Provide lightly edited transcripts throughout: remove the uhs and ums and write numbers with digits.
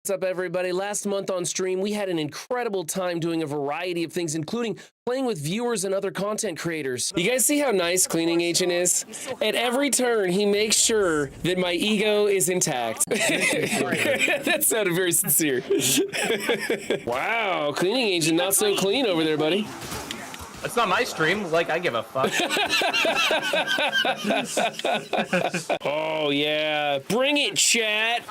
What's up, everybody? Last month on stream, we had an incredible time doing a variety of things, including playing with viewers and other content creators. You guys see how nice Cleaning Agent is? At every turn, he makes sure that my ego is intact. That sounded very sincere. Wow, Cleaning Agent not so clean over there, buddy. It's not my stream. Like, I give a fuck. Oh, yeah. Bring it, chat.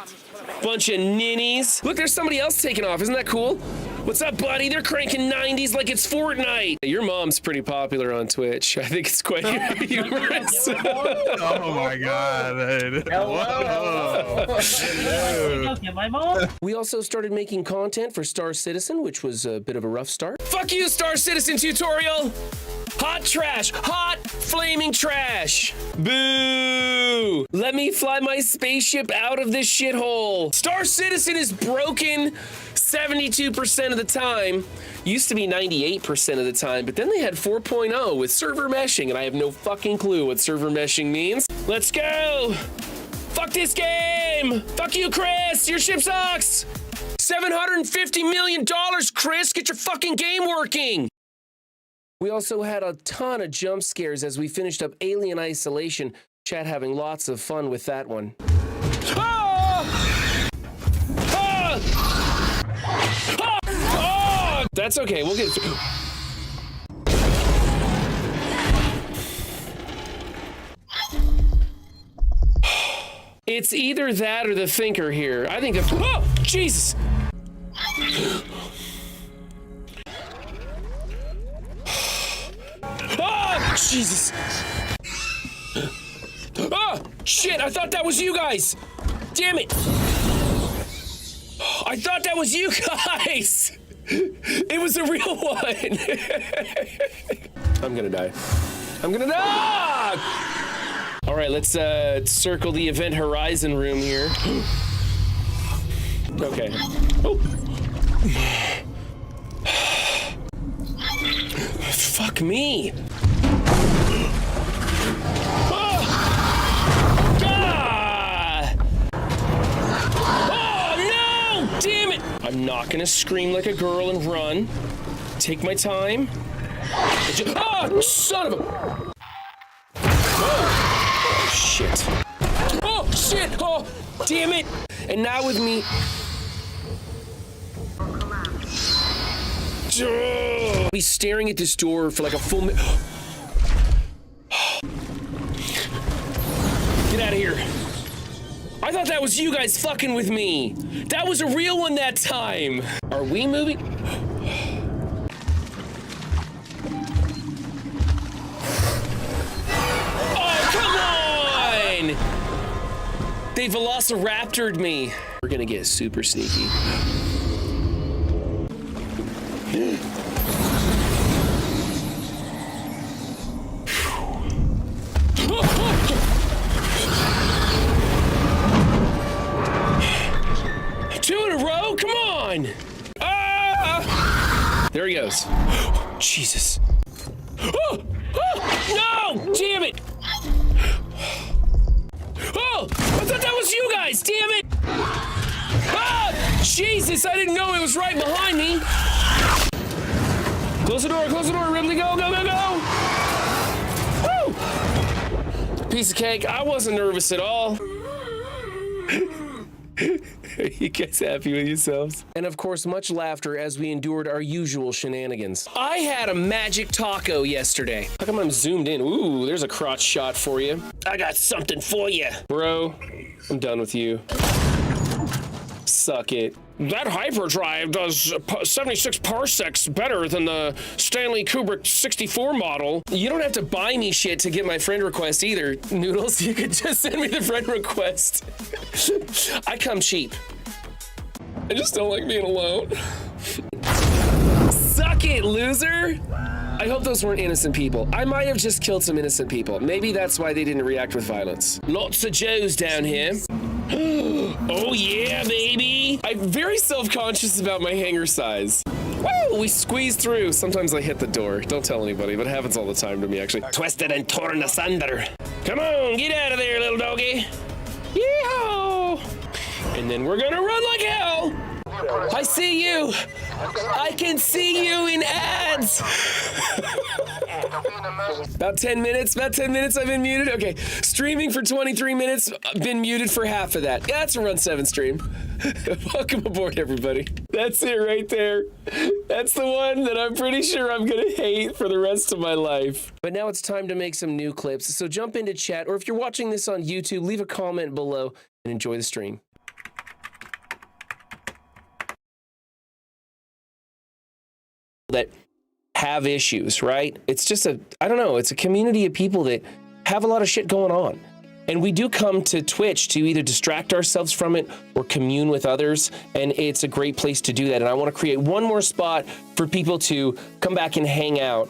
Bunch of ninnies. Look, there's somebody else taking off. Isn't that cool? What's up, buddy? They're cranking 90s like it's Fortnite. Your mom's pretty popular on Twitch. I think it's quite humorous. Oh my god. Hello. Hello. We also started making content for Star Citizen, which was a bit of a rough start. Fuck you, Star Citizen tutorial! Hot trash! Hot flaming trash! Boo! Let me fly my spaceship out of this shithole. Star Citizen is broken 72% of the time. Used to be 98% of the time, but then they had 4.0 with server meshing, and I have no fucking clue what server meshing means. Let's go! Fuck this game! Fuck you, Chris! Your ship sucks! $750 million, Chris! Get your fucking game working! We also had a ton of jump scares as we finished up Alien Isolation. Chat having lots of fun with that one. Ah! Ah! Ah! Ah! That's okay, we'll get it through. It's either that or the thinker here. I think it's, oh, Jesus! Oh, Jesus! Oh, shit, I thought that was you guys! Damn it! I thought that was you guys! It was a real one! I'm gonna die. I'm gonna die! All right, let's circle the Event Horizon room here. Okay. Oh. Fuck me. Oh. Ah. Oh, no! Damn it! I'm not gonna scream like a girl and run. Take my time. Oh, son of a... Oh, shit. Oh, shit! Oh, damn it! And now with me... Be staring at this door for like a full minute. Get out of here. I thought that was you guys fucking with me. That was a real one that time. Are we moving? Oh, come on! They velociraptored me. We're gonna get super sneaky. Two in a row? Come on! Ah! There he goes. Jesus. Oh! Oh! No! Damn it! Oh! I thought that was you guys! Damn it! Ah! Jesus! I didn't know it was right behind me! Close the door, Rimley, go, go, go, go! Woo! Piece of cake, I wasn't nervous at all. Are you guys happy with yourselves? And of course, much laughter as we endured our usual shenanigans. I had a magic taco yesterday. How come I'm zoomed in? Ooh, there's a crotch shot for you. I got something for you. Bro, I'm done with you. Suck it. That hyperdrive does 76 parsecs better than the Stanley Kubrick 64 model. You don't have to buy me shit to get my friend request either, Noodles. You could just send me the friend request. I come cheap. I just don't like being alone. Suck it, loser! I hope those weren't innocent people. I might have just killed some innocent people. Maybe that's why they didn't react with violence. Lots of Joes down here. Oh yeah, baby! I'm very self-conscious about my hanger size. Woo! We squeeze through. Sometimes I hit the door. Don't tell anybody, but it happens all the time to me, actually. Twisted and torn asunder. Come on, get out of there, little doggy. Yeehaw! And then we're gonna run like hell. I see you. I can see you in ads. About 10 minutes I've been muted. Okay, streaming for 23 minutes, been muted for half of that. Yeah, that's a Run 7 stream. Welcome aboard, everybody. That's it right there. That's the one that I'm pretty sure I'm gonna hate for the rest of my life. But now it's time to make some new clips. So jump into chat, or if you're watching this on YouTube, leave a comment below and enjoy the stream. That have issues, right? It's just I don't know, it's a community of people that have a lot of shit going on. And we do come to Twitch to either distract ourselves from it or commune with others. And it's a great place to do that. And I want to create one more spot for people to come back and hang out.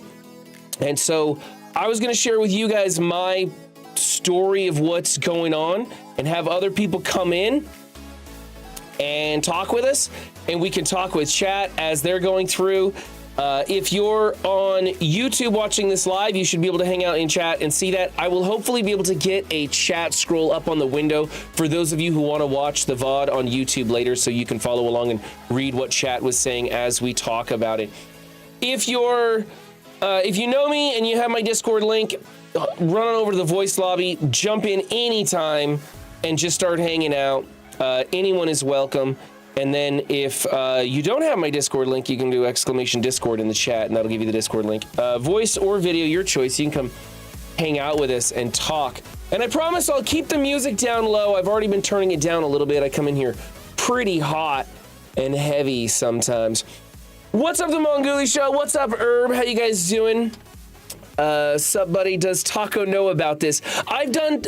And so I was going to share with you guys my story of what's going on and have other people come in and talk with us. And we can talk with chat as they're going through. If you're on YouTube watching this live, you should be able to hang out in chat and see that. I will hopefully be able to get a chat scroll up on the window for those of you who want to watch the VOD on YouTube later, so you can follow along and read what chat was saying as we talk about it. If you know me and you have my Discord link, run on over to the voice lobby, jump in anytime and just start hanging out. Anyone is welcome. And then if you don't have my Discord link, you can do !Discord in the chat, and that'll give you the Discord link. Voice or video, your choice. You can come hang out with us and talk. And I promise I'll keep the music down low. I've already been turning it down a little bit. I come in here pretty hot and heavy sometimes. What's up, the Mongoolie Show? What's up, Herb? How you guys doing? Sup, buddy? Does Taco know about this? I've done...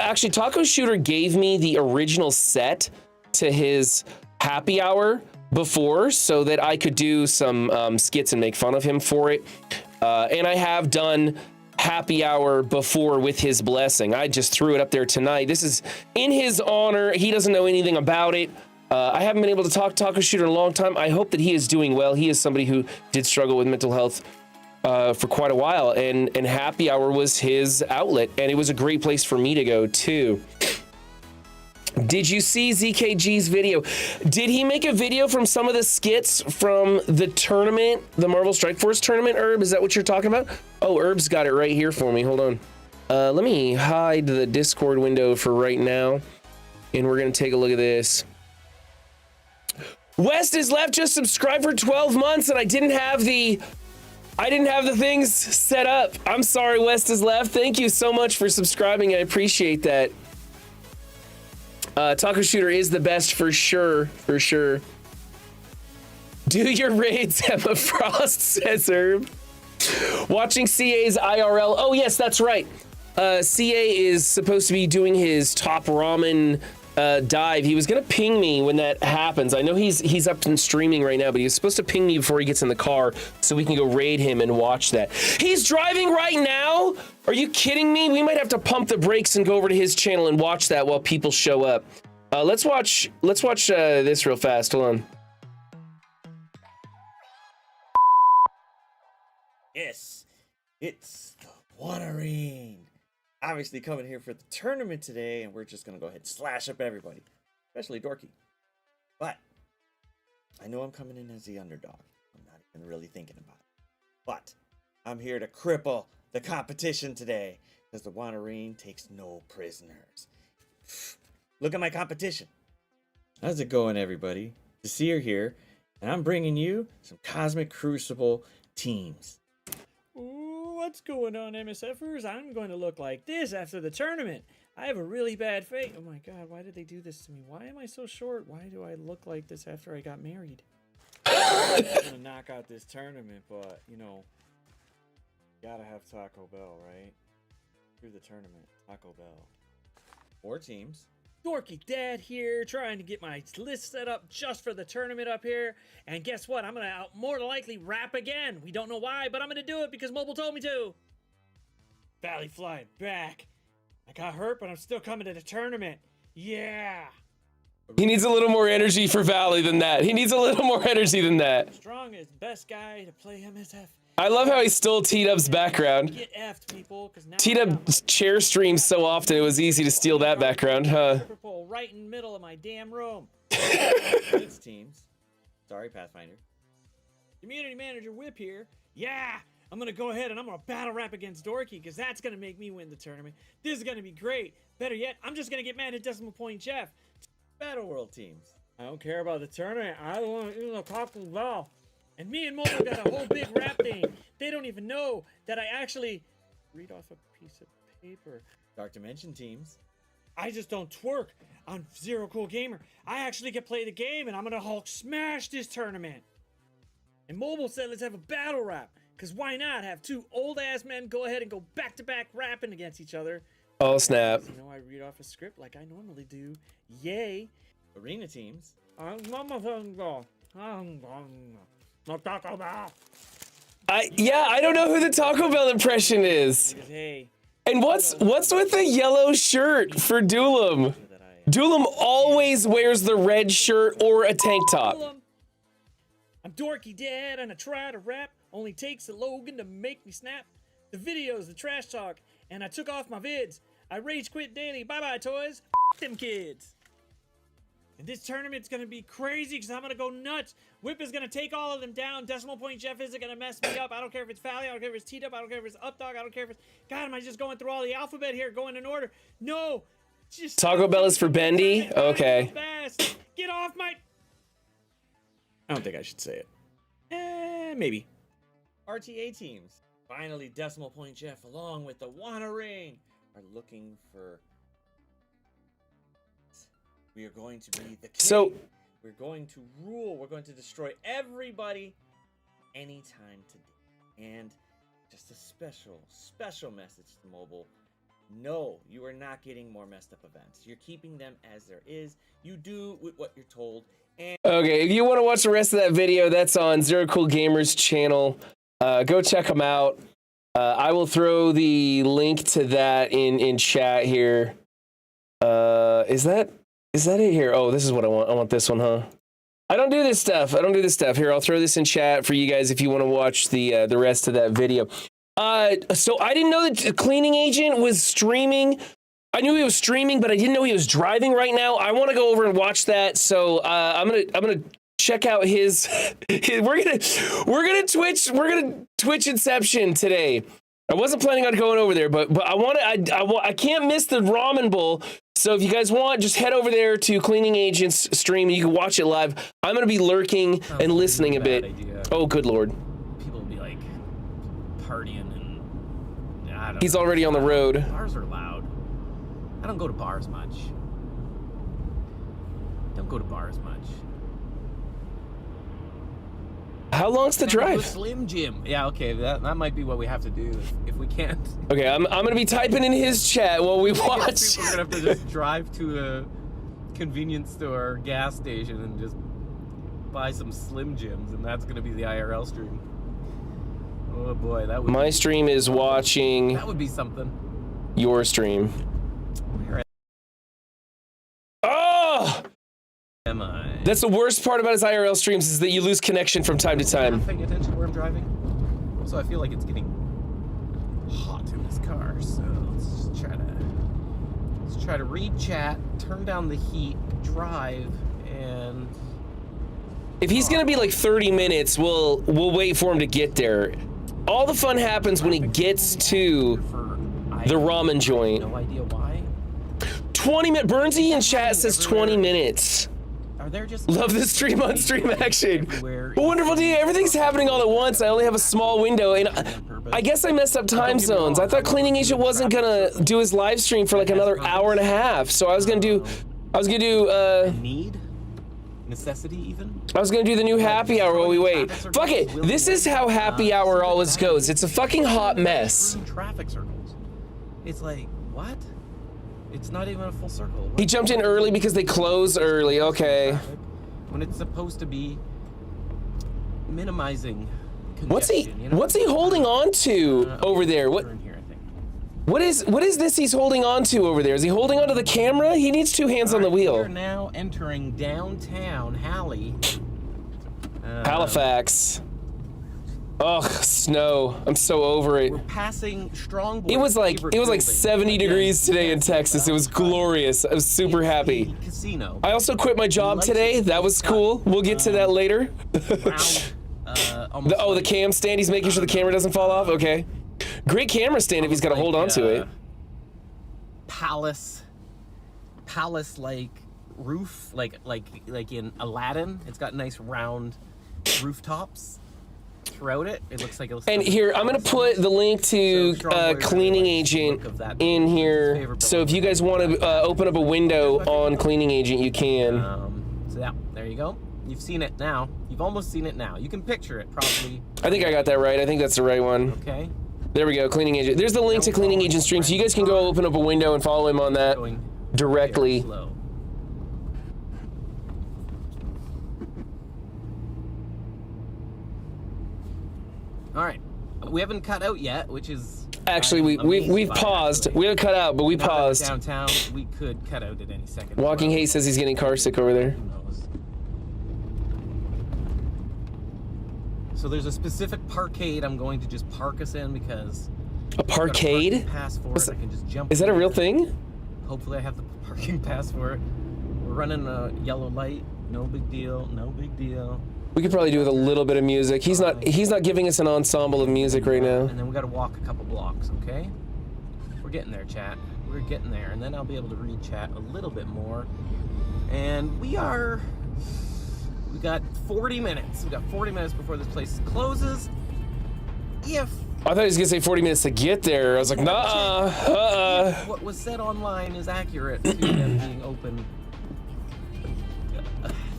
actually, Taco Shooter gave me the original set to his happy hour before so that I could do some skits and make fun of him for it. And I have done happy hour before with his blessing. I just threw it up there tonight. This is in his honor. He doesn't know anything about it. I haven't been able to talk to Taco Shooter in a long time. I hope that he is doing well. He is somebody who did struggle with mental health for quite a while, and happy hour was his outlet, and it was a great place for me to go too. Did you see ZKG's video? Did he make a video from some of the skits from the tournament, the Marvel Strike Force tournament, Herb? Is that what you're talking about? Oh, Herb's got it right here for me. Hold on. Let me hide the Discord window for right now, and we're going to take a look at this. West is left just subscribed for 12 months, and I didn't have the things set up. I'm sorry, West is left. Thank you so much for subscribing. I appreciate that. Taco Shooter is the best for sure, for sure. Do your raids, Emma Frost, says Herb. Watching CA's IRL. Oh, yes, that's right. CA is supposed to be doing his top ramen dive. He was gonna ping me when that happens. I know he's up and streaming right now, but he's supposed to ping me before he gets in the car so we can go raid him and watch that. He's driving right now? Are you kidding me? We might have to pump the brakes and go over to his channel and watch that while people show up. Let's watch this real fast. Hold on. Yes, it's the Wanarine. Obviously coming here for the tournament today, and we're just gonna go ahead and slash up everybody, especially Dorky. But I know I'm coming in as the underdog. I'm not even really thinking about it. But I'm here to cripple the competition today, because the Wanarine takes no prisoners. Look at my competition. How's it going, everybody? Desir here, and I'm bringing you some Cosmic Crucible teams. What's going on, MSFers? I'm going to look like this after the tournament. I have a really bad face. Oh my god, why did they do this to me? Why am I so short? Why do I look like this after I got married? I'm gonna knock out this tournament, but, you know, gotta have Taco Bell, right? Through the tournament, Taco Bell. 4 teams. Dorky Dad here, trying to get my list set up just for the tournament up here. And guess what? I'm gonna more than likely rap again. We don't know why, but I'm gonna do it because Mobile told me to. Valley flying back. I got hurt, but I'm still coming to the tournament. Yeah. He needs a little more energy for Valley than that. He needs a little more energy than that. Strongest, best guy to play MSF. I love how he stole T-Dub's background. Get effed, people, 'cause now T-Dub chair streams so often it was easy to steal that background, huh? pole right in the middle of my damn room. It's teams. Sorry, Pathfinder. Community manager Whip here. Yeah, I'm gonna go ahead and I'm gonna battle rap against Dorky because that's gonna make me win the tournament. This is gonna be great. Better yet, I'm just gonna get mad at Decimal Point Jeff. Battle World teams. I don't care about the tournament. I want to the Taco Bell. And me and Mobile got a whole big rap thing. They don't even know that I actually read off a piece of paper. Dark Dimension teams. I just don't twerk on Zero Cool Gamer. I actually can play the game, and I'm gonna Hulk smash this tournament. And Mobile said, let's have a battle rap. Because why not have two old-ass men go ahead and go back-to-back rapping against each other? Oh, snap. You know, I read off a script like I normally do. Yay. Arena teams. Taco Bell. Yeah, I don't know who the Taco Bell impression is. Hey. And what's with the yellow shirt for Doolum? That I Doolum always wears the red shirt or a tank top. I'm Dorky Dad and I try to rap. Only takes a Logan to make me snap. The videos, the trash talk, and I took off my vids. I rage quit daily. Bye bye toys. F them kids. And this tournament's gonna be crazy because I'm gonna go nuts. Whip is gonna take all of them down. Decimal Point Jeff isn't gonna mess me up. I don't care if it's Fally, I don't care if it's T-Dub, I don't care if it's Updog, I don't care if it's... God, am I just going through all the alphabet here, going in order? No! Just Taco Bell is for Bendy? Okay. Fast. Get off my... I don't think I should say it. Maybe. RTA teams. Finally, Decimal Point Jeff, along with the Wanna Ring, are looking for... We are going to be the king. So- We're going to rule. We're going to destroy everybody anytime today. And just a special message to Mobile. No, you are not getting more messed up events. You're keeping them as there is. You do with what you're told. And Okay, if you want to watch the rest of that video, that's on Zero Cool Gamer's channel. Go check them out. I will throw the link to that in chat here. Is that it here? Oh, this is what I want. I want this one, huh? I don't do this stuff. Here, I'll throw this in chat for you guys if you want to watch the rest of that video. So I didn't know that Cleaning Agent was streaming. I knew he was streaming, but I didn't know he was driving right now. I want to go over and watch that. So I'm gonna check out his. We're gonna Twitch Inception today. I wasn't planning on going over there, but I can't miss the Ramen Bowl. So if you guys want, just head over there to Cleaning Agent's stream. You can watch it live. I'm going to be lurking and listening a bit. Idea. Oh, good Lord. People will be like partying and I don't He's know. already on the road. Bars are loud. I don't go to bars much. How long's the Go drive? Slim Jim. Yeah, okay, that might be what we have to do if we can't. Okay, I'm going to be typing in his chat while we watch. People are gonna have to just drive to a convenience store, or gas station, and just buy some Slim Jims, and that's gonna be the IRL stream. Oh boy, that would. My stream is watching That would be something. your stream. Where Oh! am I? That's the worst part about his IRL streams is that you lose connection from time to time. Not paying attention to where I'm driving. Also, I feel like it's getting hot in this car, so let's try to read chat, turn down the heat, drive, and If he's gonna be like 30 minutes, we'll wait for him to get there. All the fun happens when he gets to the ramen joint. No idea why. 20 minutes. Burnsy in chat says 20 minutes. Are there just Love this stream on stream action. everywhere? But wonderful D, everything's happening all at once. I only have a small window, and I guess I messed up time zones. I thought Cleaning Agent wasn't gonna do his live stream for like another hour and a half. So I was gonna do Need? Necessity even? I was gonna do the new happy hour while we wait. Fuck it. This is how happy hour always goes. It's a fucking hot mess. Traffic circles. It's like, what? It's not even a full circle. He jumped in early because they close early. Okay. When it's supposed to be minimizing What's he holding on to over there? What is this he's holding on to over there? Is he holding onto the camera? He needs two hands on the We wheel. are now entering downtown Halifax. Halifax. Ugh, snow. I'm so over it. We're passing Strongboard. It was like favorite 70 building. degrees Again, today in Texas. It was glorious. I was super it's happy. the casino. I also quit my job likes today. it. That was cool. We'll get to that later. Round, almost The like cam stand. He's making sure the camera doesn't fall off. Okay. Great camera stand if he's got to hold on to it. Palace like roof, like in Aladdin. It's got nice round rooftops throughout it. It looks like And here, I'm gonna put the link to Cleaning Agent in here. So if you guys want to open up a window on Cleaning Agent, you can. So yeah, there you go. You've seen it now. You've almost seen it now. You can picture it probably. I think I got that right. I think that's the right one. Okay. There we go, Cleaning Agent. There's the link to Cleaning Agent stream, so you guys can go open up a window and follow him on that Going directly. very slow. All right. We haven't cut out yet, which is Actually, we've paused. We haven't cut out, but we Now that we're paused. downtown. We could cut out at any second. Walking Hate says he's getting car sick over there. Who knows? So there's a specific parkade I'm going to just park us in because A parkade? pass for it. I can just jump. Is that a in real there. thing? Hopefully I have the parking pass for it. We're running a yellow light. No big deal. No big deal. We could probably do with a little bit of music. He's not giving us an ensemble of music right now. And then we got to walk a couple blocks, okay? We're getting there, chat. We're getting there. And then I'll be able to read chat a little bit more. And we got 40 minutes. We got 40 minutes before this place closes. If I thought he was gonna say 40 minutes to get there. I was like, nah, what was said online is accurate to them being open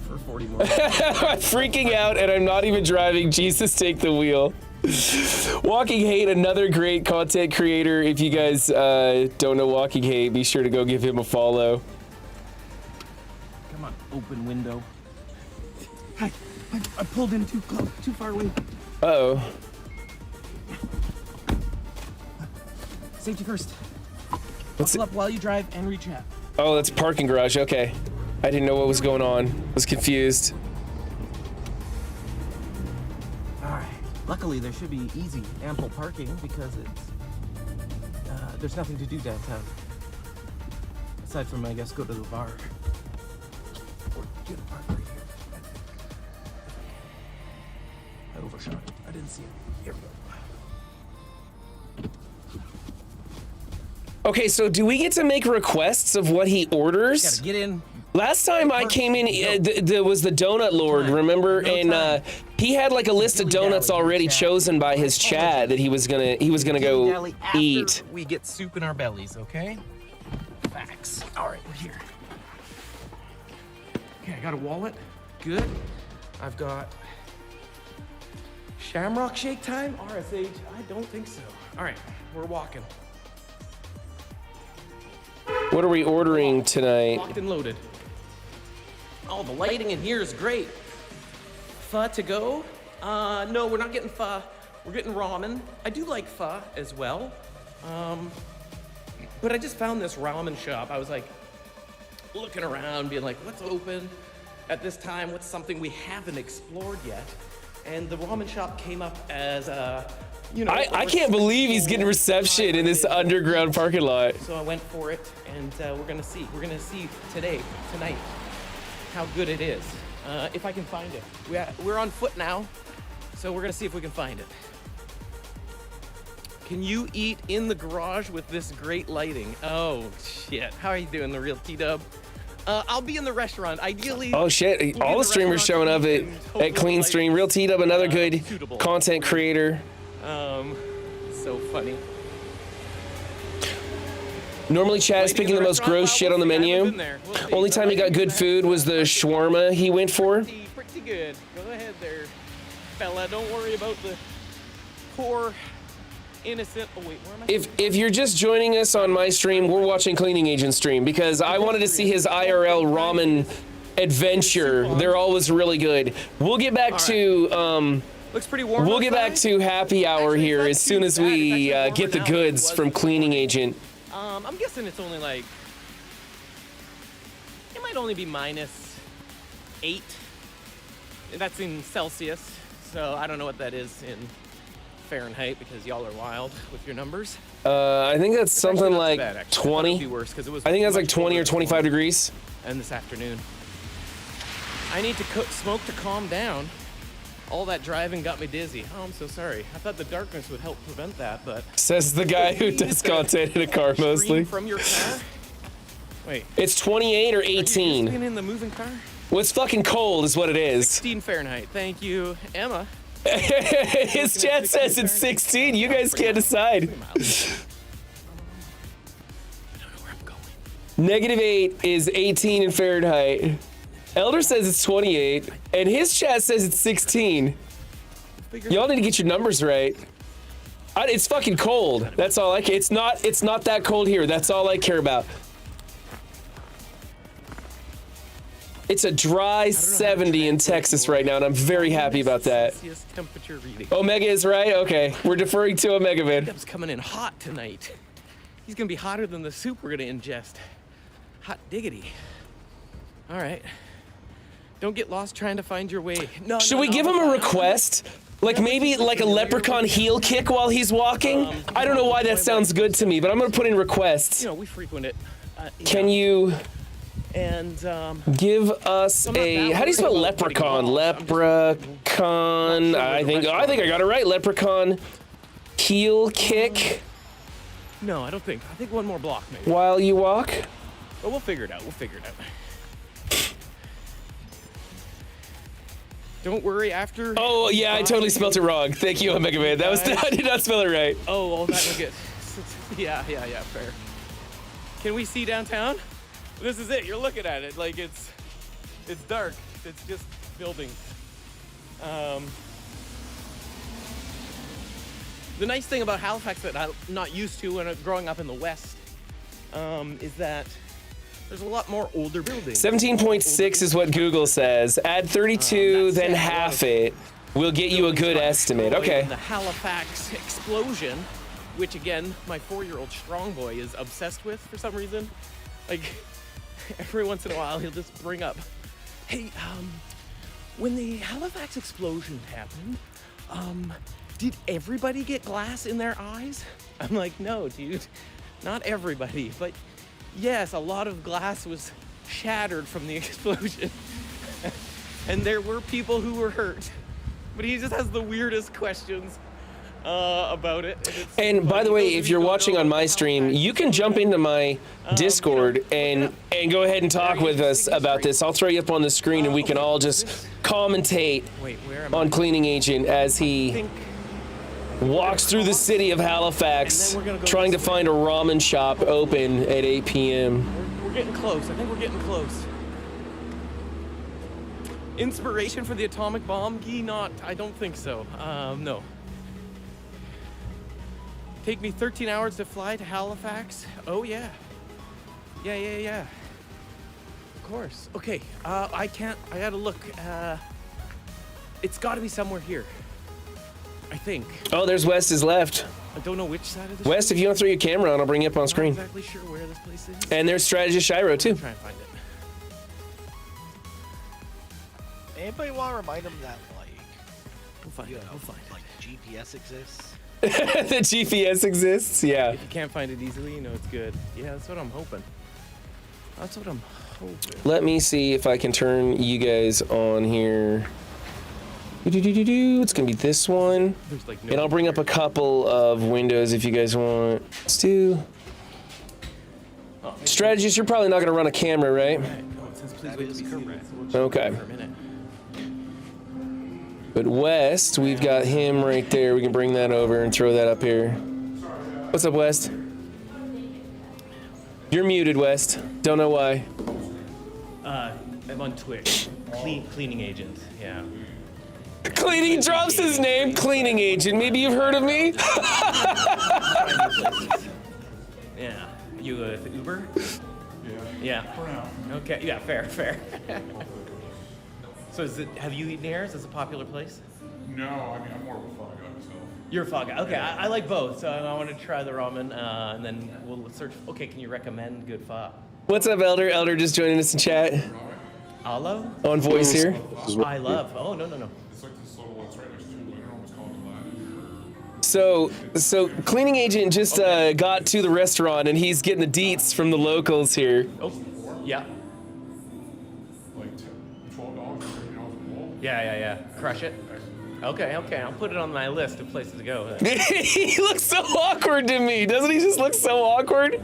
for 40 more minutes. I'm freaking out and I'm not even driving. Jesus, take the wheel. Walking Hate, another great content creator. If you guys don't know Walking Hate, be sure to go give him a follow. Come on, open window. Hi, I pulled in too close, too far away. Uh-oh. Safety first. What's Buckle up while you drive and reach out. Oh, that's parking garage. Okay. I didn't know what was going on. I was confused. Alright. Luckily, there should be easy, ample parking because there's nothing to do downtown. Aside from, I guess, go to the bar. Or get a park right here. I overshot. I didn't see it. Here we go. Okay, so do we get to make requests of what he orders? Gotta get in. Last time I came in, there was the Donut Lord, remember? And he had like a list of donuts already chosen by his chat that he was gonna go Dilly-dally after eat. We get soup in our bellies, okay? Facts. All right, we're here. Okay, I got a wallet. Good. I've got Shamrock Shake time. RSH. I don't think so. All right, we're walking. What are we ordering tonight? Locked and loaded. Oh, the lighting in here is great. Pho to go? No, we're not getting pho. We're getting ramen. I do like pho as well. But I just found this ramen shop. I was like looking around, being like, what's open at this time? What's something we haven't explored yet? And the ramen shop came up as I can't believe he's getting reception in this underground parking lot. So I went for it, and we're gonna see. We're gonna see tonight, how good it is. If I can find it. We're on foot now, so we're gonna see if we can find it. Can you eat in the garage with this great lighting? Oh shit! How are you doing, the real T-Dub? I'll be in the restaurant. Ideally. Oh shit! we'll be All in the streamers showing up at Clean Stream. Real T-Dub, another good suitable. content creator. So funny. Normally Chad is picking the most gross shit on the menu. Only time he got good food was the shawarma he went for. Pretty good. Go ahead there, fella. Don't worry about the poor innocent. Oh wait, where am I? If you're just joining us on my stream, we're watching Cleaning Agent stream because I wanted to see his IRL ramen adventure. They're always really good. We'll get back to Looks pretty warm. we'll get back outside. to happy hour Actually, here it's not as soon too as bad. It's we actually warmer get the now than it goods was from before. Cleaning Agent. I'm guessing it's only like it might only be -8. That's in Celsius, so I don't know what that is in Fahrenheit because y'all are wild with your numbers. I think that's It's actually something not like too bad, actually. I thought it'd 20. be worse 'cause it was I think that's like much 20 or colder 25 degrees. And this afternoon. I need to smoke to calm down. All that driving got me dizzy. Oh, I'm so sorry. I thought the darkness would help prevent that, but Says the guy who does content in a car mostly. stream from your car? Wait, It's 28 or are you 18. sitting in the moving car? Well, it's fucking cold is what it is. 16 Fahrenheit. Thank you, Emma. His chat says it's 16. You guys can't decide. Pretty mild. I don't know where I'm going. -8 is 18 in Fahrenheit. Elder says it's 28, and his chat says it's 16. Y'all need to get your numbers right. It's fucking cold. That's all I care. It's not that cold here. That's all I care about. It's a dry 70 in Texas right now, and I'm very happy about that. Celsius temperature reading. Omega is right? Okay. We're deferring to Omega Vid. Jacob's coming in hot tonight. He's gonna be hotter than the soup we're gonna ingest. Hot diggity. All right. Don't get lost trying to find your way. No. Should we give him a request? Like maybe like a leprechaun heel kick while he's walking? I don't know why that sounds good to me, but I'm gonna put in requests. You know, we frequent it. Can you And give us a, how do you spell leprechaun? Leprechaun, I think I got it right. Leprechaun heel kick no, I don't think. I think one more block maybe. while you walk. But we'll figure it out. We'll figure it out. Don't worry after. Oh yeah, I totally spelled it wrong. Thank you, Omega Man. That was, I did not spell it right. Oh, that will get. Yeah, fair. Can we see downtown? This is it. You're looking at it like it's dark. It's just buildings. The nice thing about Halifax that I'm not used to when I'm growing up in the West is that there's a lot more older buildings. 17.6 is what Google says. Add 32, then half it. We'll get you a good estimate. Okay. The Halifax explosion, which again, my 4-year-old strong boy is obsessed with for some reason. Like, every once in a while, he'll just bring up, hey, when the Halifax explosion happened, did everybody get glass in their eyes? I'm like, no, dude, not everybody, but yes, a lot of glass was shattered from the explosion. And there were people who were hurt. But he just has the weirdest questions about it. And by the way, if you're watching on my stream, you can jump into my Discord and go ahead and talk with us about this. I'll throw you up on the screen and we can all just commentate on Cleaning Agent as he walks through the city of Halifax trying to find a ramen shop open at 8 p.m. We're getting close. I think we're getting close. Inspiration for the atomic bomb? Gee, not. I don't think so. No. Take me 13 hours to fly to Halifax? Oh, yeah. Yeah. Of course. Okay, I gotta look. It's gotta be somewhere here. I think. Oh, there's West is left. I don't know which side of the West, if you want to throw your camera on, I'll bring you up on I'm screen. not exactly sure where this place is. And there's Strategist Shiro, too. Try and find it. Anybody want to remind them that, like, We'll find it. We'll find it. like GPS exists? The GPS exists, yeah. If you can't find it easily, you know it's good. Yeah, that's what I'm hoping. That's what I'm hoping. Let me see if I can turn you guys on here. It's gonna be this one. There's like no And I'll bring up a couple of windows if you guys want. Let's do. Strategist, you're probably not gonna run a camera, right? Please wait to be correct. Okay. For a minute. But West, we've got him right there. We can bring that over and throw that up here. What's up, West? You're muted, West. Don't know why. I'm on Twitch. Cleaning agent. Yeah. Cleaning drops his name, Cleaning Agent. Maybe you've heard of me? Yeah. You with Uber? Yeah. For now. Okay. Yeah. Fair. So have you eaten here? Is this a popular place? No, I mean, I'm more of a pho guy myself. You're a pho guy. Okay, I like both. So I want to try the ramen, and then we'll search. Okay, can you recommend good pho? What's up, Elder? Elder just joining us in chat. Alo? On voice here. I love. Oh, no. It's like this little, it's right next to, I don't know what's called in Latin. So cleaning agent just got to the restaurant and he's getting the deets from the locals here. Oh, yeah. Like $12 or $13 a bowl. Yeah. Crush it. Okay. I'll put it on my list of places to go. He looks so awkward to me, doesn't he? Just look so awkward.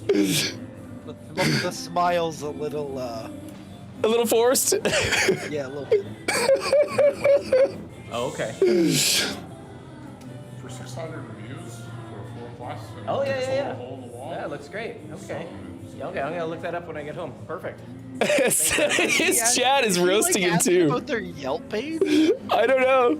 The smile's a little, A little forced. yeah, a little bit. Oh, okay. For 600 reviews for a floor plus. and Oh, yeah. just a hole in the wall. That looks great. Okay. Yeah, okay, I'm gonna look that up when I get home. Perfect. His chat is Did you, roasting him asking too. About their Yelp page? I don't know.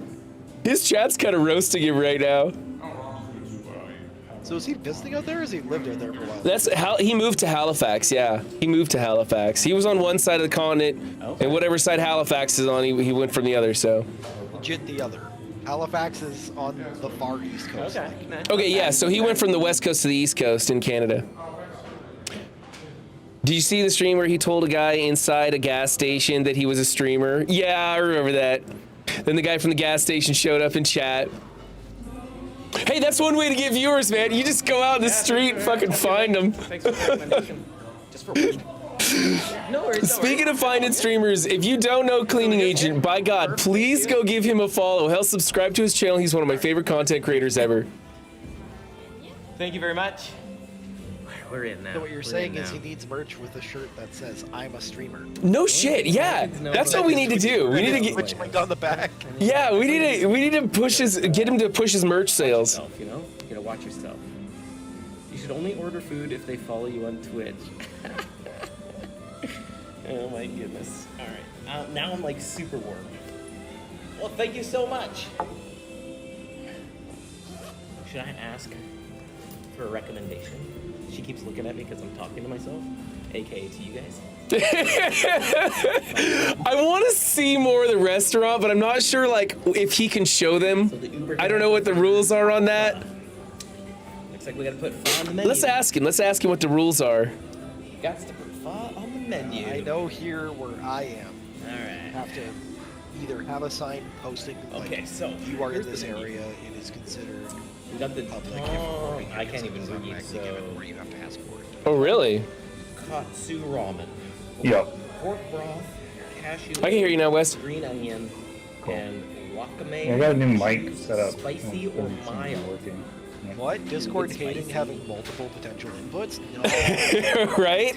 His chat's kind of roasting him right now. Oh, Rob's good too, but I have So is he visiting out there, or has he lived out there for a while? That's how he moved to Halifax. Yeah, he moved to Halifax. He was on one side of the continent, Okay. and whatever side Halifax is on, he went from the other. So. Legit the other. Halifax is on the far east coast. Okay. like. Nice. Okay, yeah. So he went from the west coast to the east coast in Canada. Did you see the stream where he told a guy inside a gas station that he was a streamer? Yeah, I remember that. Then the guy from the gas station showed up in chat. Hey, that's one way to get viewers, man. You just go out in the street and fucking find them. Thanks for the recommendation. Just for weed. No worries. Speaking of finding streamers, if you don't know Cleaning Agent, by God, please go give him a follow. Hell, subscribe to his channel. He's one of my favorite content creators ever. Thank you very much. We're in now. So what you're saying is he needs merch with a shirt that says "I'm a streamer." No shit, yeah. That's what we need to do. We need to get, Which on the back. yeah, we need to push get him to push his merch sales. Yourself, you know? You gotta watch yourself. You should only order food if they follow you on Twitch. Oh my goodness. Alright. Now I'm like super warm. Well, thank you so much. Should I ask for a recommendation? She keeps looking at me because I'm talking to myself, aka to you guys. I want to see more of the restaurant, but I'm not sure like if he can show them. I don't know what the rules are on that. Looks like we gotta put pho on the menu. Let's ask him. Let's ask him what the rules are. Got to put pho on the menu. I know here where I am. Alright. Have to either have a sign posting like, Okay, so you are in here's the this menu. area. It is considered We got the public. oh, if I can't even read, so where you have to ask for it. Oh, really? katsu ramen. Yep. Pork broth, cashew. I can hear you now, Wes. Green onion, and wakame. I got a new mic set up. Spicy or mild? What? Discord hating having multiple potential inputs? No. Right?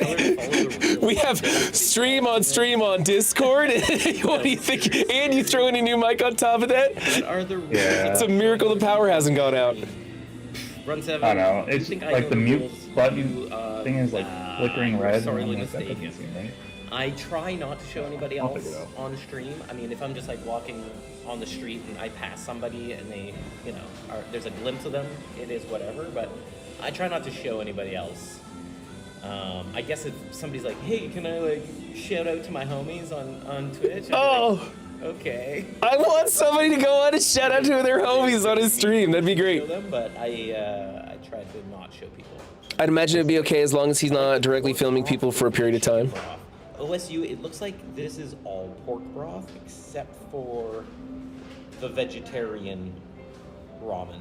We have stream on Discord. What do you think? And you throw in a new mic on top of that? What are the rules? Yeah. It's a miracle the power hasn't gone out. Run 7. I don't know. You It's think I like know the mute rules button to, thing is like flickering red. sorely and I'm like, that mistaken. doesn't seem right. I try not to show anybody I'll else figure it out. on stream. I mean, if I'm just like walking on the street and I pass somebody and they, you know, there's a glimpse of them, it is whatever. But I try not to show anybody else. I guess if somebody's like, "Hey, can I like shout out to my homies on Twitch?" I'd be Oh, like, okay. I want somebody to go on and shout out to their homies on his stream. That'd be Show great. them, but I try to not show people. I'd imagine it'd be okay as long as he's not directly filming people for a period of time. OSU, it looks like this is all pork broth except for the vegetarian ramen.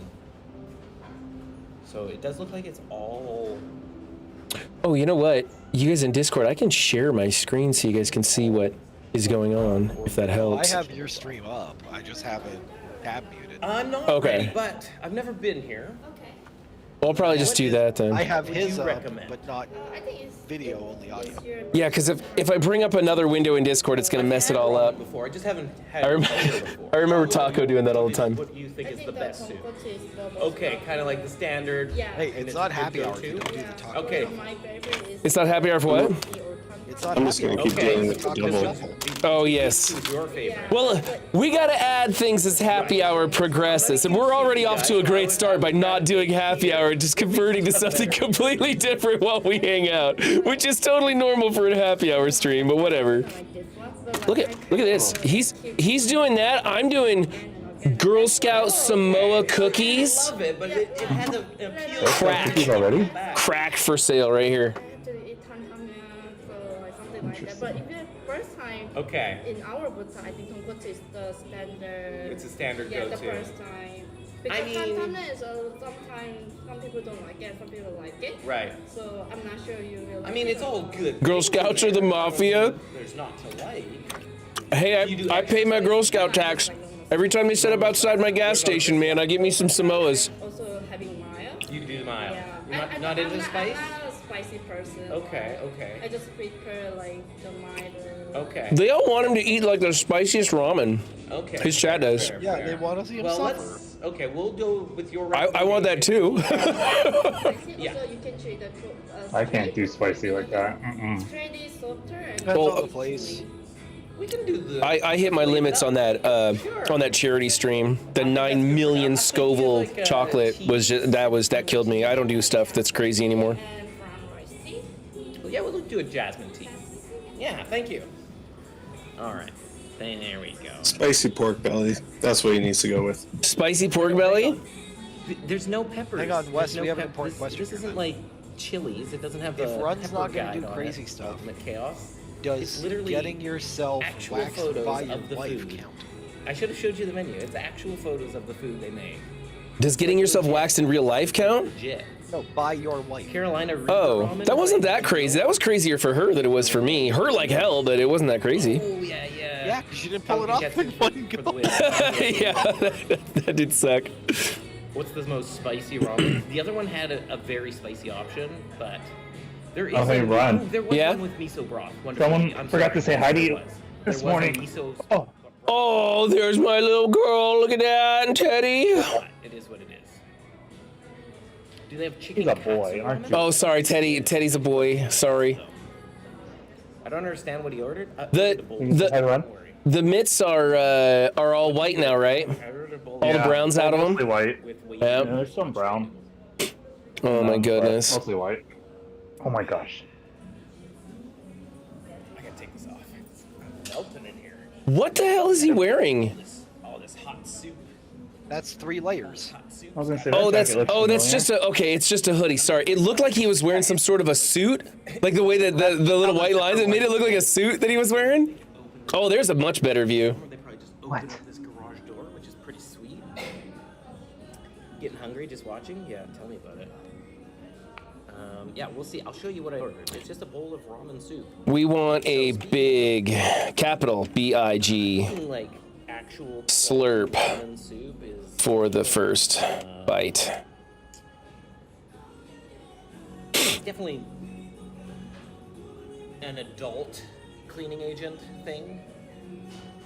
So it does look like it's all. Oh, you know what? You guys in Discord, I can share my screen so you guys can see what is going on, if that I helps. have your stream up. I just have it tab muted. I'm not Okay. ready, but I've never been here. Well, I'll probably just do that then. I have Would his you up, recommend? but not I think it's video, only audio. Yeah, because if I bring up another window in Discord, it's gonna mess it all up. Before, I just haven't had I, it rem- before. I remember Taco doing that all the time. What do you think is the best soup? soup? Okay, kind of like the standard. Yeah. Hey, And it's it's not a good happy hour. go-to? You don't do the taco. Okay. My favorite is It's not happy hour for what? It's not I'm just happy gonna hour. keep doing it Taco double. shuffle. Oh, yes. Who's your favorite? Well, we gotta add things as happy hour progresses, and we're already off to a great start by not doing happy hour, just converting to something completely different while we hang out, which is totally normal for a happy hour stream, but whatever. like this one. So Look at this. He's doing that. I'm doing Girl Scout Samoa cookies. I love it, but it has an appeal. Crack. Cookies already? Crack for sale right here. to eat tantamyeon, so like something like that. But if the first time Okay. In our Busan, I think tonkotsu is the standard. It's a standard Yeah, the go-to. first time. Because mean- sometimes some people don't like it, some people like it. Right. So I'm not sure you will like I mean, it it's or all not. good. Girl things Scouts in are the there. mafia. There's not to like. Hey, I pay my Girl Scout tax. Every time they set up outside my gas station, man, I get me some Samoas. Also having mild. You do the mild. Yeah. You're not, I'm not into spice? I'm not a spicy person. Okay, I okay. just prefer like the milder. Okay. They all want him to eat like the spiciest ramen. Okay. His chat does. Fair, Yeah, fair. they want to see him Well, suffer. okay, we'll go with your I want that too. Spicy. Yeah. Also, you can treat the I can't do spicy like that. Mm-mm. Straight is softer and Depends Well, on the place. We can do the. I hit my limits on that charity stream. The 9 million Scoville chocolate was just, that killed me. I don't do stuff that's crazy anymore. and brown rice tea. Well, yeah, we'll do a jasmine tea. Yeah, thank you. All right. There we go. Spicy pork belly. That's what he needs to go with. Spicy pork belly? There's no peppers. Hang on, Wes, There's no we have an pep- important this, question This here, isn't man. like Chili's. It doesn't have the If Run's pepper not gonna guide do on crazy it. stuff, Ultimate Chaos. Does It's literally getting yourself actual waxed photos by your of the wife food. count? I should have showed you the menu. It's actual photos of the food they make. Does getting yourself waxed in real life count? Legit. No, by your wife. Carolina Reaper Oh, ramen. that wasn't that crazy. That was crazier for her than it was for me. Her like hell, but it wasn't that crazy. Oh yeah, yeah. Yeah, because you didn't pull it Pumpkin off in ketchup one for the go. win. Yeah, that did suck. What's the most spicy ramen? The other one had a very spicy option, but there is. Oh, hey, Ron. There was Yeah? one with miso broth. Someone I'm forgot to say hi to there you was. this There was a morning. miso Oh. Oh, there's my little girl. Look at that, and Teddy. broth. It is what it is. Do they have chicken? He's a katsu boy, aren't ramen? you? Oh, sorry, Teddy. Teddy's a boy. Sorry. I don't understand what he ordered. The- bowl. the- Hi, Ron. Don't worry. The mitts are all white now, right? I ordered a bowl All the Yeah. browns out of Mostly them. white. with wheat. Yeah. Yeah, there's some brown. Oh my but goodness. Mostly white. Oh my gosh. I gotta take this off. I'm melting in here. What the hell is he wearing? All this hot soup. That's 3 layers. Hot soup. I was gonna say. Oh, that that's jacket looks familiar. just a okay. It's just a hoodie. Sorry, it looked like he was wearing some sort of a suit, like the way that the little white lines. It made it look like a suit that he was wearing. Oh, there's a much better view. They probably just opened up this garage door, which is pretty sweet. Getting hungry just watching? Yeah, tell me about it. Yeah, we'll see. I'll show you what I ordered. It's just a bowl of ramen soup. We want a big capital B-I-G Like actual Slurp. ramen soup is for the first bite. definitely an adult cleaning agent thing.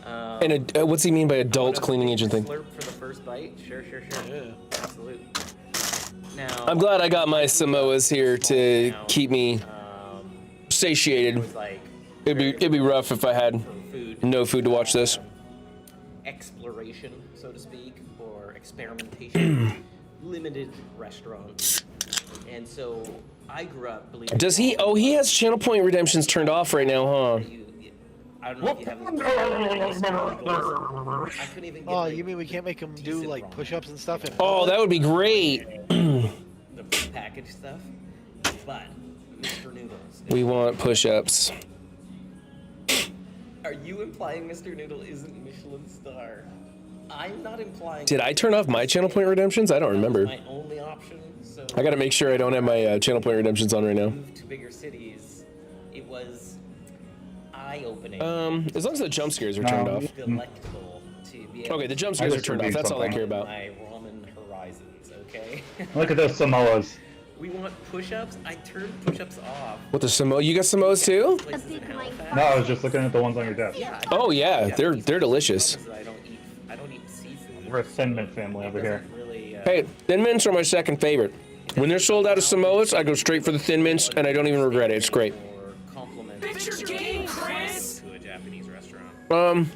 And what's he mean by adult cleaning agent thing? Slurp for the first bite. Sure. Yeah. Absolutely. Now, I'm glad I got my Samoas here to keep me um, satiated. it was like It'd be rough if I had for food. no food to watch this. Exploration, so to speak, or experimentation, limited restaurants. And so I grew up believing. Does he? Oh, he has Channel Point Redemptions turned off right now, huh? I don't know if you have. I couldn't even get Oh, like, you mean we can't make him do decent like ramen. push-ups and stuff? Oh, that would be great. the packaged stuff, but Mr. Noodles. We want push-ups. Are you implying Mr. Noodle isn't Michelin star? I'm not implying. Did I turn off my Channel Point Redemptions? I don't remember. My only option. So I gotta make sure I don't have my Channel Point Redemptions on right now. moved to bigger cities. It was eye-opening. As long as the jump scares are turned No. off. Delectable to be able Okay, the jump I scares are just turned off. reviewed That's all I something. care about. my ramen horizons. Okay. Look at those Samoas. We want push-ups. I turned push-ups off. What the Samo? You got Samoas too? Places in Halifax. No, I was just looking at the ones on your desk. Yeah. Oh yeah, they're delicious. I don't eat seafood. We're a Thin Mint family over here. Doesn't really, Hey, Thin Mints are my second favorite. When they're sold out of Samoas, I go straight for the Thin Mints, and I don't even regret it. It's great. Or compliment. Fix your game, Chris. To a Japanese restaurant.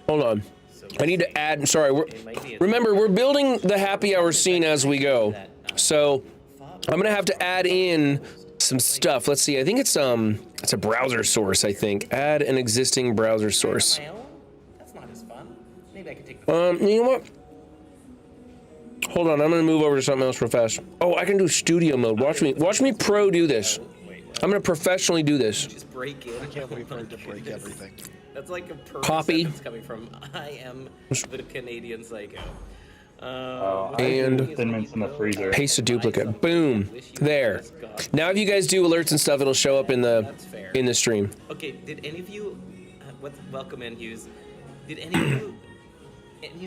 Hold on. So I need to add. Sorry, it might be a remember we're building the happy hour scene as we go, so I'm gonna have to add in some stuff. Let's see. I think it's a browser source. I think add an existing browser source. my own. That's not as fun. Maybe I could take. You know what? Hold on, I'm gonna move over to something else real fast. Oh, I can do studio mode. Watch me pro do this. I'm gonna professionally do this. Just break in. I can't wait for it to break everything. That's like a perfect Poppy. sentence coming from I am the Canadian psycho. And Thin Mints in the freezer. paste a duplicate. Boom. There. Now if you guys do alerts and stuff, it'll show up in the stream. Okay, did any of you, welcome in, Hughes. Did any of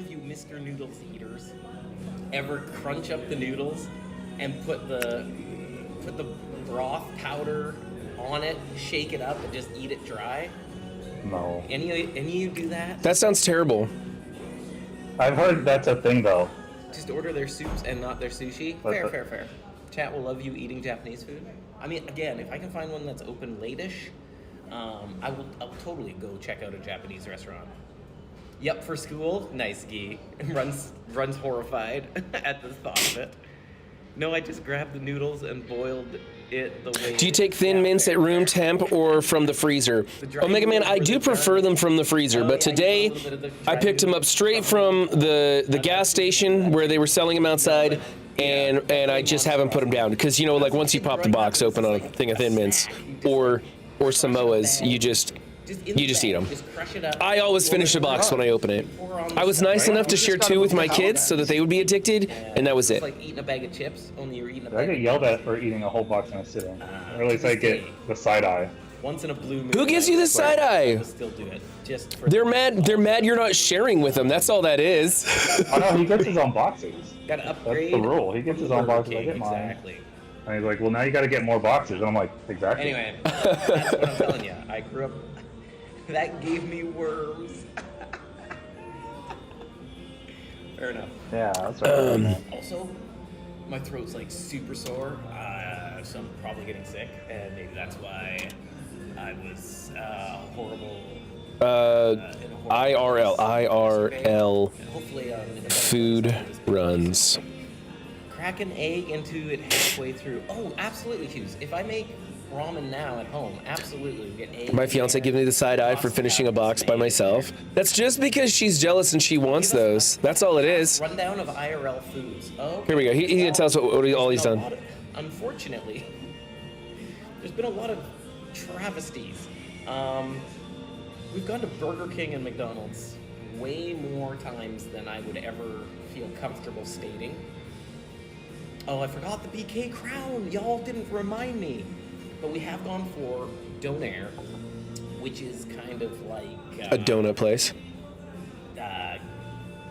you Mr. Noodles eaters ever crunch up the noodles and put the broth powder on it, shake it up, and just eat it dry? No. Any of you do that? That sounds terrible. I've heard that's a thing though. Just order their soups and not their sushi? Fair. Chat will love you eating Japanese food. I mean, again, if I can find one that's open late-ish, I'll totally go check out a Japanese restaurant. Yep, for school? Nice, Gee. runs horrified at the thought of it. No, I just grabbed the noodles and boiled it the way... Do you take Thin Mints at room temp or from the freezer? Omega Man, I do prefer them from the freezer, but today I picked them up straight from the gas station where they were selling them outside, and I just haven't put them down because, you know, like once you pop the box open on a thing of Thin Mints or Samoas, you just eat them. I always finish the box when I open it. I was nice enough to share 2 with my kids so that they would be addicted, and that was it. It's like eating a bag of chips, only you're eating a I bag get of yelled at for eating a whole box in a sitting. Or at least I get the side eye. Once in a blue moon. Who gives you the side eye? I'll still do it. Just for They're mad you're not sharing with them. That's all that is. Oh no, he gets his own boxes. Gotta That's upgrade. the rule. He gets his own Burger boxes. I King, get mine. Exactly. And he's like, well, now you got to get more boxes. And I'm like, exactly. Anyway, that's what I'm telling you. I grew up. That gave me worms. Fair enough. Yeah, that's right. Also, my throat's like super sore, so I'm probably getting sick, and maybe that's why I was horrible. IRL And hopefully, in a better food place. runs. Crack an egg into it halfway through. Oh, absolutely, Hughes. If I make ramen now at home, absolutely get egg. My fiance gives me the side eye for finishing a box by myself. That's just because she's jealous and she wants those. That's all it is. Rundown of IRL foods. Oh, Here we go. He's gonna tell us what all he's done. Unfortunately, there's been a lot of travesties. We've gone to Burger King and McDonald's way more times than I would ever feel comfortable stating. Oh, I forgot the BK Crown. Y'all didn't remind me. But we have gone for Donair, which is kind of like... A donut place. I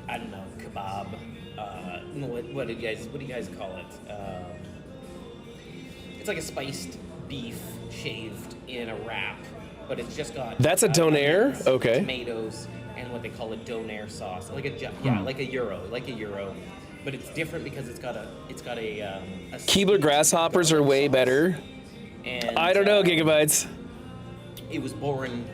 don't know, kebab. No, what do you guys call it? It's like a spiced beef shaved in a wrap, but it's just got... That's a Donair? onions, Okay. Tomatoes, and what they call a Donair sauce. Like a gyro. But it's different because it's got a Keebler grasshoppers are way better. And, I don't know, Gigabytes. It was born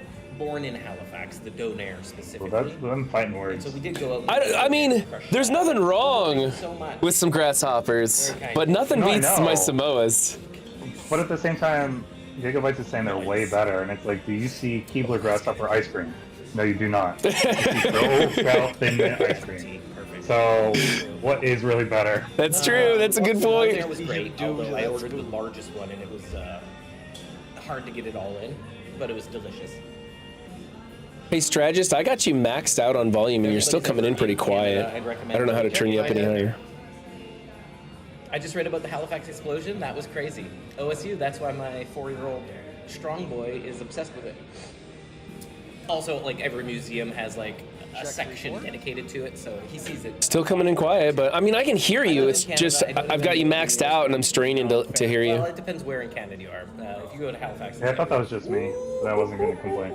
in Halifax, the Donair specifically. Well, that's them fighting words. So we did go out. I mean, there's nothing wrong so much. with some grasshoppers, Very kind. but nothing No, I beats know. my Samoas. But at the same time, Gigabytes is saying they're way better. And it's like, do you see Keebler Grasshopper ice cream? No, you do not. You see Go Scout Thin Mint ice cream. So, what is really better? That's true. That's a good Donair point. was great, although I ordered the largest one and it was hard to get it all in, but it was delicious. Hey, Strategist, I got you maxed out on volume and you're still coming in pretty quiet. I don't know how to turn you up any higher. I just read about the Halifax explosion. That was crazy. OSU, that's why my 4-year-old strong boy is obsessed with it. Also, like every museum has like a section dedicated to it, so he sees it. Still coming in quiet, but I mean, I can hear you. It's just, I've got you maxed out and I'm straining to hear Well, you. it depends where in Canada you are. If you go to Halifax, Yeah, I thought that was just me, but I wasn't going to complain.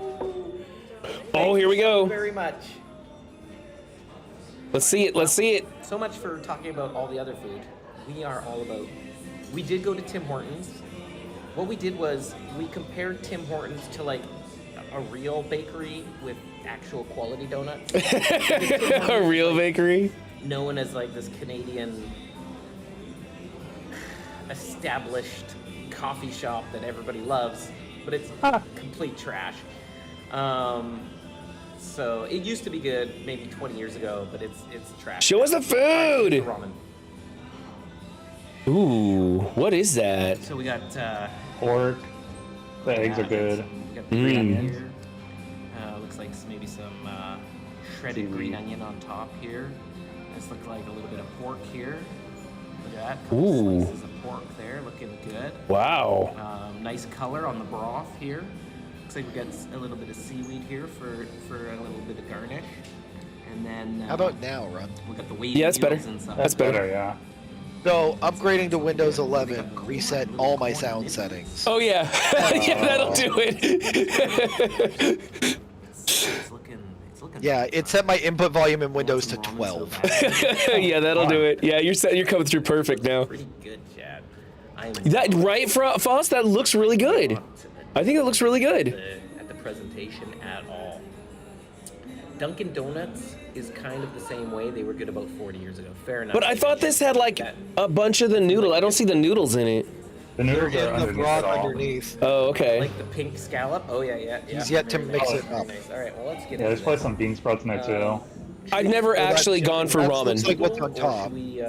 Oh, here we go. very much. Let's see it. Let's see it. So much for talking about all the other food. We are all about. We did go to Tim Hortons. What we did was we compared Tim Hortons to like a real bakery with actual quality donuts. A real bakery. Known as like this Canadian established coffee shop that everybody loves, but it's complete trash. So it used to be good maybe 20 years ago, but it's trash. Show us the food. Ramen. Ooh, what is that? So we got Pork, The eggs are good. We got the green onion Mm. here. Looks like maybe some shredded green onion on top here. This looks like a little bit of pork here. Look at that. Couple Ooh. slices of pork there, looking good. Wow. Nice color on the broth here. Looks like we got a little bit of seaweed here for a little bit of garnish. And then How about now, Ron? we got the wavy Yeah, that's better. noodles inside. That's better. Yeah. So, upgrading to Windows 11, reset all my sound settings. Oh yeah, yeah, that'll do it. It's looking Yeah, it set my input volume in Windows to 12. Yeah, that'll do it. Yeah, you're coming through perfect now. pretty good, Chad. I am That right, Foss? That looks really good. I think it looks really good. at the presentation at all. Dunkin' Donuts is kind of the same way. They were good about 40 years ago. Fair enough. But I thought this had like a bunch of the noodle. I don't see the noodles in it. The noodles are In the underneath broth it all. underneath. Oh, okay. like the pink scallop. Oh yeah. He's yet to Very mix nice, it very up. Nice. All right, well let's get Yeah, into there's probably this. some bean sprouts in there too. I've never actually gone for That ramen. looks like what's on Or top. should we,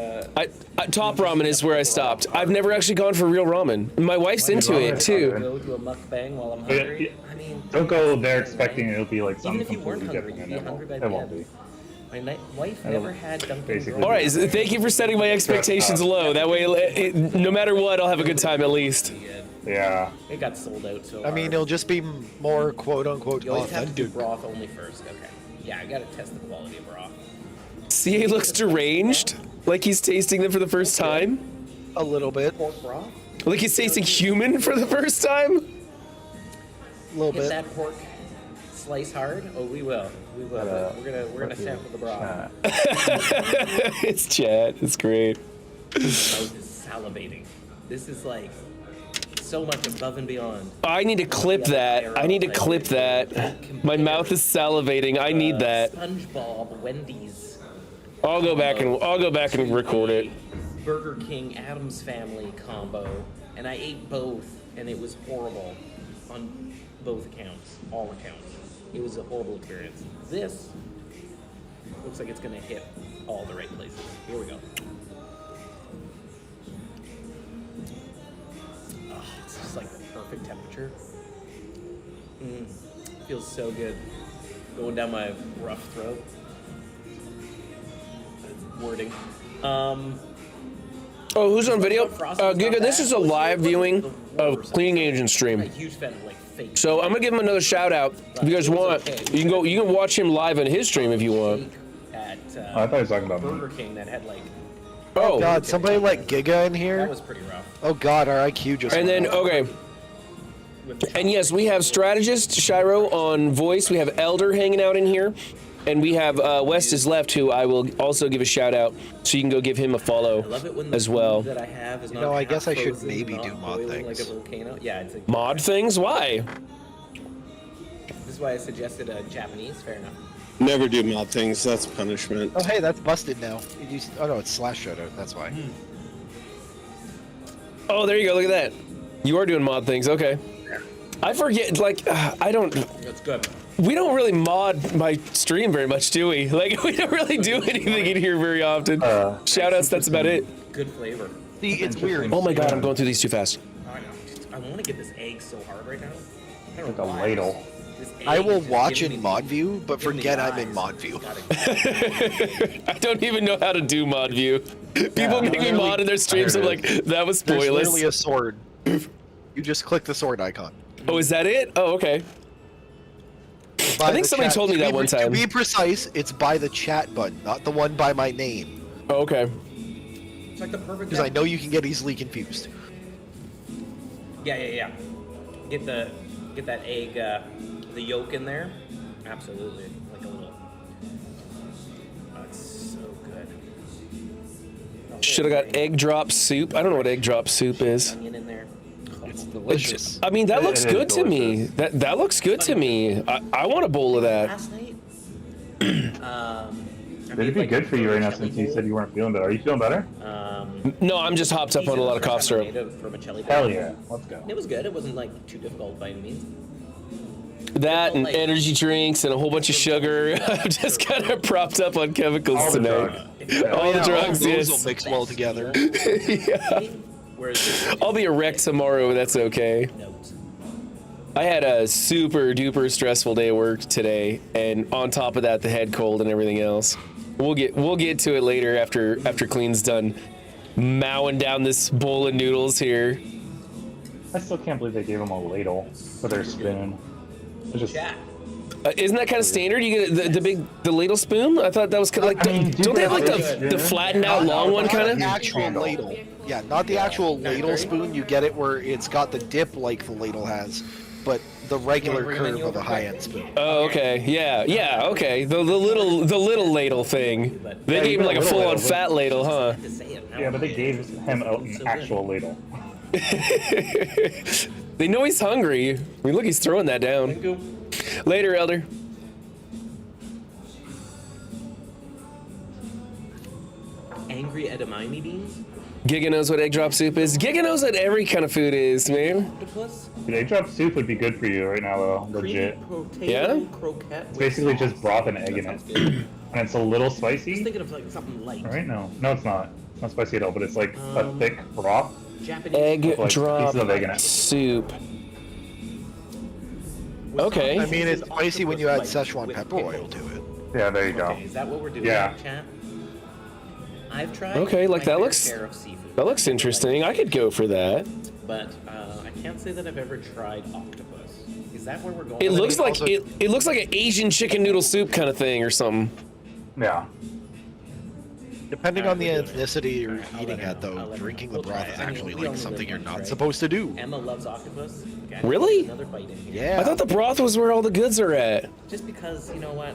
Top ramen is where I stopped. I've never actually gone for real ramen. My wife's into it too. go to a mukbang while I'm Yeah, hungry? yeah. I mean, Don't go there expecting it'll be like even something if you weren't completely hungry, different, you'd and be hungry by it the won't end. be. My wife I don't- never had Dunkin' basically- Donuts. All right, thank you for setting my expectations low. That way, no matter what, I'll have a good time at least. Yeah. It got sold out so I mean, hard. it'll just be more quote-unquote You always have to do authentic. broth only first. Okay. Yeah, I gotta test the quality of broth. CA looks deranged, like he's tasting them for the first time. A little bit. Pork broth. Like he's tasting human for the first time. A little Hit bit. that pork slice hard. Oh, we will. We will. But, We're gonna sample the broth. It's Chad. It's great. My mouth is salivating. This is like so much above and beyond. I need to clip that. I need to clip that. My mouth is salivating. I need that. SpongeBob, Wendy's, I'll go back and record it. Burger King, Adams Family combo, and I ate both, and it was horrible on both accounts, all accounts. It was a horrible experience. This looks like it's gonna hit all the right places. Here we go. Oh, it's just like the perfect temperature. Feels so good. Going down my rough throat. Wording. Oh, who's on video? Giga, this is a live viewing of Cleaning Agent I'm a stream. huge fan of like fake. So I'm gonna give him another shout out. If you guys want, you can watch him live on his stream if you want. At I thought he was talking about me. Burger King that had like Oh, God, somebody let Giga in that here? was pretty rough. Oh God, our IQ just and then went up. okay. And yes, we have strategist Shiro on voice. We have Elder hanging out in here, and we have West is left, who I will also give a shout out. So you can go give him a I follow love it when the as well. food that I have is You not know, I half guess I should frozen, maybe not do mod boiling things. like a volcano. Yeah, it's like, Mod things? Why? this is why I suggested Japanese. Fair enough. Never do mod things. That's punishment. Oh hey, that's busted now. Oh no, it's slash shoutout. That's why. Oh, there you go. Look at that. You are doing mod things. Okay. I forget. Like, I don't. That's good. We don't really mod my stream very much, do we? Like, we don't really do anything in here very often. Shout outs. That's about it. Good flavor. See, it's weird. Oh my God, I'm going through these too fast. I know. I want to get this egg so hard right now. I don't Like know a why. ladle. This I egg will is just watch giving in me mod view, but giving me forget the I'm in eyes. mod view. I don't even know how to do mod view. People make me literally- mod in their streams. I'm like, that was There's spoilers. literally a sword. You just click the sword icon. Oh, is that it? Oh, okay. By I think the somebody chat- told me to that be- one time. To be precise, it's by the chat button, not the one by my name. Oh, okay. It's like the perfect. Because I know you can get easily confused. Yeah. Get that egg, the yolk in there. Absolutely, like a little. Oh, it's so good. Should have got egg drop soup. I don't know what egg drop soup is. Onion in there. It's delicious. I mean, that It looks is good to me. delicious. That looks good to me. I want a bowl of that. Last night. It'd be good for you right now since you said you weren't feeling better. Are you feeling better? No, I'm just hopped up on a lot of cough syrup. Hell yeah. Let's go. It was good. It wasn't like too difficult by any means. That and energy drinks and a whole bunch of sugar. I'm just kind of propped up on chemicals All the tonight. drugs. All the drugs, those yes. will mix well together. Yeah. Whereas this I'll be erect tomorrow, but that's okay. note. I had a super duper stressful day at work today, and on top of that, the head cold and everything else. We'll get to it later after Clean's done mowing down this bowl of noodles here. I still can't believe they gave him a ladle for their spoon. It's just, Isn't that kind of standard? You get the ladle spoon? I thought that was kind of like, I mean, don't they have like the flattened out long one kind The of? actual ladle. Yeah, not the actual ladle spoon. You get it where it's got the dip like the ladle has, but the regular curve of a high-end spoon. Oh, okay. Yeah, okay. The little ladle thing. They gave him like a full-on fat ladle, huh? yeah, but they gave him an actual ladle. They know he's hungry. I mean, look, he's throwing that down. Later, Elder. Angry edamame beans? Giga knows what egg drop soup is. Giga knows what every kind of food is, man. Octopus? Dude, egg drop soup would be good for you right now, though. Legit. Yeah? Croquette. It's basically just broth and egg in it. And it's a little spicy. Just thinking of like something light. Right? No, it's not. It's not spicy at all, but it's like a thick broth. Japanese. Egg Like drop pieces of egg in it. soup. Okay. I mean, it's spicy when you add Szechuan pepper oil to it. Yeah, there you go. Okay, is that what we're doing, Yeah. chat? I've tried. Okay, like my that fair looks- share of seafood, That looks interesting. I could go for that. but I can't say that I've ever tried octopus. Is that where we're going? It looks like also- it looks like an Asian chicken noodle soup kind of thing or something. Yeah. Depending on the ethnicity you're I'll eating let at, him know. though, I'll let him drinking know. the We'll try broth is it. I mean, actually we like only something live you're once, not right? supposed to do. Emma loves octopus. Okay, Really? Another bite in here. Yeah. I thought the broth was where all the goods are at. Just because, you know what?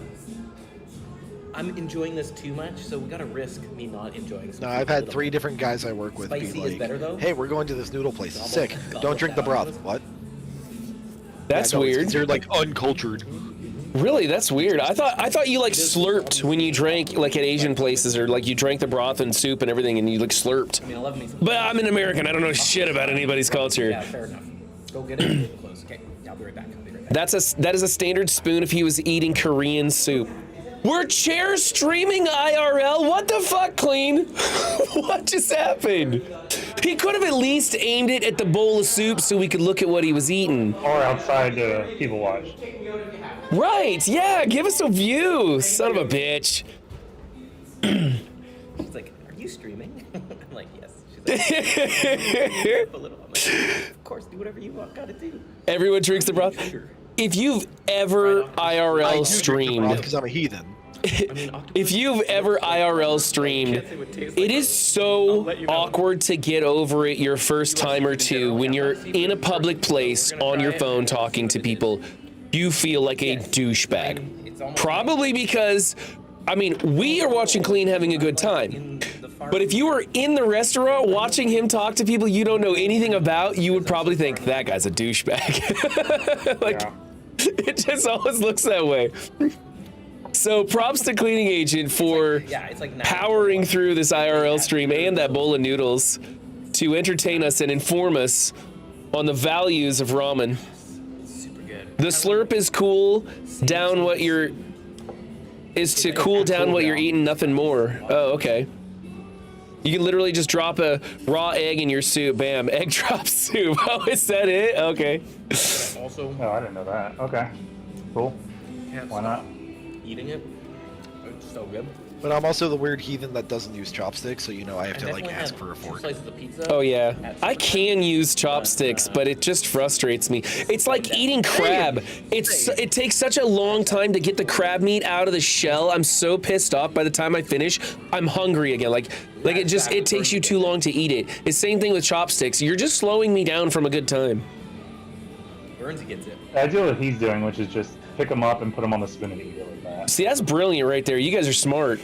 I'm enjoying this too much, so we gotta risk me not enjoying No, something I've a had little 3 bit. different guys I work with Spicy be is like, better, though? "Hey, we're going to this noodle place. Gobble- Sick. gobble Don't drink the broth." octopus. What? That's Yeah, no, it's weird. considered like uncultured. Really, that's weird. I thought you like slurped when you drank like at Asian places, or like you drank the broth and soup and everything and you like slurped. I mean, I love me some. But I'm an American. I don't know shit about anybody's Yeah, culture. fair enough. Go get it. We're close. Okay, I'll be right back. That is a standard spoon if he was eating Korean soup. We're chair streaming IRL. What the fuck, Clean? What just happened? He could have at least aimed it at the bowl of soup so we could look at what he was eating. Or outside people watch. Right? Yeah. Give us a view, son of a bitch. She's like, "Are you streaming?" I'm like, "Yes." She's like, a little. I'm like, "Of course, do whatever you want. Gotta do." Everyone drinks the broth. Sure. If you've ever IRL streamed, because I'm a heathen. if you've ever IRL streamed, it is so awkward to get over it your first time or two when you're in a public place on your phone talking to people. You feel like a douchebag. Probably because, I mean, we are watching Clean having a good time. But if you were in the restaurant watching him talk to people you don't know anything about, you would probably think that guy's a douchebag. Like, it just always looks that way. So props to Cleaning Agent for it's like powering through this IRL stream and that bowl of noodles to entertain us and inform us on the values of ramen. super good. The slurp is cool down what you're is to cool down what you're eating, nothing more. Oh, okay. You can literally just drop a raw egg in your soup. Bam, egg drop soup. Oh, is that it? Okay. Also, Oh, I didn't know that. Okay. Cool. can't Why stop not? eating it. It's so good. But I'm also the weird heathen that doesn't use chopsticks, so you know I have to like definitely ask had for a 2 fork. slices of pizza. Oh yeah, I can use chopsticks, but it just frustrates me. It's like eating crab. It takes such a long time to get the crab meat out of the shell. I'm so pissed off. By the time I finish, I'm hungry again. Like it takes you too long to eat it. It's the same thing with chopsticks. You're just slowing me down from a good time. Burnsy gets it. I do what he's doing, which is just pick them up and put them on the spoon and eat it like that. See, that's brilliant right there. You guys are smart.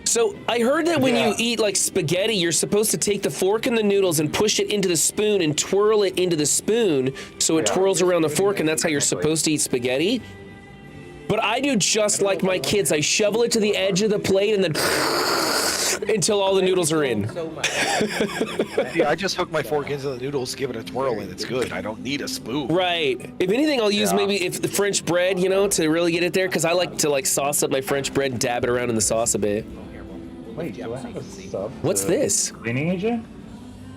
So I heard that when you eat like spaghetti, you're supposed to take the fork and the noodles and push it into the spoon and twirl it into the spoon so it twirls around the fork, and that's how you're supposed to eat spaghetti. But I do just like my kids. I shovel it to the edge of the plate and then until all the noodles are in. So much. Yeah, I just hook my fork into the noodles, give it a twirl, and it's good. I don't need a spoon. Right. If anything, I'll use maybe if the French bread, you know, to really get it there, because I like to like sauce up my French bread and dab it around in the sauce a bit. Wait, do I have a sub? What's to this? Cleaning Agent?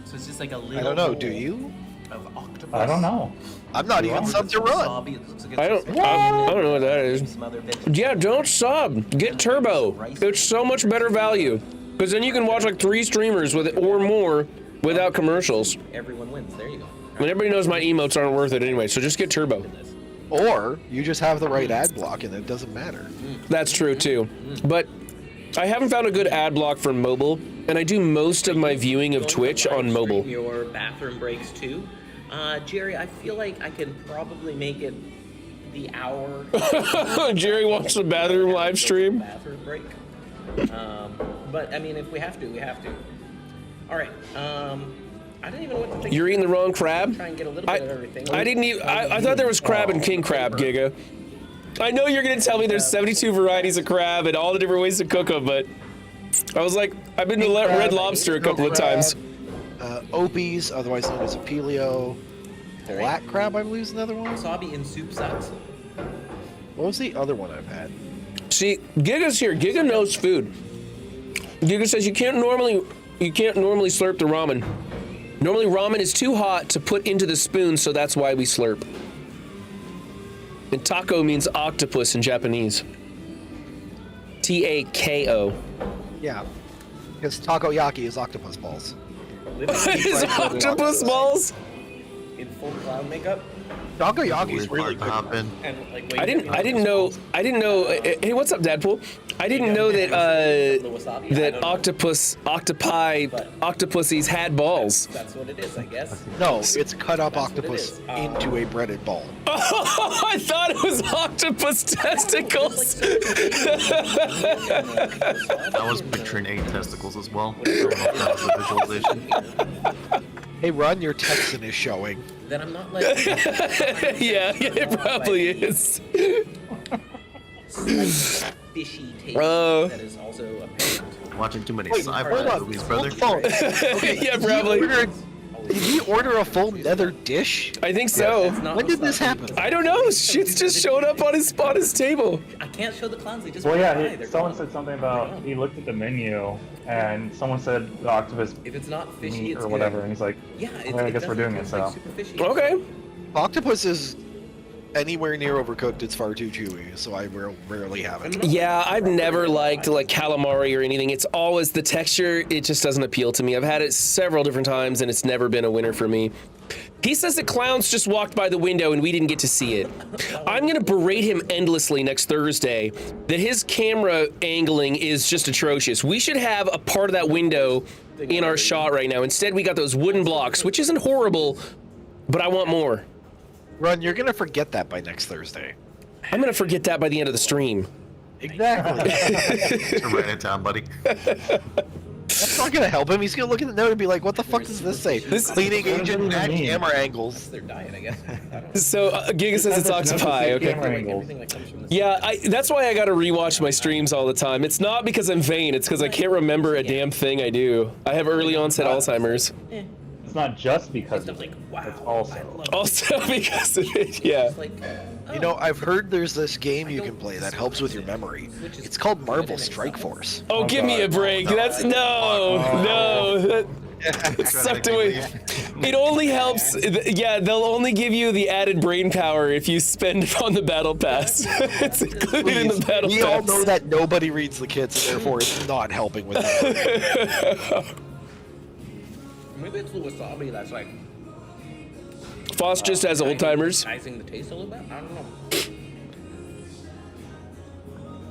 So it's just like a little. I don't know. hole. Do you? of octopus. I don't know. I'm not even subbed to Run. Wasabi, it looks like I it's don't know what that is. some other vegetables. Yeah, don't sub. Get Turbo. It's so much better value. Because then you can watch like 3 streamers with it or more without commercials. Everyone wins. There you go. And everybody knows my emotes aren't worth it anyway, so just get Turbo. Or you just have the right ad block and it doesn't matter. That's true too. But I haven't found a good ad block for mobile, and I do most of my viewing of Twitch on mobile. Your bathroom breaks too. Jerry, I feel like I can probably make it the hour. Jerry wants the bathroom live stream. Bathroom break. But I mean, if we have to, we have to. All right. I didn't even know what to think. You're eating the wrong crab? Try and get a little bit of everything. I didn't even. I thought there was crab and king crab, Giga. I know you're gonna tell me there's 72 varieties of crab and all the different ways to cook them, but I was like, I've been to Red Lobster a couple of times. Opie's, otherwise known as a Pelio. Black crab, I believe, is another one. Wasabi in soup sucks. What was the other one I've had? See, Giga's here. Giga knows food. Giga says you can't normally slurp the ramen. Normally ramen is too hot to put into the spoon, so that's why we slurp. And taco means octopus in Japanese. T-A-K-O. Yeah, because takoyaki is octopus balls. Is octopus balls? In full clown makeup. Takoyaki is really good. And like I didn't know. Hey, what's up, Deadpool? I didn't know that octopuses had balls. That's what it is, I guess. No, it's cut up That's what it octopus is. into a breaded ball. Oh, I thought it was octopus testicles. I was picturing 8 testicles as well. I don't know if that was the visualization. Hey, Run, your Texan is showing. Then I'm not like. Yeah, it probably is. Fishy taste that is also apparent. Watching too many Wait, sci-fi hold on. movies, brother. Hold on. Okay, Yeah, probably. Did you order a full nether dish? I think so. When did this happen? I don't know. Shit's just showed up on his table. I can't show the clowns. They just. Well, walk by. yeah, They're someone gone. said something about he looked at the menu and someone said the octopus If it's not fishy, meat it's or whatever, good. and he's like, Yeah, well, I guess we're doing it. So Super fishy. Okay. Octopus is anywhere near overcooked. It's far too chewy, so I rarely have it. Yeah, I've never liked like calamari or anything. It's always the texture. It just doesn't appeal to me. I've had it several different times, and it's never been a winner for me. He says that clowns just walked by the window and we didn't get to see it. I'm gonna berate him endlessly next Thursday that his camera angling is just atrocious. We should have a part of that window in our shot right now. Instead, we got those wooden blocks, which isn't horrible, but I want more. Run, you're gonna forget that by next Thursday. I'm gonna forget that by the end of the stream. Exactly. Write it down, buddy. That's not gonna help him. He's gonna look at the note and be like, "What the fuck does this say?" Cleaning agent at camera angles. That's their diet, I guess. I don't know. So Giga says it's octopi. Okay. camera angles. Everything that comes from the Yeah, that's why I gotta rewatch my streams all the time. It's not because I'm vain. It's because I can't remember a damn thing I do. I have early onset Alzheimer's. it's not just because stuff of like, it. wow. It's also. I love Also because of it. Yeah. It's like, You know, I've heard there's this game you can play that helps with your memory. It's called Marvel Strike Force. Oh, give me a break. That's no. That sucked away. It only helps. Yeah, they'll only give you the added brain power if you spend it on the battle pass. It's included in the battle We pass. all know that nobody reads the kits, and therefore it's not helping with that. maybe it's the wasabi that's like. Foss just has old timers. Icing the taste a little bit. I don't know.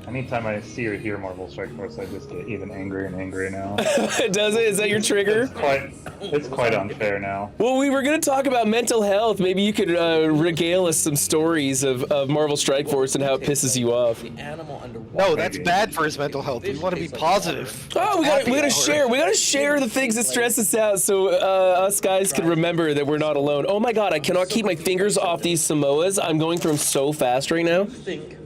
Anytime I see or hear Marvel Strike Force, I just get even angrier and angrier now. Does it? Is that your trigger? It's quite unfair now. Well, we were going to talk about mental health. Maybe you could regale us some stories of Marvel Strike Force and how it pisses you off. The animal underwater. No, that's bad for his mental health. We want to be positive. Oh, we gotta share. We gotta share the things that stress us out, so us guys can remember that we're not alone. Oh my God, I cannot keep my fingers off these Samoas. I'm going through them so fast right now. Think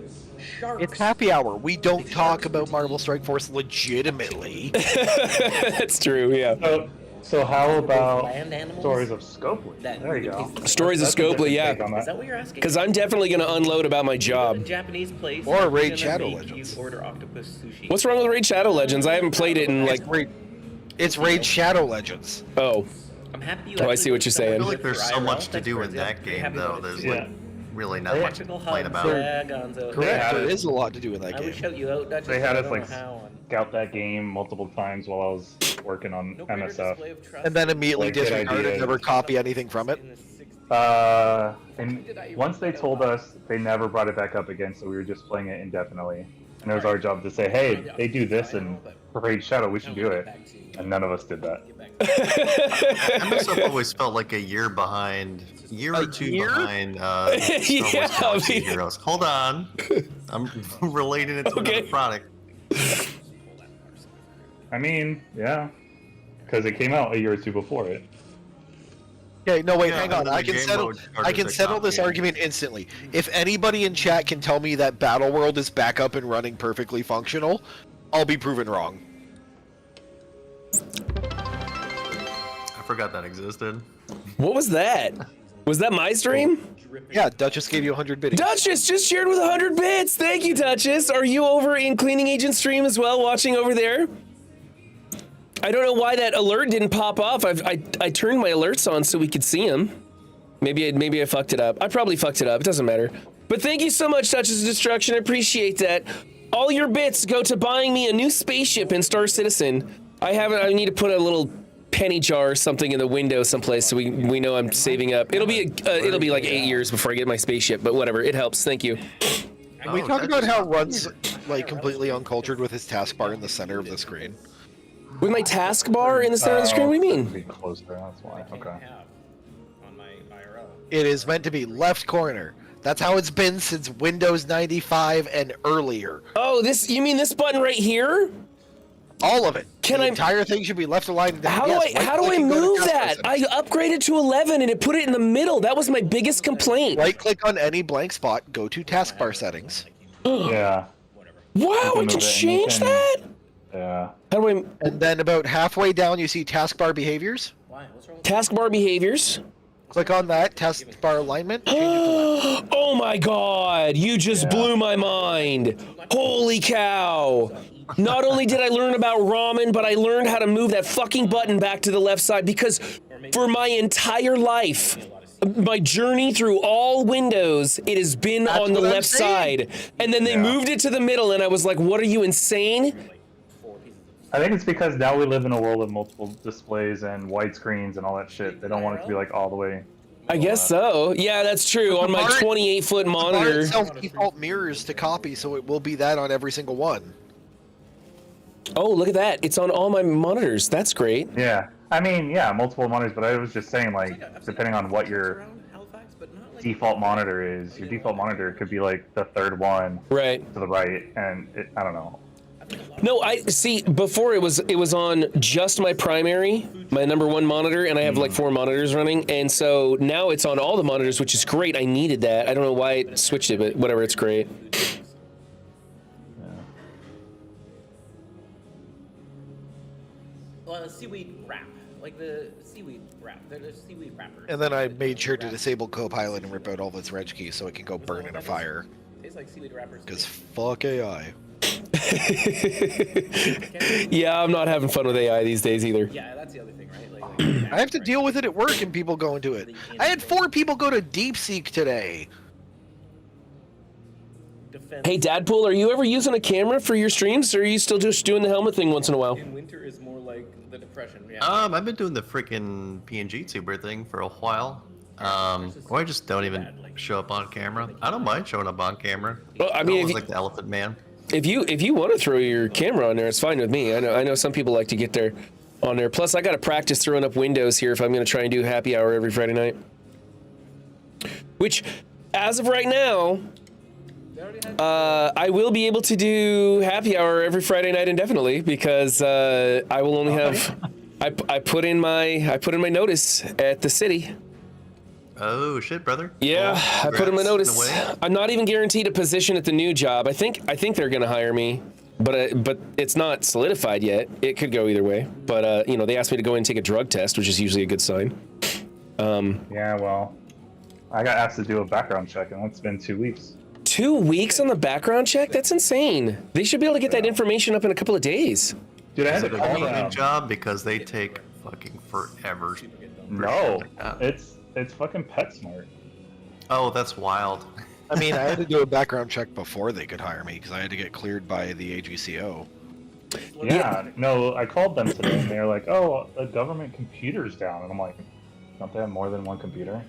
sharks. It's happy hour. We don't talk about Marvel Strike Force legitimately. That's true. Yeah. So how about Land animals? stories of Scopely? That There you go. Stories of That's a different Scopely, yeah. take on Is that. that what you're asking? Because I'm definitely gonna unload about my A job. Japanese place. Or that's Raid gonna Shadow make Legends. You order octopus sushi. What's wrong with Raid Shadow Legends? I haven't played it in like. It's Raid Shadow Legends. Oh. I'm happy you Oh, I see what you're saying. I feel like there's so IRL. much to Thanks do for in it. that Very game, happy though. with There's it. like really not much to Typical complain hug, about. Gonzo. Correct. There Yeah. is a lot to do in that I would game. shout you out, Dutch. They had I us don't like know how, and scout that game multiple times while I was working on no greater MSF. display of trust And then immediately Like, good disregard it, idea. never copy anything from it. in the 60s. And once they told us, they never brought it back up again, so we were just playing it indefinitely. And it was our job to say, hey, they do this in Raid Shadow, we should do it. And none of us did that. MSF always felt like a year behind, or two behind Star Wars Yeah, Galaxy I mean- Heroes. Hold on, I'm relating it to Okay. another product. I mean, yeah. Because it came out a year or two before it. Okay, no wait, Yeah, hang on. and then I the can game settle. mode I started can to settle this copy. argument instantly. If anybody in chat can tell me that Battle World is back up and running perfectly functional, I'll be proven wrong. I forgot that existed. What was that? Was that my stream? Yeah, Duchess gave you 100 biddies. Duchess just shared with 100 bits. Thank you, Duchess. Are you over in Cleaning Agent stream as well, watching over there? I don't know why that alert didn't pop off. I turned my alerts on so we could see them. Maybe I fucked it up. I probably fucked it up. It doesn't matter. But thank you so much, Duchess of Destruction. I appreciate that. All your bits go to buying me a new spaceship in Star Citizen. I need to put a little penny jar or something in the window someplace so we know I'm saving up. It'll be like 8 years before I get my spaceship, but whatever. It helps. Thank you. Can we talk about how Run's like completely uncultured with his taskbar in the center of the screen? With my taskbar in the center of the screen? What do you mean? Be closer, that's why. Okay. On my IRL. It is meant to be left corner. That's how it's been since Windows 95 and earlier. Oh, you mean this button right here? All of it. Can the I- entire thing should be left aligned. down. How Yes, do I right-click and go to move taskbar that? settings. I upgraded to 11 and it put it in the middle. That was my biggest complaint. Right-click on any blank spot, go to taskbar settings. Yeah. Wow, I move can it and you change can- that? Yeah. How do I And then about halfway down, you see taskbar behaviors. Why? What's wrong with taskbar behaviors? Click on that, taskbar alignment, change it to left. Oh my god, you just blew my mind. Holy cow. Not only did I learn about ramen, but I learned how to move that fucking button back to the left side because for my entire life, my journey through all Windows, it has been That's on the what I'm left saying. side. And then they moved it to the middle and I was like, what are you, insane? I think it's because now we live in a world of multiple displays and widescreens and all that shit. They don't want it to be like all the way. I guess so. Yeah, that's true. On my bar- 28-foot The bar monitor. itself default mirrors to copy, so it will be that on every single one. Oh, look at that. It's on all my monitors. That's great. Yeah. I mean, yeah, multiple monitors, but I was just saying, like, depending on what your around Halifax, but not like default monitor is, your default monitor could be like the third one Right. to the right, and I don't know. No, I see. Before it was on just my primary, my number one monitor, and I have like 4 monitors running, and so now it's on all the monitors, which is great. I needed that. I don't know why it switched it, but whatever. It's great. well, seaweed wrap, like the seaweed wrap. There's seaweed wrappers. And then I made sure to disable Copilot and rip out all of its reg keys so it can go burn in a fire. Tastes like seaweed wrappers. Because fuck AI. Yeah, I'm not having fun with AI these days either. Yeah, that's the other thing, right? Like I have to deal with it at work and people go into it. I had 4 people go to DeepSeek today. defense. Hey, Dadpool, are you ever using a camera for your streams, or are you still just doing the helmet thing once in a while? In winter is more like the depression. Yeah. I've been doing the freaking PNG tuber thing for a while. Or I just don't even show up on camera. I don't mind showing up on camera. Well, I mean, Almost if you- like the Elephant Man. If you want to throw your camera on there, it's fine with me. I know some people like to get their on there. Plus, I got to practice throwing up windows here if I'm going to try and do happy hour every Friday night. Which, as of right now, I will be able to do happy hour every Friday night indefinitely because I will only have. I put in my notice at the city. Oh shit, brother. Yeah, Well, I put in my congrats, in notice. a way. I'm not even guaranteed a position at the new job. I think they're gonna hire me, but it's not solidified yet. It could go either way. But they asked me to go in and take a drug test, which is usually a good sign. Yeah, well, I got asked to do a background check, and it's been 2 weeks. 2 weeks on the background check? That's insane. They should be able to get that information up in a couple of days. Dude, I Is had it to a call union them. job because they take fucking forever No, like that. it's fucking PetSmart. Oh, that's wild. I mean, I had to do a background check before they could hire me because I had to get cleared by the AGCO. Yeah, no, I called them today and they're like, "Oh, the government computer's down," and I'm like, "Don't they have more than one computer?"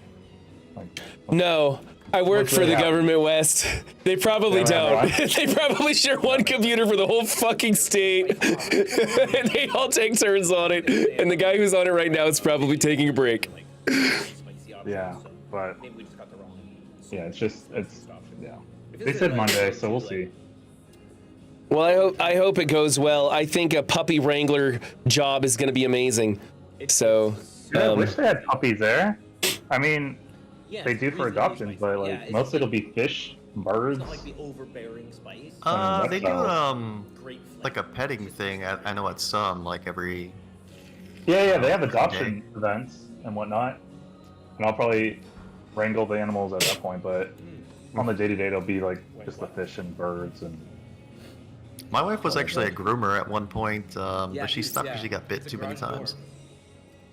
Like, No, I work What's for really the happening? government, West. They probably They don't don't. have They probably share one computer for the whole fucking state. And they all take turns on it. And the guy who's on it right now is probably taking a break. yeah, but Maybe we just got the wrong. yeah, it's yeah. They said Monday, so we'll see. Well, I hope it goes well. I think a puppy wrangler job is going to be amazing. So, Dude, I wish they had puppies there. I mean, Yeah, they it's do for reasonably adoptions, spicy. but like Yeah, it's mostly it'll be fish, birds. It's not like the overbearing spice. They do Great flavor. like a petting thing. I know at some like every. Yeah, they have adoption events and whatnot, and I'll probably wrangle the animals at that point. But on the day-to-day, it'll be like just the fish and birds and. My wife was actually a groomer at one point, but she he's- stopped because she got it's bit a too many garage door. times.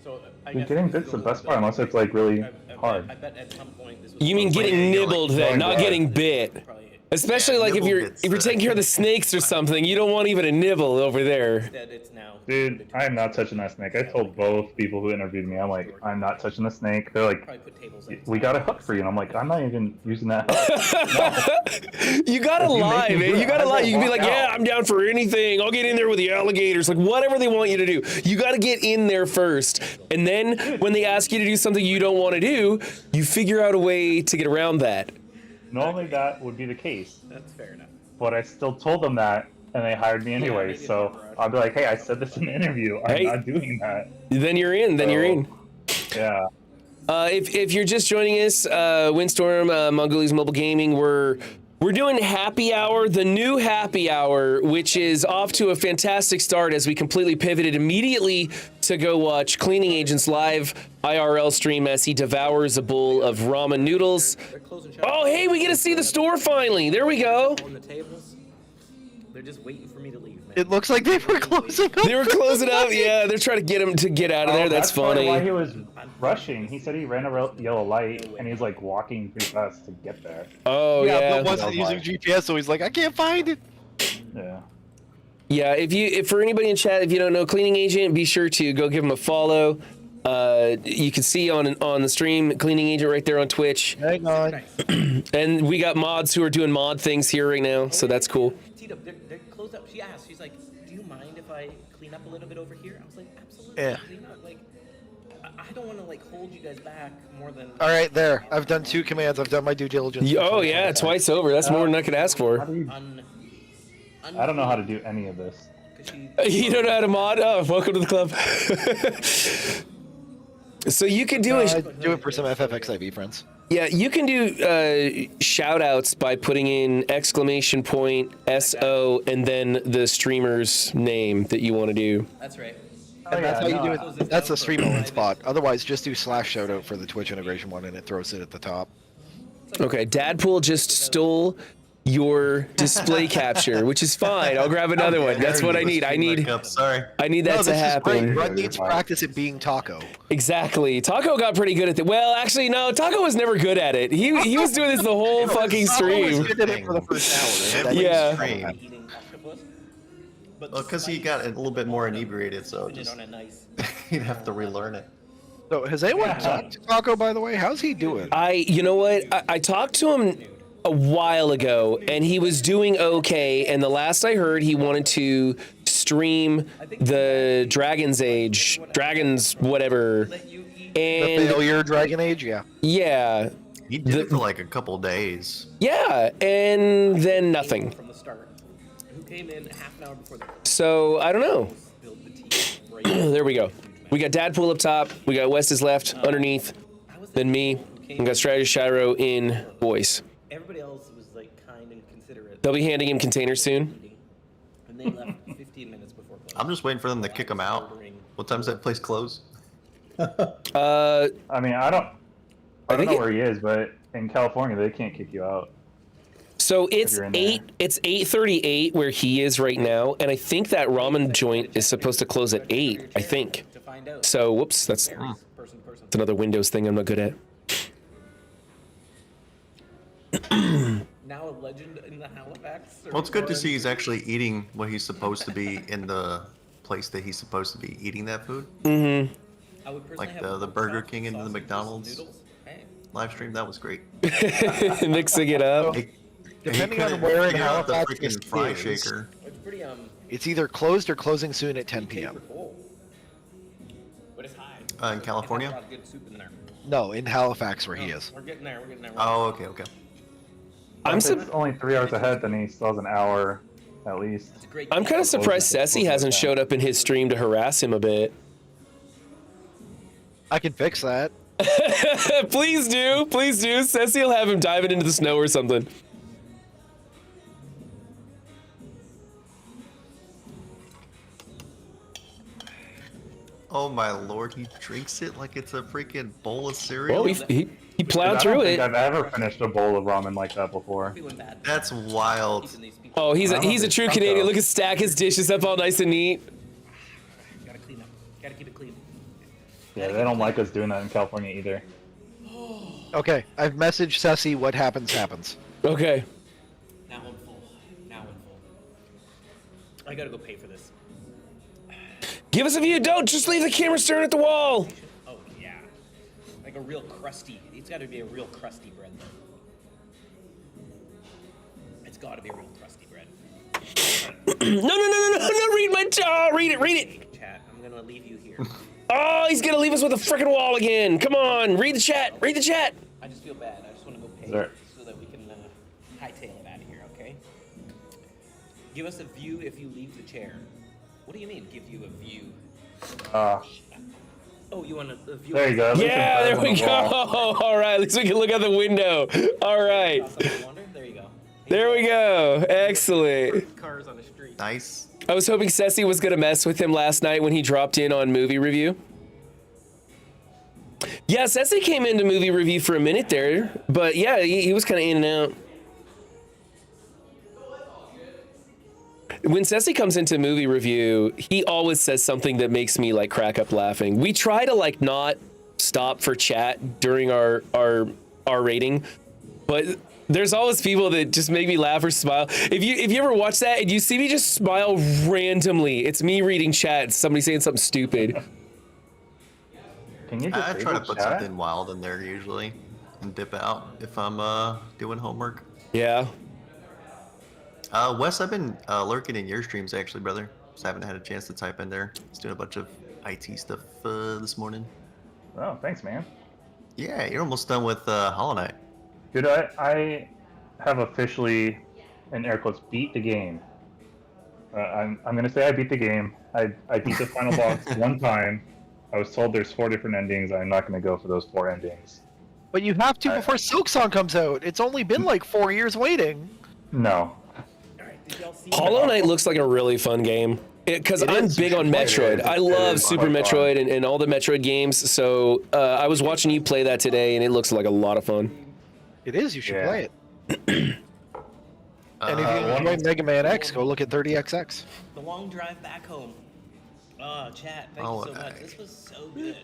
So, I Dude, guess getting this bit's is the a best little part, unless bit- it's like really I hard. bet at some point this was you mean supposed to getting Like, nibbled like, then, going not dry. getting bit. be probably Especially Yeah, like if nibble you're bits, taking care of the snakes or something, you don't want even a nibble over there. instead it's now. Dude, I am not touching that snake. I told both people who interviewed me, I'm like, I'm not touching the snake. They're like, Probably put tables we got a hook for you, and I'm like, I'm not even using that hook. You gotta If you make lie, me do man. it, You gotta I lie. will You can be walk like, yeah, out. I'm down for anything. I'll get in there with the alligators, like whatever they want you to do. You gotta get in there first. And then when they ask you to do something you don't want to do, you figure out a way to get around that. Normally that would be the case, That's fair enough. but I still told them that, and they hired me anyway. maybe So it's never I'll be like, hey, I said this in the interview. I'm Hey. not doing that. Then you're in. Then you're in. Yeah. If you're just joining us, Windstorm, Mongolia's Mobile Gaming, we're doing Happy Hour, the new Happy Hour, which is off to a fantastic start as we completely pivoted immediately to go watch Cleaning Agents live IRL stream as he devours a bowl of ramen noodles. They're closing shop. Oh, hey, we get to see the store finally. There we go. On the tables. They're just waiting for me to leave, man. It looks like they were closing up. They were closing up. Yeah, they're trying to get him to get out of there. Oh, That's probably why funny. he was rushing. He said he ran a yellow light, and he's like walking pretty fast to get there. Oh, yeah, yeah. but wasn't using GPS, so he's like, I can't find it. Yeah. Yeah, if for anybody in chat, if you don't know Cleaning Agent, be sure to go give him a follow. You can see on the stream Cleaning Agent right there on Twitch, Hang on. and we got mods who are doing mod things here right now, so that's cool. Tito, they're closed up. She asked, she's like, do you mind if I clean up a little bit over here? I was like, absolutely. Yeah. Clean up. Like, I don't want to like hold you guys back more than. All right, there. I've done 2 commands. I've done my due diligence. Oh yeah, twice over. That's more than I could ask How for. do you, I don't know how to do any of this. You don't know how to mod? Oh, welcome to the club. So you can do it. do it for some FFXIV friends. Yeah, you can do shout outs by putting in !SO and then the streamer's name that you want to do. That's right. And that's how you do no, it. That's the stream element spot. Otherwise, just do / shoutout for the Twitch integration one, and it throws it at the top. Okay, Dadpool just stole your display capture, which is fine. I'll grab another one. That's what I need. I need Sorry. that No, to this is happen. great. Run needs practice at being Taco. Exactly. Taco got pretty good at it. Well, actually, no. Taco was never good at it. He was doing this the whole fucking Taco was stream. good at it for the first hour. Yeah. Stream. Eating octopus. But Well, because he got a little bit more inebriated, so put it just on a nice. he'd have to relearn it. So, has anyone talked to Taco, by the way? How's he doing? You know what? I talked to him a while ago, and he was doing okay. And the last I heard, he wanted to stream the Dragon's whatever. The And failure Dragon Age? Yeah. yeah, He did it for like a couple days. yeah, and then nothing. From the start. Who came in half an hour before the So I don't know. spilled the tea. Right. There we go. We got Dadpool up top. We got West is left underneath. Then me. We got Strategist Shiro in voice. Everybody else was like kind and considerate. They'll be handing him containers soon. And they left 15 minutes before closing. I'm just waiting for them to kick him out. What time's that place close? I mean, I don't think know it- where he is, but in California, they can't kick you out. So it's you're in there. 8. It's 8:38 where he is right now, and I think that ramen joint is supposed to close at 8. I think. To find out. So whooops, that's Person to person. It's another Windows thing I'm not good at. Now a legend in the Halifax. Well, it's good to see he's actually eating what he's supposed to be in the place that he's supposed to be eating that food. Mm-hmm. I would personally Like have the pork Burger chop, King and the sausages, McDonald's noodles. Hey. live stream. That was great. Mixing it up. Depending He on couldn't where in figure out the Halifax this freaking fry is, shaker. It's pretty it's either closed or closing soon at 10 p.m. But it's high. In California? It's got a lot of good soup in there. No, in Halifax where he is. We're getting there. We're getting there. Oh, okay, okay. It's only 3 hours ahead, then he still has an hour at least. I'm kind of surprised Sassy hasn't showed up in his stream to harass him a bit. I can fix that. Please do. Please do. Sassy will have him diving into the snow or something. Oh my lord, he drinks it like it's a freaking bowl of cereal. Well, he plowed I don't through think it. I've ever finished a bowl of ramen like that before. That's wild. Oh, he's I don't a think true so. Canadian. Look at stack his dishes up all nice and neat. Gotta clean up. Gotta keep it clean. Yeah, they don't like us doing that in California either. Okay, I've messaged Sassy. What happens, happens. Okay. Now I'm full. Now I'm full. I gotta go pay for this. Give us a view. Don't just leave the camera staring at the wall. Oh yeah. Like a real crusty. It's gotta be a real crusty bread though. It's gotta be a real crusty bread. No. Read my read it. Chat, I'm gonna leave you here. Oh, he's gonna leave us with a freaking wall again. Come on, read the chat. Read the chat. I just feel bad. I just wanna go pay There. so that we can hightail it out of here, okay? Give us a view if you leave the chair. What do you mean, give you a view? Oh, you want a view? There you go. Yeah, there we go. All right, at least we can look out the window. All right. There you go. There we go. Excellent. Cars on the street. Nice. I was hoping Ceci was gonna mess with him last night when he dropped in on movie review. Yeah, Ceci came into movie review for a minute there, but yeah, he was kind of in and out. When Ceci comes into movie review, he always says something that makes me like crack up laughing. We try to like not stop for chat during our rating, but there's always people that just make me laugh or smile. If you ever watch that and you see me just smile randomly, it's me reading chat, somebody saying something stupid. Can you I try to disable put chat? something wild in there usually and dip out if I'm doing homework. Yeah. Wes, I've been lurking in your streams actually, brother. Just haven't had a chance to type in there. Just doing a bunch of IT stuff this morning. Oh, thanks, man. Yeah, you're almost done with Hollow Knight. Dude, I have officially, in air quotes, beat the game. I'm gonna say I beat the game. I beat the final boss one time. I was told there's 4 different endings. I'm not gonna go for those 4 endings. But you have to before Silksong comes out. It's only been like 4 years waiting. No. Hollow Knight looks like a really fun game. Because I'm big on Metroid. I love Super Metroid and all the Metroid games. So I was watching you play that today, and it looks like a lot of fun. It is. You should play it. And if you enjoy Mega Man X, go look at 30XX. The long drive back home. Oh, chat, thank you so much. This was so good.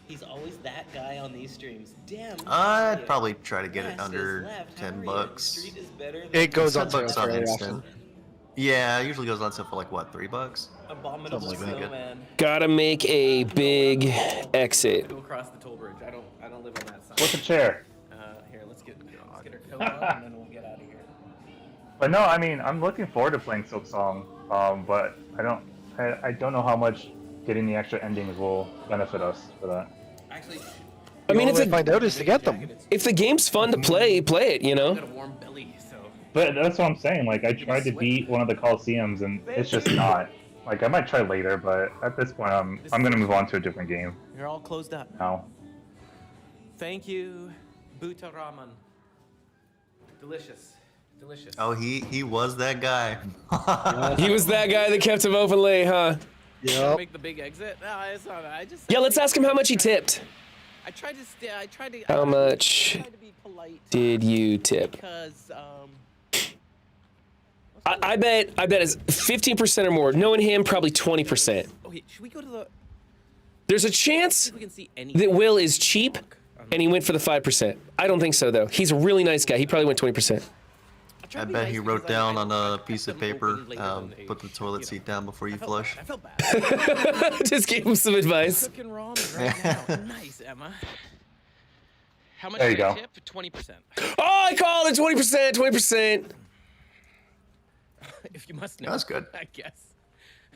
He's always that guy on these streams. Damn. I'd probably try to get it under $10. It goes on $10 sale on very instant. often. Yeah, it usually goes on sale for like what, $3? Abominable Something like that. snowman. Gotta make a big exit. Go across the toll bridge. I don't live on that side. What's a chair? Here, let's get our coat on and then we'll get out of here. But no, I mean, I'm looking forward to playing Silksong. But I don't know how much getting the extra endings will benefit us for that. Actually, I mean, it's find out is to get them. If the game's fun to play, play it. You know. got a warm belly, so. But that's what I'm saying. Like, I tried to beat one of the Coliseums, and it's just not. Like, I might try later, but at this point, I'm gonna move on to a different game You're all closed up. now. Thank you, Buta Ramen. Delicious. Delicious. Oh, he was that guy. He was that guy that kept him open late, huh? Yep. Make the big exit? No, it's not. I just. Yeah, let's ask him how much he tipped. I tried to stay. I tried to. How much did you tip? Because I bet it's 15% or more. Knowing him, probably 20%. Okay, should we go to the? There's a chance We can see that Will is cheap and he went for the 5%. I don't think so, though. He's a really nice guy. He probably went 20%. I bet he wrote down on a piece of paper, put the toilet seat down before you flush. I felt bad. Just gave him some advice. Cooking ramen right now. Nice, Emma. How much There you do I go. tip? 20%. Oh, I called it 20%, 20%. If you must know. That's good. I guess.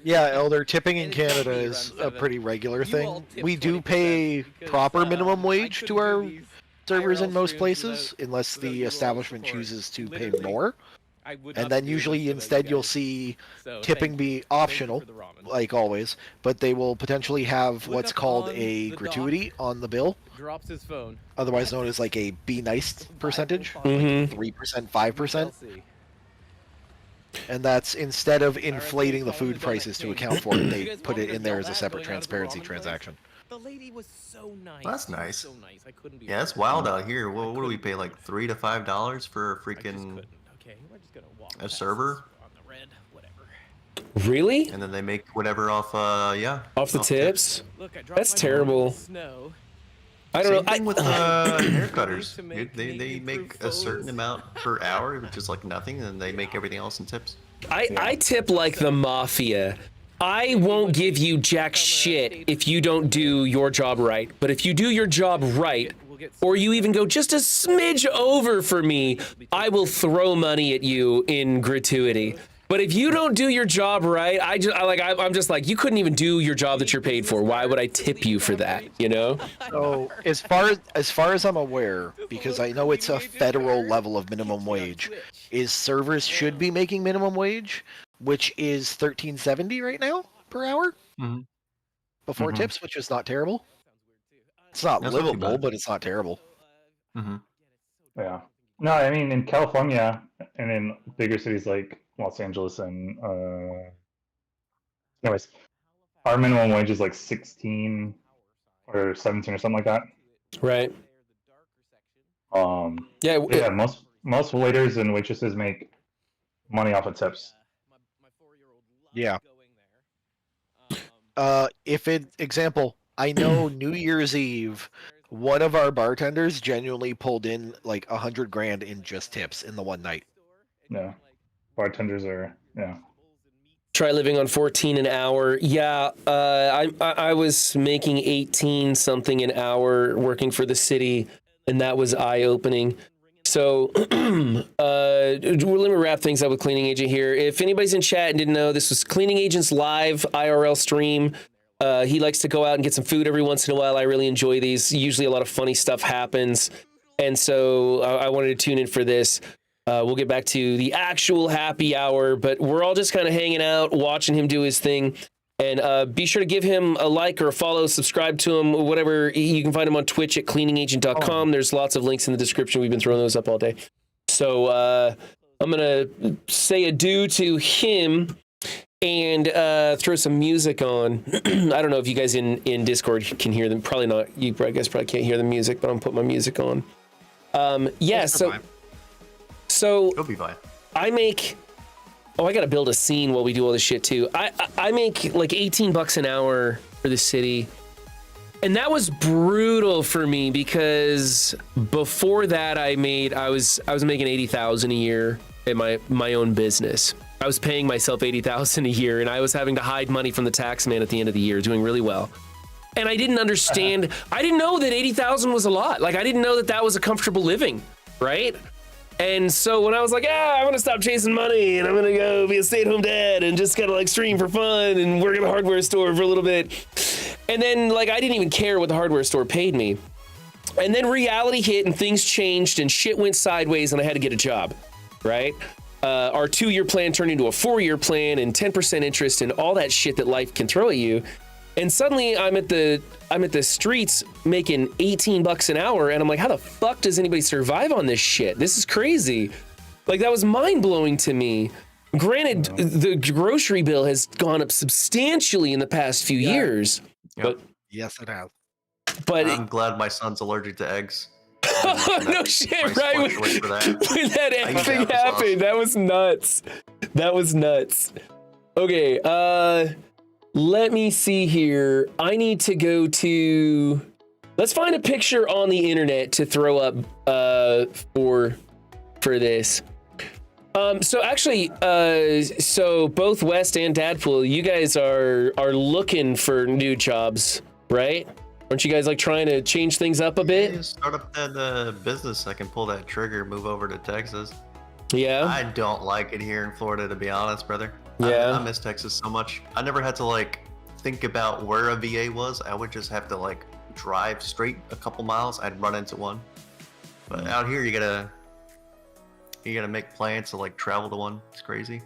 Yeah, Elder, tipping in And it's Canada gotta be is around a 7. pretty regular You all thing. tip We do 20% pay because, proper minimum I wage to couldn't our do these servers in IRL most streams places, without- unless without you the all establishment support. chooses to pay Literally, more. I would And not then do usually this without you instead you'll guys. see So, tipping thank be you. Thank you optional, for the ramen. like always, but they will potentially have Look what's up called on a the gratuity on the bill, Drops his phone. otherwise known as like a be nice percentage, Mhm. 3%, 5%, We'll see. and that's instead of inflating the food following prices the to next account for it, You they guys put want me it to in there yell as a that separate going out of the transparency ramen place? transaction. The lady was so nice. That's She was nice. So nice. I couldn't be. Yeah, it's wild out here. What do we pay, like $3 to $5 for a I just freaking couldn't. Okay, we're just gonna walk. a past server? this on the red, whatever. Really? And then they make whatever off, yeah. Off the tips? Look, I dropped That's my phone in terrible. the Snow. I don't Same know. thing with hair cutters. To make They improved make a photos. certain amount per hour, which is like nothing, and they make everything else in tips. I tip like the mafia. I won't give you jack shit if you don't do your job right. But if you do your job right, or you even go just a smidge over for me, I will throw money at you in gratuity. But if you don't do your job right, I'm just like, you couldn't even do your job that you're paid for. Why would I tip you for that? You know? So as far as I'm aware, because I know it's a federal level of minimum wage, is servers should be making minimum wage, which is $13.70 right now per hour Mhm. before Mhm. tips, which is not terrible. It's not That's not too livable, bad. but it's not terrible. Mm-hmm. Yeah. No, I mean in California and in bigger cities like Los Angeles and anyways, our minimum wage is like 16 or 17 or something like that. Right. Yeah. Yeah, most waiters and waitresses make money off of tips. Yeah. Example, I know New Year's Eve, one of our bartenders genuinely pulled in like $100,000 in just tips in the one night. Yeah. Bartenders are, yeah. Try living on 14 an hour. Yeah, I was making 18 something an hour working for the city, and that was eye opening. So let me wrap things up with Cleaning Agent here. If anybody's in chat and didn't know, this was Cleaning Agent's live IRL stream. He likes to go out and get some food every once in a while. I really enjoy these. Usually a lot of funny stuff happens. And so I wanted to tune in for this. We'll get back to the actual happy hour, but we're all just kind of hanging out, watching him do his thing. And be sure to give him a like or a follow, subscribe to him, whatever. You can find him on Twitch at cleaningagent.com. There's lots of links in the description. We've been throwing those up all day. So I'm going to say adieu to him and throw some music on. I don't know if you guys in Discord can hear them. Probably not. You guys probably can't hear the music, but I'm putting my music on. Yeah, so You'll be fine. I make... Oh, I gotta build a scene while we do all this shit too. I make like $18 an hour for the city. And that was brutal for me because before that I was making $80,000 a year at my own business. I was paying myself $80,000 a year and I was having to hide money from the tax man at the end of the year, doing really well. And I didn't understand, I didn't know that $80,000 was a lot. Like I didn't know that was a comfortable living, right? And so when I was like, I'm gonna stop chasing money and I'm gonna go be a stay-at-home dad and just kind of like stream for fun and work in a hardware store for a little bit. And then like, I didn't even care what the hardware store paid me. And then reality hit and things changed and shit went sideways and I had to get a job, right? Our 2-year plan turned into a 4-year plan and 10% interest and all that shit that life can throw at you. And suddenly I'm at the streets making $18 an hour and I'm like, how the fuck does anybody survive on this shit? This is crazy. Like that was mind blowing to me. Granted, the grocery bill has gone up substantially in the past few years, but yes, it has. But I'm glad my son's allergic to eggs. no shit, right? When that egg I use thing applesauce. happened, that was nuts. That was nuts. Okay, Let me see here. I need to go to. Let's find a picture on the internet to throw up for this. So actually, so both West and Dadpool, you guys are looking for new jobs, right? Aren't you guys like trying to change things up a bit? Yeah, start up that business. I can pull that trigger, move over to Texas. Yeah. I don't like it here in Florida, to be honest, brother. Yeah. I miss Texas so much. I never had to like think about where a VA was. I would just have to like drive straight a couple miles. I'd run into one. But out here, you gotta make plans to like travel to one. It's crazy.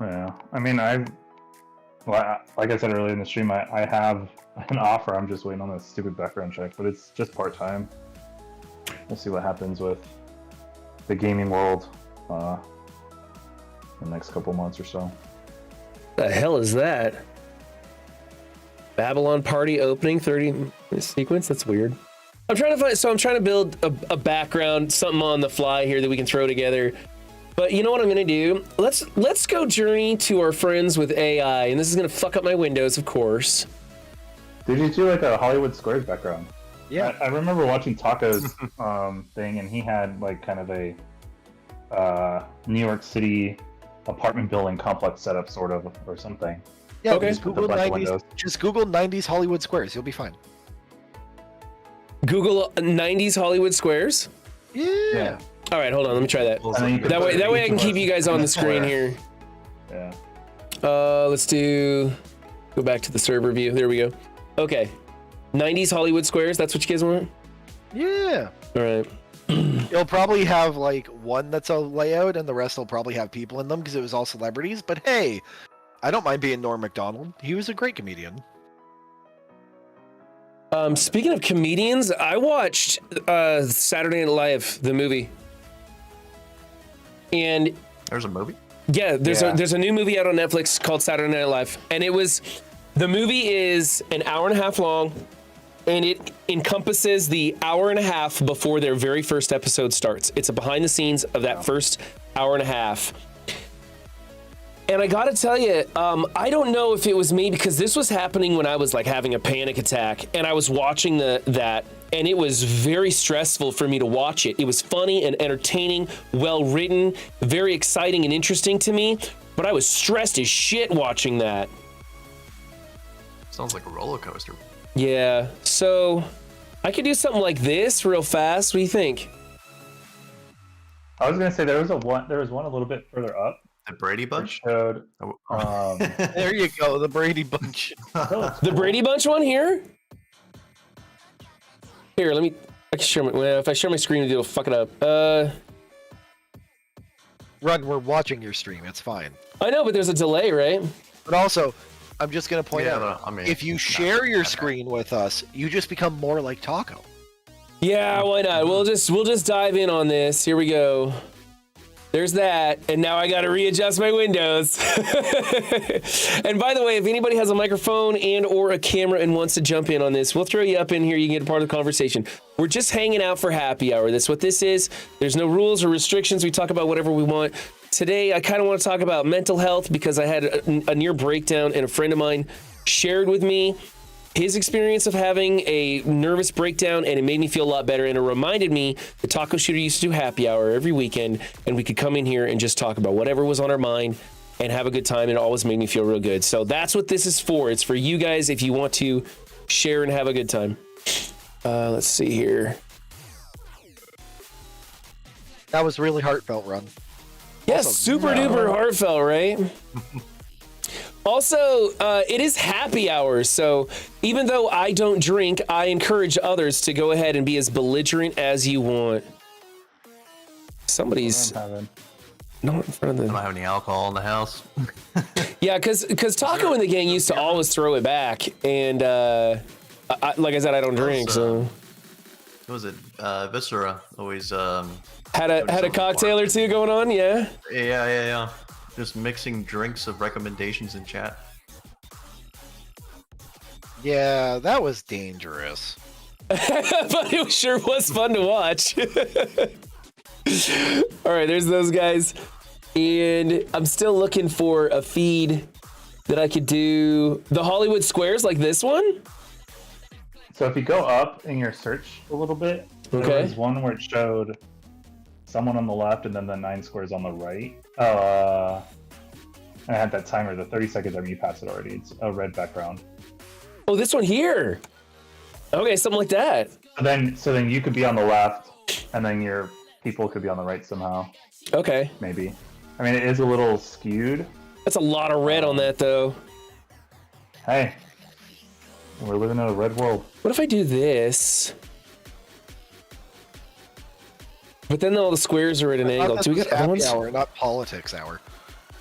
Yeah, I mean, like I said earlier in the stream, I have an offer. I'm just waiting on this stupid background check, but it's just part-time. We'll see what happens with the gaming world the next couple months or so. The hell is that? Babylon party opening 30 sequence? That's weird. I'm trying to build a background, something on the fly here that we can throw together. But you know what I'm gonna do? Let's go journey to our friends with AI, and this is gonna fuck up my windows, of course. Did you do like a Hollywood Squares background? Yeah. I remember watching Taco's thing, and he had like kind of a New York City apartment building complex setup, sort of, or something. Yeah, Okay. just Google 90s Hollywood Squares. You'll be fine. Google 90s Hollywood Squares. Yeah. All right, hold on. Let me try that. And then you can That put way I can each keep you guys on the screen square. here. Yeah. Let's go back to the server view. There we go. Okay. 90s Hollywood Squares. That's what you guys want? Yeah. All right. You'll probably have like one that's a layout, and the rest will probably have people in them because it was all celebrities. But hey, I don't mind being Norm Macdonald. He was a great comedian. Speaking of comedians, I watched Saturday Night Live, the movie. And There's a movie? yeah, there's a new movie out on Netflix called Saturday Night Live. And the movie is an hour and a half long, and it encompasses the hour and a half before their very first episode starts. It's a behind the scenes of that first hour and a half. And I gotta tell you, I don't know if it was me, because this was happening when I was like having a panic attack, and I was watching that, and it was very stressful for me to watch it. It was funny and entertaining, well written, very exciting and interesting to me, but I was stressed as shit watching that. Sounds like a roller coaster. Yeah, so I could do something like this real fast. What do you think? I was gonna say there was one a little bit further up. The Brady Which Bunch? showed. There you go, the Brady Bunch. The Brady Bunch one here? Here, I can share my, well, if I share my screen, it'll fuck it up. Run, we're watching your stream. It's fine. I know, but there's a delay, right? But also, I'm just gonna point out, but, I mean, if you share your screen with us, you just become more like Taco. Yeah, why not? We'll just dive in on this. Here we go. There's that, and now I gotta readjust my windows. And by the way, if anybody has a microphone and or a camera and wants to jump in on this, we'll throw you up in here. You can get a part of the conversation. We're just hanging out for happy hour. That's what this is. There's no rules or restrictions. We talk about whatever we want. Today, I kind of want to talk about mental health, because I had a near breakdown, and a friend of mine shared with me his experience of having a nervous breakdown, and it made me feel a lot better. And it reminded me that Taco Shooter used to do happy hour every weekend, and we could come in here and just talk about whatever was on our mind and have a good time. And it always made me feel real good. So that's what this is for. It's for you guys if you want to share and have a good time. Let's see here. That was really heartfelt, Run. Yes, Also, super duper heartfelt, right? Also, it is happy hour, so even though I don't drink, I encourage others to go ahead and be as belligerent as you want. Somebody's not in front of I the. don't have any alcohol in the house. Yeah, because Taco and the gang used to always throw it back, and like I said, I don't drink, so. What was it? Viscera always Had a cocktail or two going on, yeah. Yeah. Just mixing drinks of recommendations in chat. Yeah, that was dangerous. But it sure was fun to watch. All right, there's those guys. And I'm still looking for a feed that I could do the Hollywood Squares like this one. So if you go up in your search a little bit, Okay. there was one where it showed someone on the left and then the 9 squares on the right. And I had that timer, the 30 seconds timer, you passed it already. It's a red background. Oh, this one here. Okay, something like that. So then you could be on the left, and then your people could be on the right somehow. Okay. Maybe. I mean, it is a little skewed. That's a lot of red on that, though. Hey, we're living in a red world. What if I do this? But then all the squares are at an angle. Do we got other happy ones? hour, not politics hour.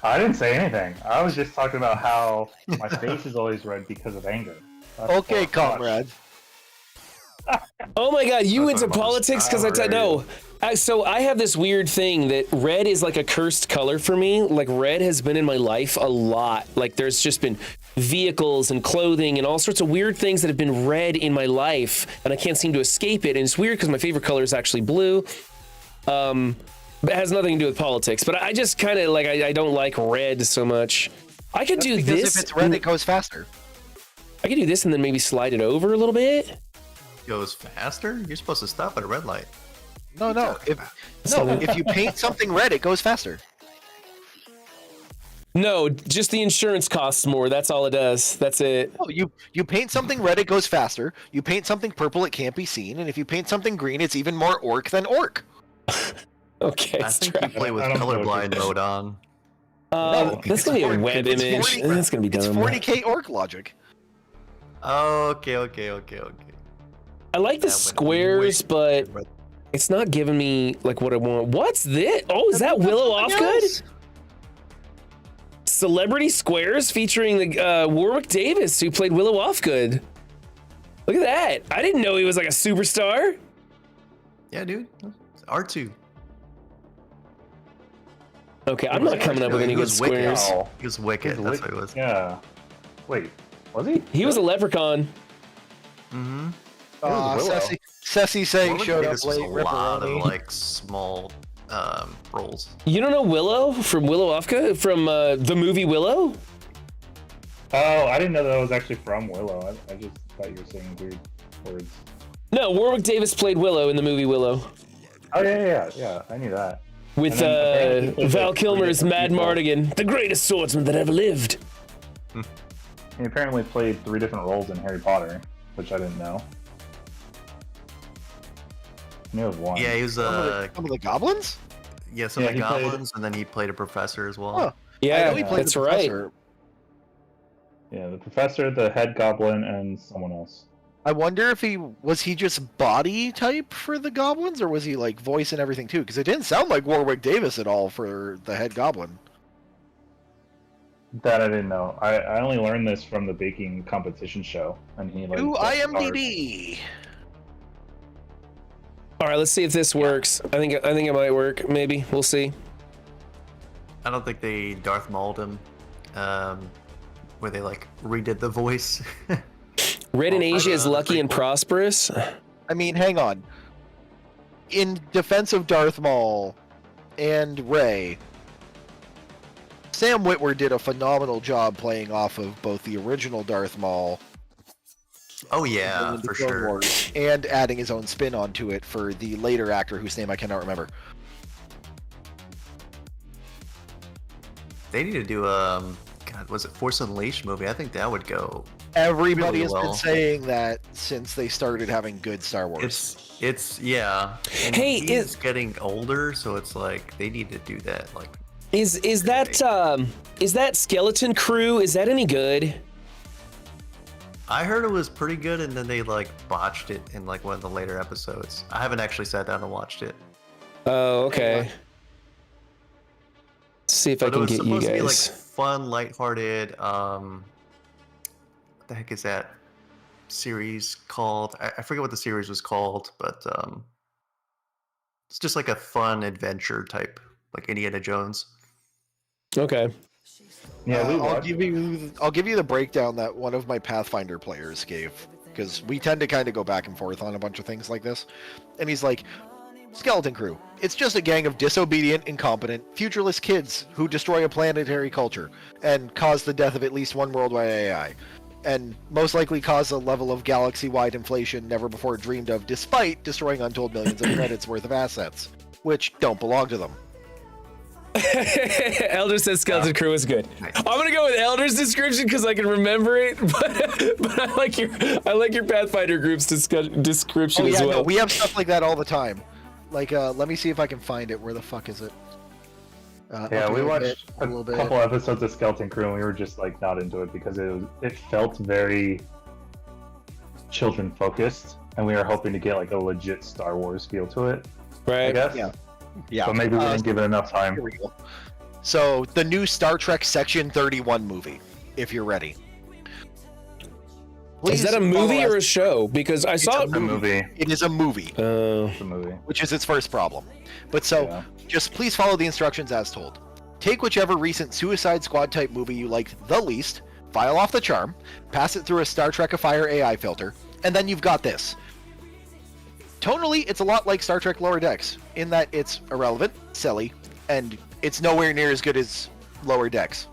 I didn't say anything. I was just talking about how my face is always red because of anger. That's Okay, all. comrade. Oh my God, you That's into what I'm politics? Because about. no. So I have this weird thing that red is like a cursed color for me. Like red has been in my life a lot. Like there's just been vehicles and clothing and all sorts of weird things that have been red in my life, and I can't seem to escape it. And it's weird because my favorite color is actually blue. But it has nothing to do with politics. But I just kind of like I don't like red so much. I could do Because this. if it's red, it goes faster. I could do this and then maybe slide it over a little bit. Goes faster? You're supposed to stop at a red light. No. If you paint something red, it goes faster. No, just the insurance costs more. That's all it does. That's it. Oh, you paint something red, it goes faster. You paint something purple, it can't be seen. And if you paint something green, it's even more orc than orc. Okay. I think you play with I don't know what colorblind you're mode on. That's gonna be a web It's image. 40 That's gonna be It's dumb. 40k orc logic. Okay. I like the That would squares, but it's not giving me like what I want. What's this? Oh, is that Willow Offgood? Celebrity Squares featuring the Warwick Davis, who played Willow Offgood. Look at that! I didn't know he was like a superstar. Yeah, dude. It's R2. Okay, I'm not coming up with any good squares. Oh, He was Wicked. That's what it was. Yeah. Wait, was he? He was a leprechaun. Mm-hmm. Willow. Ceci saying showed up This was late. a lot of Ripperoni. like small roles. You don't know Willow from Willow Offgood from the movie Willow? Oh, I didn't know that was actually from Willow. I just thought you were saying weird words. No, Warwick Davis played Willow in the movie Willow Oh, yeah. I knew that. with And then apparently he played, Val like, Kilmer three as different Mad people. Mardigan, the greatest swordsman that ever lived. He apparently played 3 different roles in Harry Potter, which I didn't know. I knew it was one. Yeah, he was Some of the goblins? some Yeah, of the he played- goblins, and then he played a professor as well. Huh. I Yeah, know he played that's the right. professor. Yeah, the professor, the head goblin, and someone else. I wonder if he just body type for the goblins, or was he like voice and everything too? Because it didn't sound like Warwick Davis at all for the head goblin. That I didn't know. I only learned this from the baking competition show, and he like. Ooh, does cards. IMDb. All right, let's see if this works. I think it might work. Maybe we'll see. I don't think they Darth Mauled him, where they like redid the voice. Red in Asia is that's lucky pretty and cool. prosperous. I mean, hang on. In defense of Darth Maul and Rey, Sam Witwer did a phenomenal job playing off of both the original Darth Maul Oh yeah, and the for Clone sure. Wars, and adding his own spin onto it for the later actor whose name I cannot remember. They need to do God, was it Force Unleashed movie? I think that would go. Everybody Really has been well. saying that since they started having good Star Wars. It's yeah. And Hey, he's getting older, so it's like they need to do that. Like, Is that Skeleton Crew? Is that any good? I heard it was pretty good, and then they like botched it in like one of the later episodes. I haven't actually sat down and watched it. Oh, okay. Let's see if I But it can was get you supposed to be like guys. fun, lighthearted. What the heck is that series called? I forget what the series was called, but it's just like a fun adventure type, like Indiana Jones. Okay. Yeah, I'll give you the breakdown that one of my Pathfinder players gave, because we tend to kind of go back and forth on a bunch of things like this. And he's like, Skeleton Crew. It's just a gang of disobedient, incompetent, futureless kids who destroy a planetary culture and cause the death of at least one worldwide AI. And most likely cause a level of galaxy-wide inflation never before dreamed of, despite destroying untold millions of credits worth of assets, which don't belong to them. Elder says Skeleton Crew is good. I'm gonna go with Elder's description because I can remember it, but I like your Pathfinder group's description as well. No, we have stuff like that all the time. Like, let me see if I can find it. Where the fuck is it? Yeah, we watched a couple episodes of Skeleton Crew and we were just like not into it because it felt very children focused, and we were hoping to get like a legit Star Wars feel to it. Right. I guess. Yeah. But maybe we didn't give it enough time. Here we go. So the new Star Trek Section 31 movie, if you're ready. Is that a movie or a show? Because I saw a movie. It is a movie. It's a movie. Which is its first problem. But so, just please follow the instructions as told. Take whichever recent Suicide Squad type movie you liked the least, file off the charm, pass it through a Star Trek-ifier AI filter, and then you've got this. Tonally, it's a lot like Star Trek Lower Decks, in that it's irrelevant, silly, and it's nowhere near as good as Lower Decks.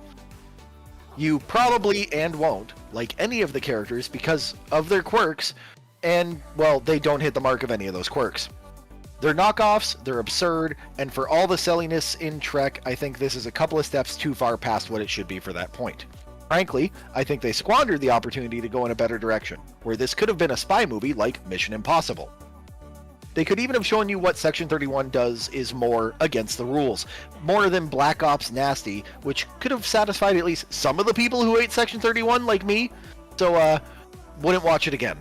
You probably and won't like any of the characters because of their quirks, and, well, they don't hit the mark of any of those quirks. They're knockoffs, they're absurd, and for all the silliness in Trek, I think this is a couple of steps too far past what it should be for that point. Frankly, I think they squandered the opportunity to go in a better direction, where this could have been a spy movie like Mission Impossible. They could even have shown you what Section 31 does is more against the rules, more than Black Ops Nasty, which could have satisfied at least some of the people who hate Section 31 like me, so wouldn't watch it again.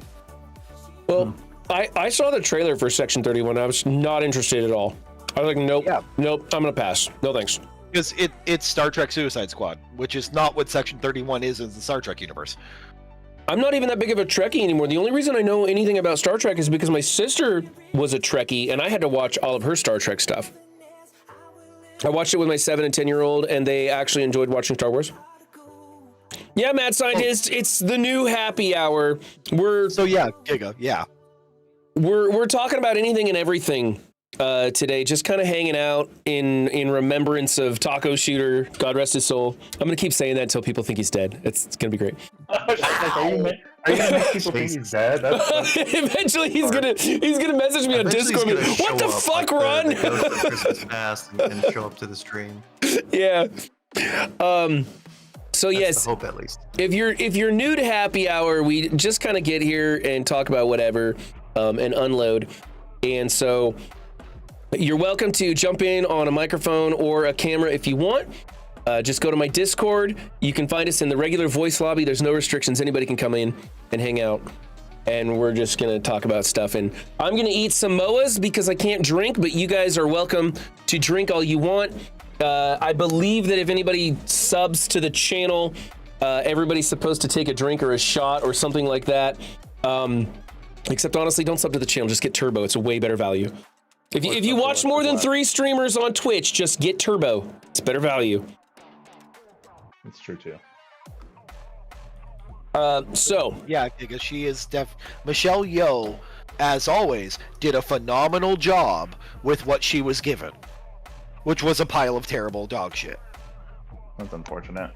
Well, I saw the trailer for Section 31. I was not interested at all. I was like, nope, nope, I'm gonna pass. No thanks. Because it's Star Trek Suicide Squad, which is not what Section 31 is in the Star Trek universe. I'm not even that big of a Trekkie anymore. The only reason I know anything about Star Trek is because my sister was a Trekkie and I had to watch all of her Star Trek stuff. I watched it with my 7 and 10-year-old and they actually enjoyed watching Star Wars. Yeah, Mad Scientist, it's the new happy hour. Giga, yeah. We're talking about anything and everything today, just kind of hanging out in remembrance of Taco Shooter, God rest his soul. I'm gonna keep saying that until people think he's dead. It's gonna be great. Are you gonna make people think he's dead? That's Eventually he's gonna message me on Discord. What the fuck, Ron? The ghost of Christmas past and show up to the stream. Yeah. So That's yes, the hope at least. if you're new to happy hour, we just kind of get here and talk about whatever and unload. And so you're welcome to jump in on a microphone or a camera if you want. Just go to my Discord. You can find us in the regular voice lobby. There's no restrictions. Anybody can come in and hang out. And we're just gonna talk about stuff. And I'm gonna eat some Moas because I can't drink, but you guys are welcome to drink all you want. I believe that if anybody subs to the channel, everybody's supposed to take a drink or a shot or something like that. Except honestly, don't sub to the channel. Just get Turbo. It's a way better value. If you watch more than 3 streamers on Twitch, just get Turbo. It's better value. It's true too. So yeah, Giga, she is Michelle Yeoh, as always, did a phenomenal job with what she was given, which was a pile of terrible dog shit. That's unfortunate.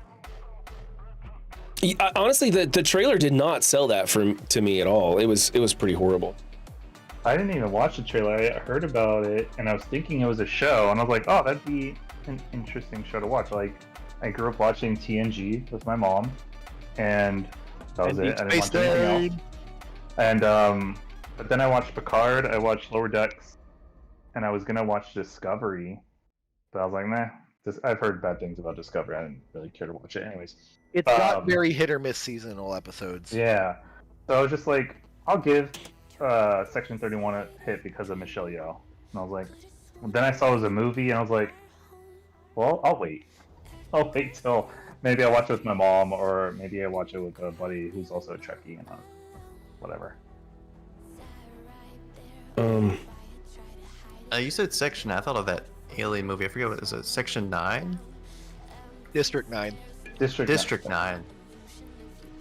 Honestly, the trailer did not sell that to me at all. It was pretty horrible. I didn't even watch the trailer. I heard about it and I was thinking it was a show, and I was like, oh, that'd be an interesting show to watch. Like, I grew up watching TNG with my mom, and that was it. I didn't watch anything else. And but then I watched Picard, I watched Lower Decks, and I was gonna watch Discovery, but I was like, nah. I've heard bad things about Discovery. I didn't really care to watch it anyways. It's got very hit or miss seasonal episodes. Yeah. So I was just like, I'll give Section 31 a hit because of Michelle Yeoh. And I was like, then I saw it was a movie, and I was like, well, I'll wait. I'll wait till maybe I watch it with my mom, or maybe I watch it with a buddy who's also a Trekkie, and whatever. You said Section. I thought of that alien movie. I forget what is it. Section 9. District 9. District 9.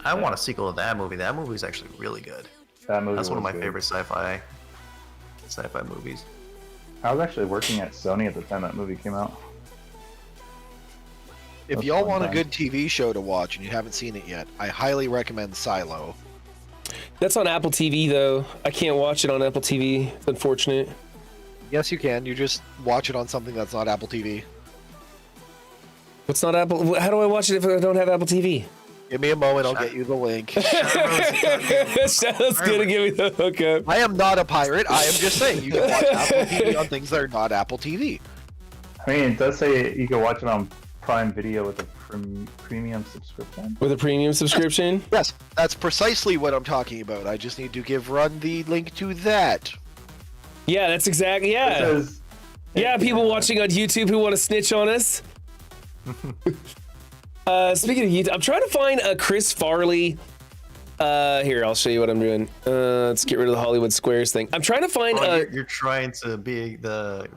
I want a sequel of that movie. That movie's actually really good. That movie. That's one of my good. favorite sci-fi movies. I was actually working at Sony at the time that movie came out. If That's y'all fun want a time. good TV show to watch and you haven't seen it yet, I highly recommend Silo. That's on Apple TV though. I can't watch it on Apple TV. It's unfortunate. Yes, you can. You just watch it on something that's not Apple TV. What's not Apple? How do I watch it if I don't have Apple TV? Give me a moment, I'll get you the link. Shadow's gonna give me the hookup. I am not a pirate. I am just saying you can watch Apple TV on things that are not Apple TV. I mean, it does say you can watch it on Prime Video with a premium subscription. With a premium subscription? Yes, that's precisely what I'm talking about. I just need to give Run the link to that. Yeah, that's exactly. Yeah, says, yeah. People watching on YouTube who want to snitch on us. Speaking of YouTube, I'm trying to find a Chris Farley. Here, I'll show you what I'm doing. Let's get rid of the Hollywood Squares thing. I'm trying to find. You're trying to be the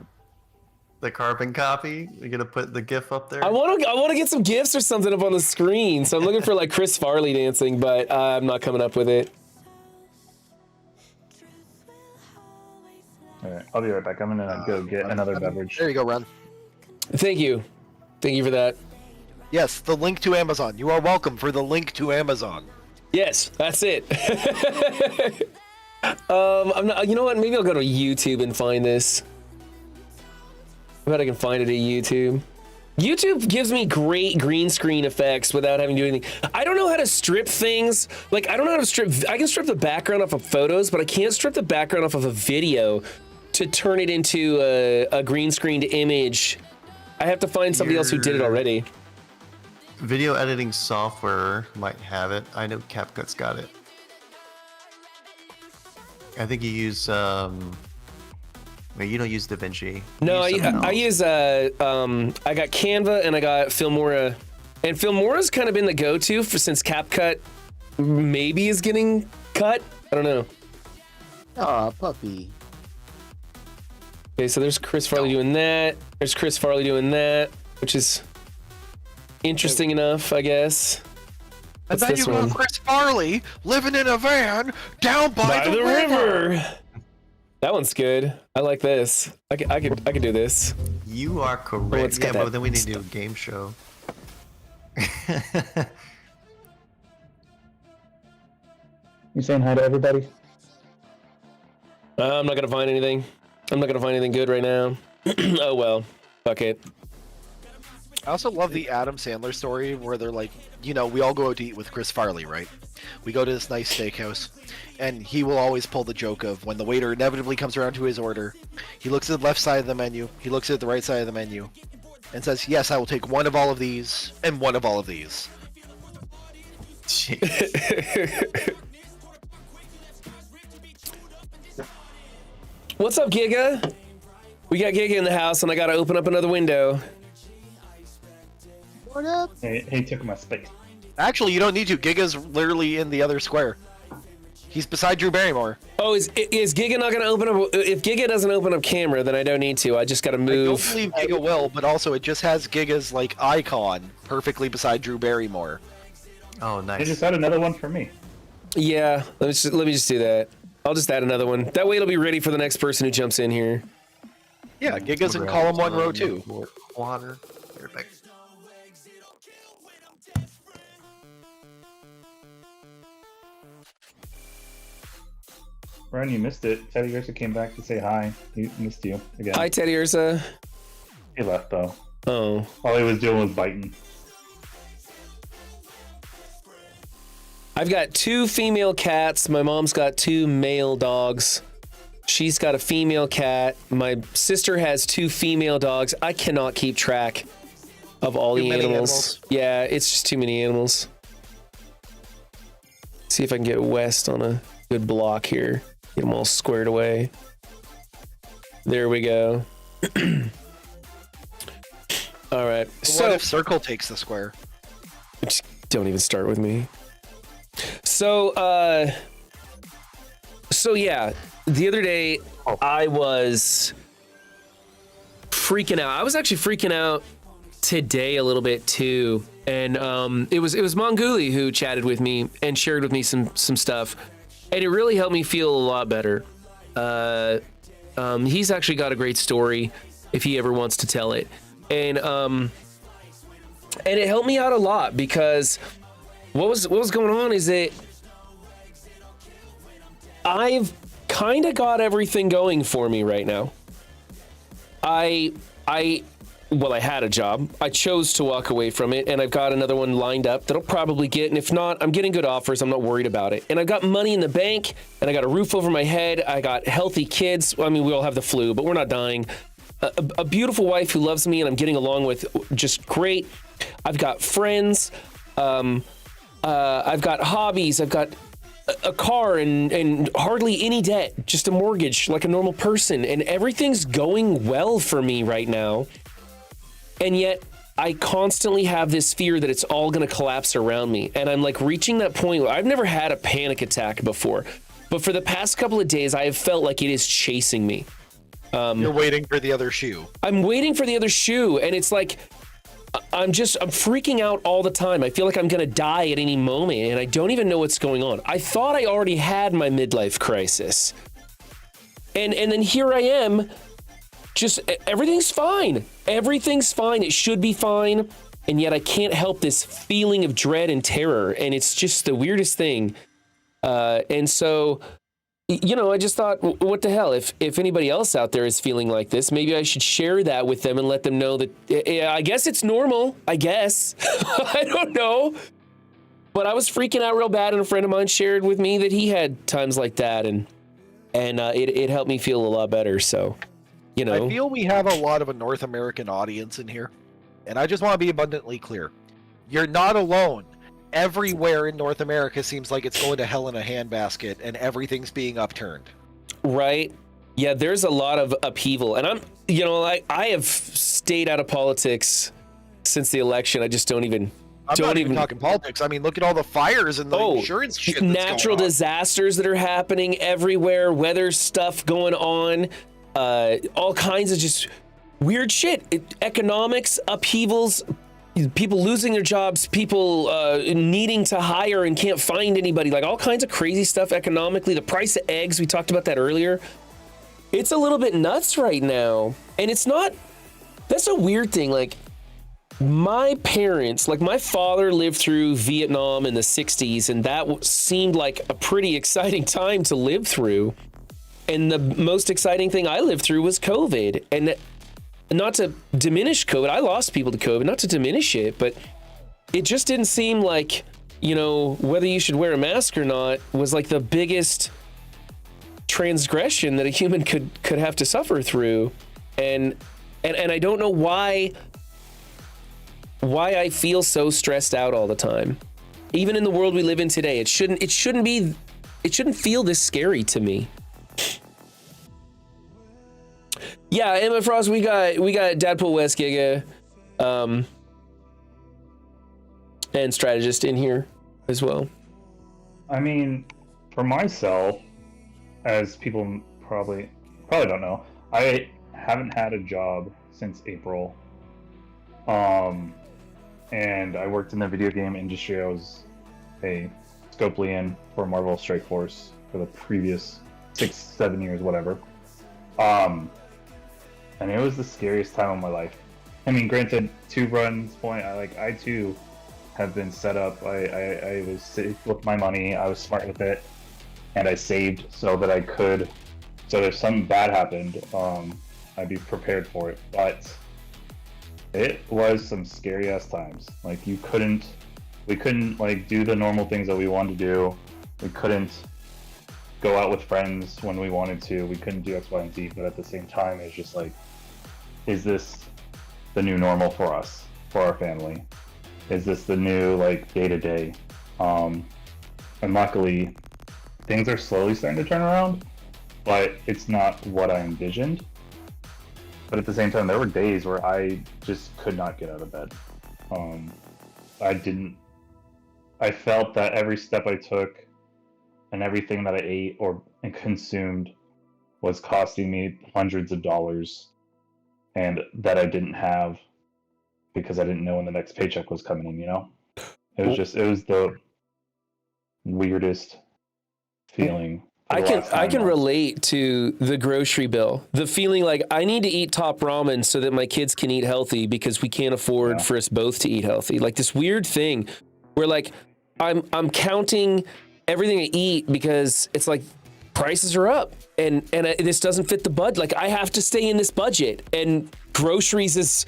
carbon copy. You're gonna put the GIF up there. I want to get some gifs or something up on the screen. So I'm looking for like Chris Farley dancing, but I'm not coming up with it. Alright, I'll be right back. I'm gonna go get another beverage. There you go, Run. Thank you for that. Yes, the link to Amazon. You are welcome for the link to Amazon. Yes, that's it. I'm not. You know what? Maybe I'll go to YouTube and find this. I bet I can find it at YouTube. YouTube gives me great green screen effects without having to do anything. I don't know how to strip things. Like, I don't know how to strip. I can strip the background off of photos, but I can't strip the background off of a video to turn it into a green screened image. I have to find somebody else who did it already. Video editing software might have it. I know CapCut's got it. I think you use you don't use DaVinci. No, I use I got Canva and I got Filmora, and Filmora's kind of been the go-to since CapCut maybe is getting cut. I don't know. Aw, puppy. Okay, so there's Chris Farley doing that. There's Chris Farley doing that, which is interesting enough, I guess. And What's then this you one? got Chris Farley living in a van down by the river. That one's good. I like this. I could do this. You are correct. it's got Yeah, that but then we need to do a game show. You saying hi to everybody? I'm not gonna find anything. I'm not gonna find anything good right now. Oh well. Fuck it. I also love the Adam Sandler story where they're like, you know, we all go out to eat with Chris Farley, right? We go to this nice steakhouse, and he will always pull the joke of when the waiter inevitably comes around to his order, he looks at the left side of the menu, he looks at the right side of the menu, and says, yes, I will take one of all of these, and one of all of these. What's up, Giga? We got Giga in the house, and I gotta open up another window. What up? He took my space. Actually, you don't need to. Giga's literally in the other square. He's beside Drew Barrymore. Oh, is Giga not gonna open up? If Giga doesn't open up camera, then I don't need to. I just gotta I don't move. believe Giga will, but also it just has Giga's like icon perfectly beside Drew Barrymore. Oh, They nice. just had another one for me. Yeah, let me just do that. I'll just add another one. That way it'll be ready for the next person who jumps in here. Yeah, Giga's in column 1, row 2. Water. Perfect. Ryan, you missed it. Teddy Ursa came back to say hi. He missed you again. Hi, Teddy Ursa. He left though. Oh. All he was doing was biting. I've got 2 female cats. My mom's got 2 male dogs. She's got a female cat. My sister has 2 female dogs. I cannot keep track of all the animals. Yeah, it's just too many animals. See if I can get West on a good block here. Get them all squared away. There we go. All right. So what if Circle takes the square? Just don't even start with me. So yeah, the other day I was freaking out. I was actually freaking out today a little bit too. And it was Monguli who chatted with me and shared with me some stuff. And it really helped me feel a lot better. He's actually got a great story if he ever wants to tell it. And it helped me out a lot because what was going on is that I've kind of got everything going for me right now. I had a job. I chose to walk away from it, and I've got another one lined up that I'll probably get. And if not, I'm getting good offers. I'm not worried about it. And I've got money in the bank, and I got a roof over my head. I got healthy kids. I mean, we all have the flu, but we're not dying. A beautiful wife who loves me, and I'm getting along with just great. I've got friends. I've got hobbies. I've got a car and hardly any debt, just a mortgage like a normal person. And everything's going well for me right now. And yet I constantly have this fear that it's all going to collapse around me. And I'm like reaching that point where I've never had a panic attack before, but for the past couple of days, I have felt like it is chasing me. You're waiting for the other shoe. I'm waiting for the other shoe. And it's like, I'm freaking out all the time. I feel like I'm going to die at any moment and I don't even know what's going on. I thought I already had my midlife crisis. And then here I am, just everything's fine. Everything's fine. It should be fine. And yet I can't help this feeling of dread and terror. And it's just the weirdest thing. And so, you know, I just thought, what the hell? If anybody else out there is feeling like this, maybe I should share that with them and let them know that, I guess it's normal, I guess. I don't know. But I was freaking out real bad, and a friend of mine shared with me that he had times like that, and it helped me feel a lot better, so, you know. I feel we have a lot of a North American audience in here, and I just want to be abundantly clear. You're not alone. Everywhere in North America seems like it's going to hell in a handbasket and everything's being upturned. Right. Yeah, there's a lot of upheaval. And I have stayed out of politics since the election. I just don't even... I'm not even talking politics. I mean, look at all the fires and the insurance shit that's natural going on. Disasters that are happening everywhere, weather stuff going on, all kinds of just weird shit. Economics, upheavals, people losing their jobs, people needing to hire and can't find anybody, like all kinds of crazy stuff economically. The price of eggs, we talked about that earlier. It's a little bit nuts right now. And it's not, that's a weird thing. Like my parents, like my father lived through Vietnam in the 60s, and that seemed like a pretty exciting time to live through. And the most exciting thing I lived through was COVID. And not to diminish COVID, I lost people to COVID, not to diminish it, but it just didn't seem like, you know, whether you should wear a mask or not was like the biggest transgression that a human could have to suffer through. And I don't know why I feel so stressed out all the time. Even in the world we live in today, it shouldn't feel this scary to me. Yeah, Emma Frost, we got Dadpool West Giga, and Strategist in here as well. I mean, for myself, as people probably don't know, I haven't had a job since April. And I worked in the video game industry. I was a Scoplian for Marvel Strike Force for the previous 6-7 years, whatever. And it was the scariest time of my life. I mean, granted, to Brun's point, I too have been set up. I was safe with my money. I was smart with it, and I saved so that I could. So if something bad happened, I'd be prepared for it. But it was some scary ass times. Like we couldn't like do the normal things that we wanted to do. We couldn't go out with friends when we wanted to. We couldn't do X, Y, and Z. But at the same time, it's just like, is this the new normal for us, for our family? Is this the new like day to day? And luckily, things are slowly starting to turn around, but it's not what I envisioned. But at the same time, there were days where I just could not get out of bed. I felt that every step I took and everything that I ate or consumed was costing me hundreds of dollars, and that I didn't have because I didn't know when the next paycheck was coming in, you know? It was the weirdest feeling I can relate to the grocery bill. The feeling like I need to eat top ramen so that my kids can eat healthy because we can't afford for us both to eat healthy. Like this weird thing where like I'm counting everything I eat because it's like prices are up and this doesn't fit the budget. Like I have to stay in this budget, and groceries is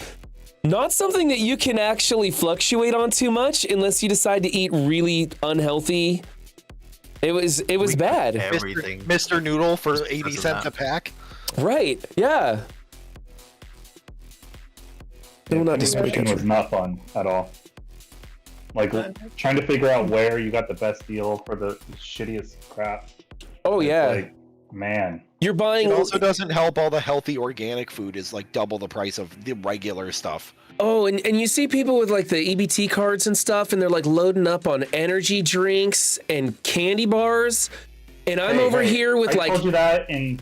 not something that you can actually fluctuate on too much unless you decide to eat really unhealthy. It was bad. Everything. Mr. Noodle for 80 cents a pack. Right. Yeah. No, not Penny was not fun at all. Like trying to figure out where you got the best deal for the shittiest crap. Oh yeah. Like, man. You're buying. It also doesn't help. All the healthy organic food is like double the price of the regular stuff. Oh, and you see people with like the EBT cards and stuff, and they're like loading up on energy drinks and candy bars, and I'm over here with I told you that in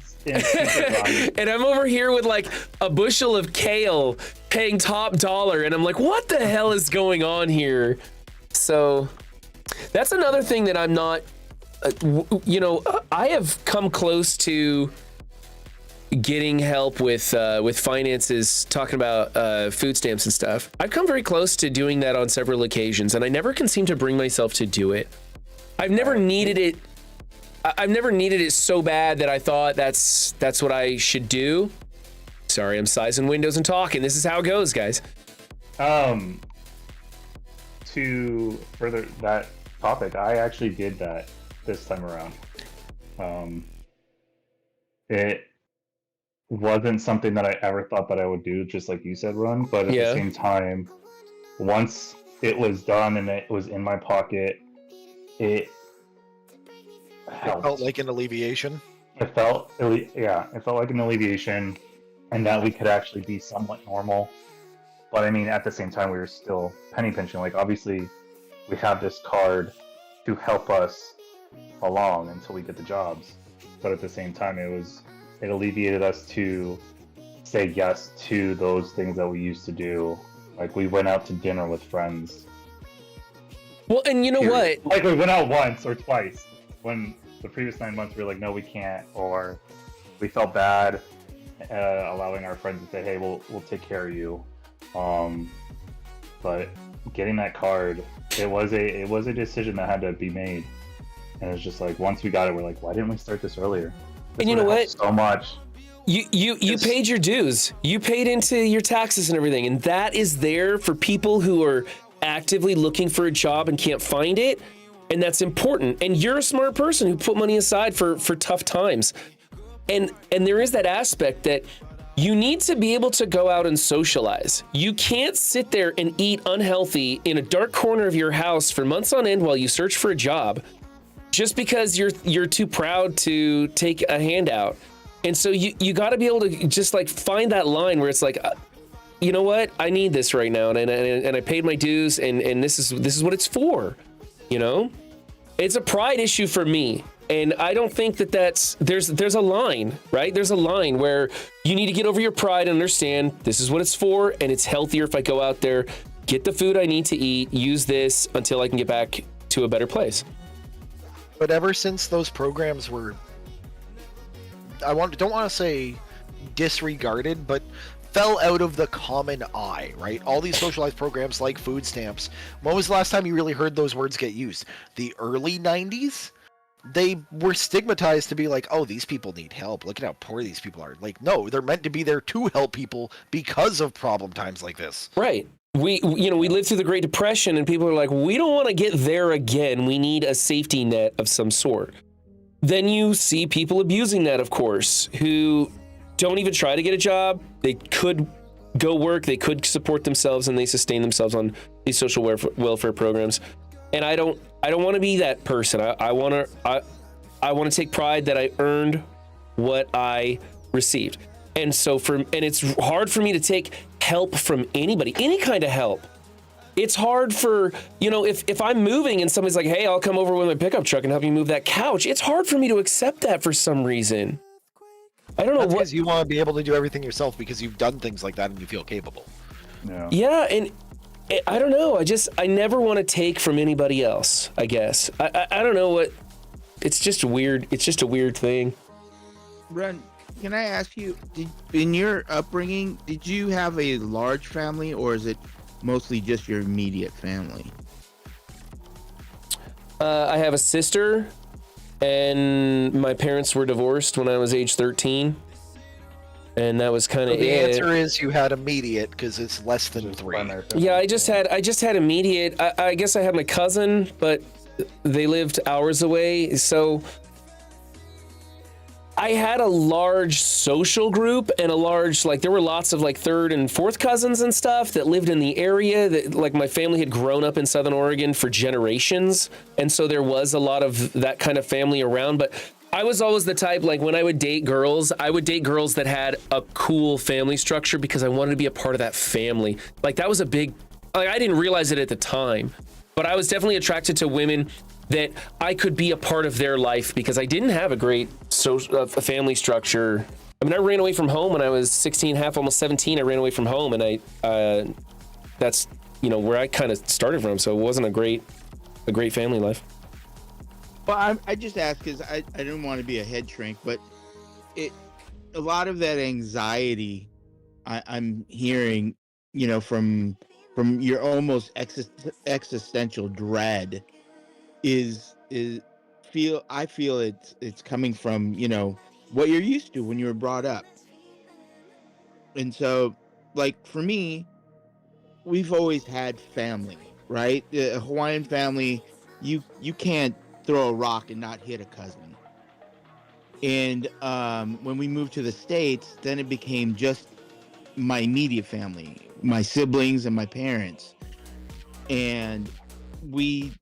and I'm over here with like a bushel of kale paying top dollar, and I'm like, what the hell is going on here? So that's another thing that I'm not, I have come close to getting help with finances, talking about food stamps and stuff. I've come very close to doing that on several occasions, and I never can seem to bring myself to do it. I've never needed it. I've never needed it so bad that I thought that's what I should do. Sorry, I'm sizing windows and talking. This is how it goes, guys. To further that topic, I actually did that this time around. It wasn't something that I ever thought that I would do, just like you said, Ron. But at the same time, once it was done and it was in my pocket, it felt like an alleviation. It felt like an alleviation, and that we could actually be somewhat normal. But I mean, at the same time, we were still penny pinching. Like, obviously, we have this card to help us along until we get the jobs. But at the same time, it alleviated us to say yes to those things that we used to do. Like, we went out to dinner with friends. Well, and you know what? Like, we went out once or twice. When the previous 9 months, we were like, no, we can't. Or we felt bad allowing our friends to say, hey, we'll take care of you. But getting that card, it was a decision that had to be made. And it's just like, once we got it, we're like, why didn't we start this earlier? And you know what? So much. You paid your dues. You paid into your taxes and everything, and that is there for people who are actively looking for a job and can't find it, and that's important. And you're a smart person who put money aside for tough times. And there is that aspect that you need to be able to go out and socialize. You can't sit there and eat unhealthy in a dark corner of your house for months on end while you search for a job, just because you're too proud to take a handout. And so you got to be able to just like find that line where it's like, you know what, I need this right now, and I paid my dues, and this is what it's for. You know, it's a pride issue for me, and I don't think there's a line, right? There's a line where you need to get over your pride and understand this is what it's for, and it's healthier if I go out there, get the food I need to eat, use this until I can get back to a better place. But ever since those programs were, don't want to say disregarded, but fell out of the common eye, right? All these socialized programs like food stamps. When was the last time you really heard those words get used? The early 90s? They were stigmatized to be like, oh, these people need help. Look at how poor these people are. Like, no, they're meant to be there to help people because of problem times like this. Right. We lived through the Great Depression, and people are like, we don't want to get there again. We need a safety net of some sort. Then you see people abusing that, of course, who don't even try to get a job. They could go work, they could support themselves, and they sustain themselves on these social welfare programs. And I don't want to be that person. I want to take pride that I earned what I received. And so it's hard for me to take help from anybody, any kind of help. It's hard for, if I'm moving and somebody's like, hey, I'll come over with my pickup truck and help you move that couch. It's hard for me to accept that for some reason. I don't know what. Because you want to be able to do everything yourself because you've done things like that and you feel capable. Yeah, and I don't know. I never want to take from anybody else, I guess. I don't know what. it's just weird. It's just a weird thing. Ren, can I ask you, in your upbringing, did you have a large family, or is it mostly just your immediate family? I have a sister, and my parents were divorced when I was age 13. And that was kind of the answer is you had immediate because it's less than 3. Yeah, I just had immediate. I guess I had my cousin, but they lived hours away. So I had a large social group and a large, like, there were lots of like third and fourth cousins and stuff that lived in the area. That, like, my family had grown up in Southern Oregon for generations, and so there was a lot of that kind of family around. But I was always the type, like, when I would date girls, I would date girls that had a cool family structure because I wanted to be a part of that family. Like, that was a big, like, I didn't realize it at the time, but I was definitely attracted to women that I could be a part of their life because I didn't have a great family structure. I mean, I ran away from home when I was 16, almost 17. I ran away from home, and that's, you know, where I kind of started from. So it wasn't a great family life. Well, I just asked because I didn't want to be a head shrink, but a lot of that anxiety I'm hearing, you know, from your almost existential dread I feel it's coming from, you know, what you're used to when you were brought up. And so, like, for me, we've always had family, right? A Hawaiian family, you can't throw a rock and not hit a cousin. And when we moved to the States, then it became just my immediate family, my siblings and my parents. And we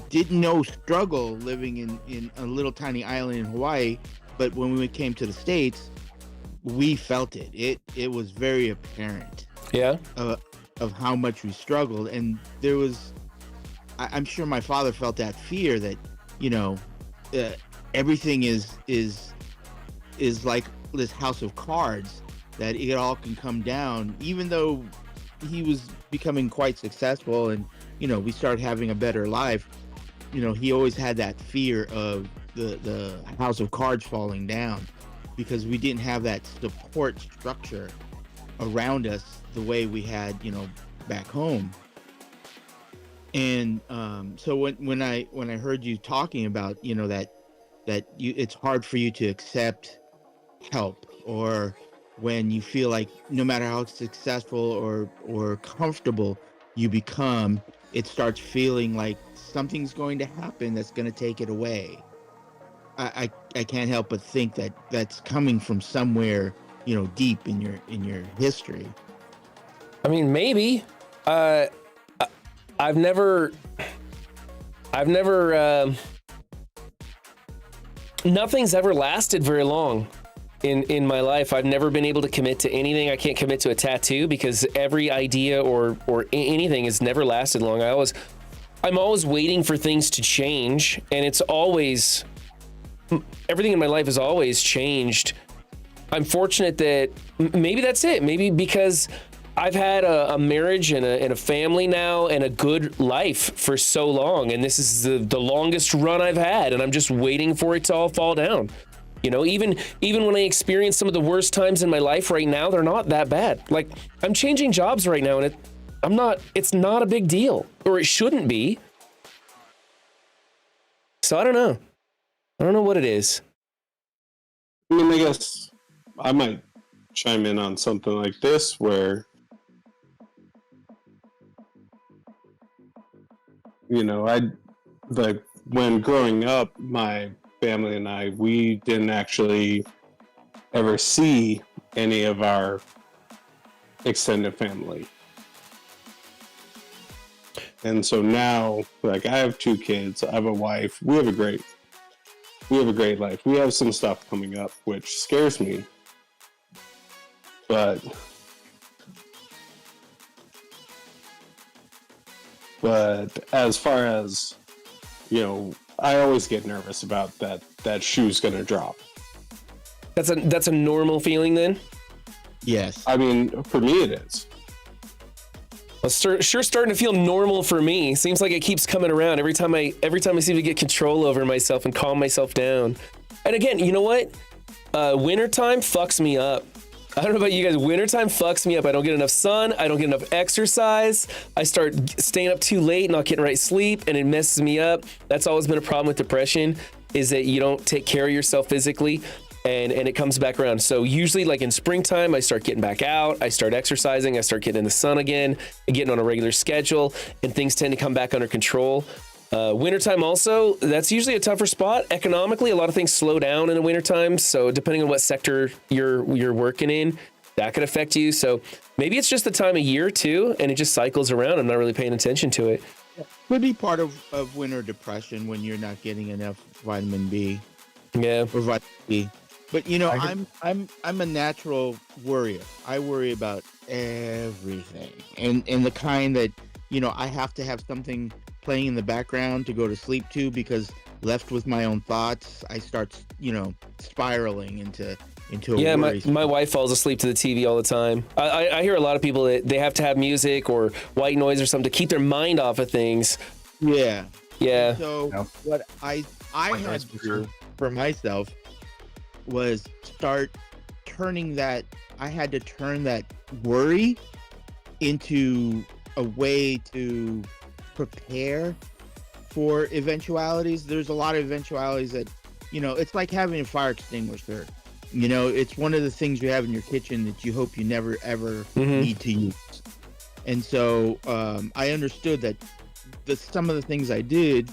didn't know struggle living in a little tiny island in Hawaii, but when we came to the States, we felt it. It was very apparent. Yeah. Of how much we struggled, and there was, I'm sure my father felt that fear that, you know, everything is like this house of cards, that it all can come down, even though he was becoming quite successful and, you know, we started having a better life. You know, he always had that fear of the house of cards falling down because we didn't have that support structure around us the way we had, you know, back home. And so when I heard you talking about, you know, that it's hard for you to accept help, or when you feel like no matter how successful or comfortable you become, it starts feeling like something's going to happen that's going to take it away. I can't help but think that that's coming from somewhere, you know, deep in your history. I mean, maybe. I've never nothing's ever lasted very long in my life. I've never been able to commit to anything. I can't commit to a tattoo because every idea or anything has never lasted long. I'm always waiting for things to change, and it's always, everything in my life has always changed. I'm fortunate that maybe that's it. Maybe because I've had a marriage and a family now and a good life for so long, and this is the longest run I've had, and I'm just waiting for it to all fall down. You know, even when I experience some of the worst times in my life right now, they're not that bad. Like, I'm changing jobs right now, and it's not a big deal, or it shouldn't be. So I don't know. I don't know what it is. I mean, I guess I might chime in on something like this where, you know, when growing up, my family and we didn't actually ever see any of our extended family. And so now, like, I have 2 kids, I have a wife, we have a great life. We have some stuff coming up which scares me. But as far as, you know, I always get nervous about that shoe's gonna drop. That's a normal feeling then? Yes. I mean, for me it is. It's sure starting to feel normal for me. Seems like it keeps coming around every time I seem to get control over myself and calm myself down. And again, you know what? Wintertime fucks me up. I don't know about you guys. Wintertime fucks me up. I don't get enough sun. I don't get enough exercise. I start staying up too late, not getting right sleep, and it messes me up. That's always been a problem with depression, is that you don't take care of yourself physically. And it comes back around. So usually like in springtime, I start getting back out, I start exercising, I start getting in the sun again, and getting on a regular schedule, and things tend to come back under control. Wintertime also, that's usually a tougher spot. Economically, a lot of things slow down in the wintertime. So depending on what sector you're working in, that could affect you. So maybe it's just the time of year too, and it just cycles around. I'm not really paying attention to it. Could be part of winter depression when you're not getting enough vitamin B. Yeah. Or vitamin D. But you know, I'm a natural worrier. I worry about everything, and the kind that, you know, I have to have something playing in the background to go to sleep to, because left with my own thoughts, I start, you know, spiraling into a yeah, worry. my wife falls asleep to the TV all the time. I hear a lot of people that they have to have music or white noise or something to keep their mind off of things. Yeah. Yeah. So what I had to do for myself was start turning that. I had to turn that worry into a way to prepare for eventualities. There's a lot of eventualities that, you know, it's like having a fire extinguisher. You know, it's one of the things you have in your kitchen that you hope you never ever need to use. And so I understood that some of the things I did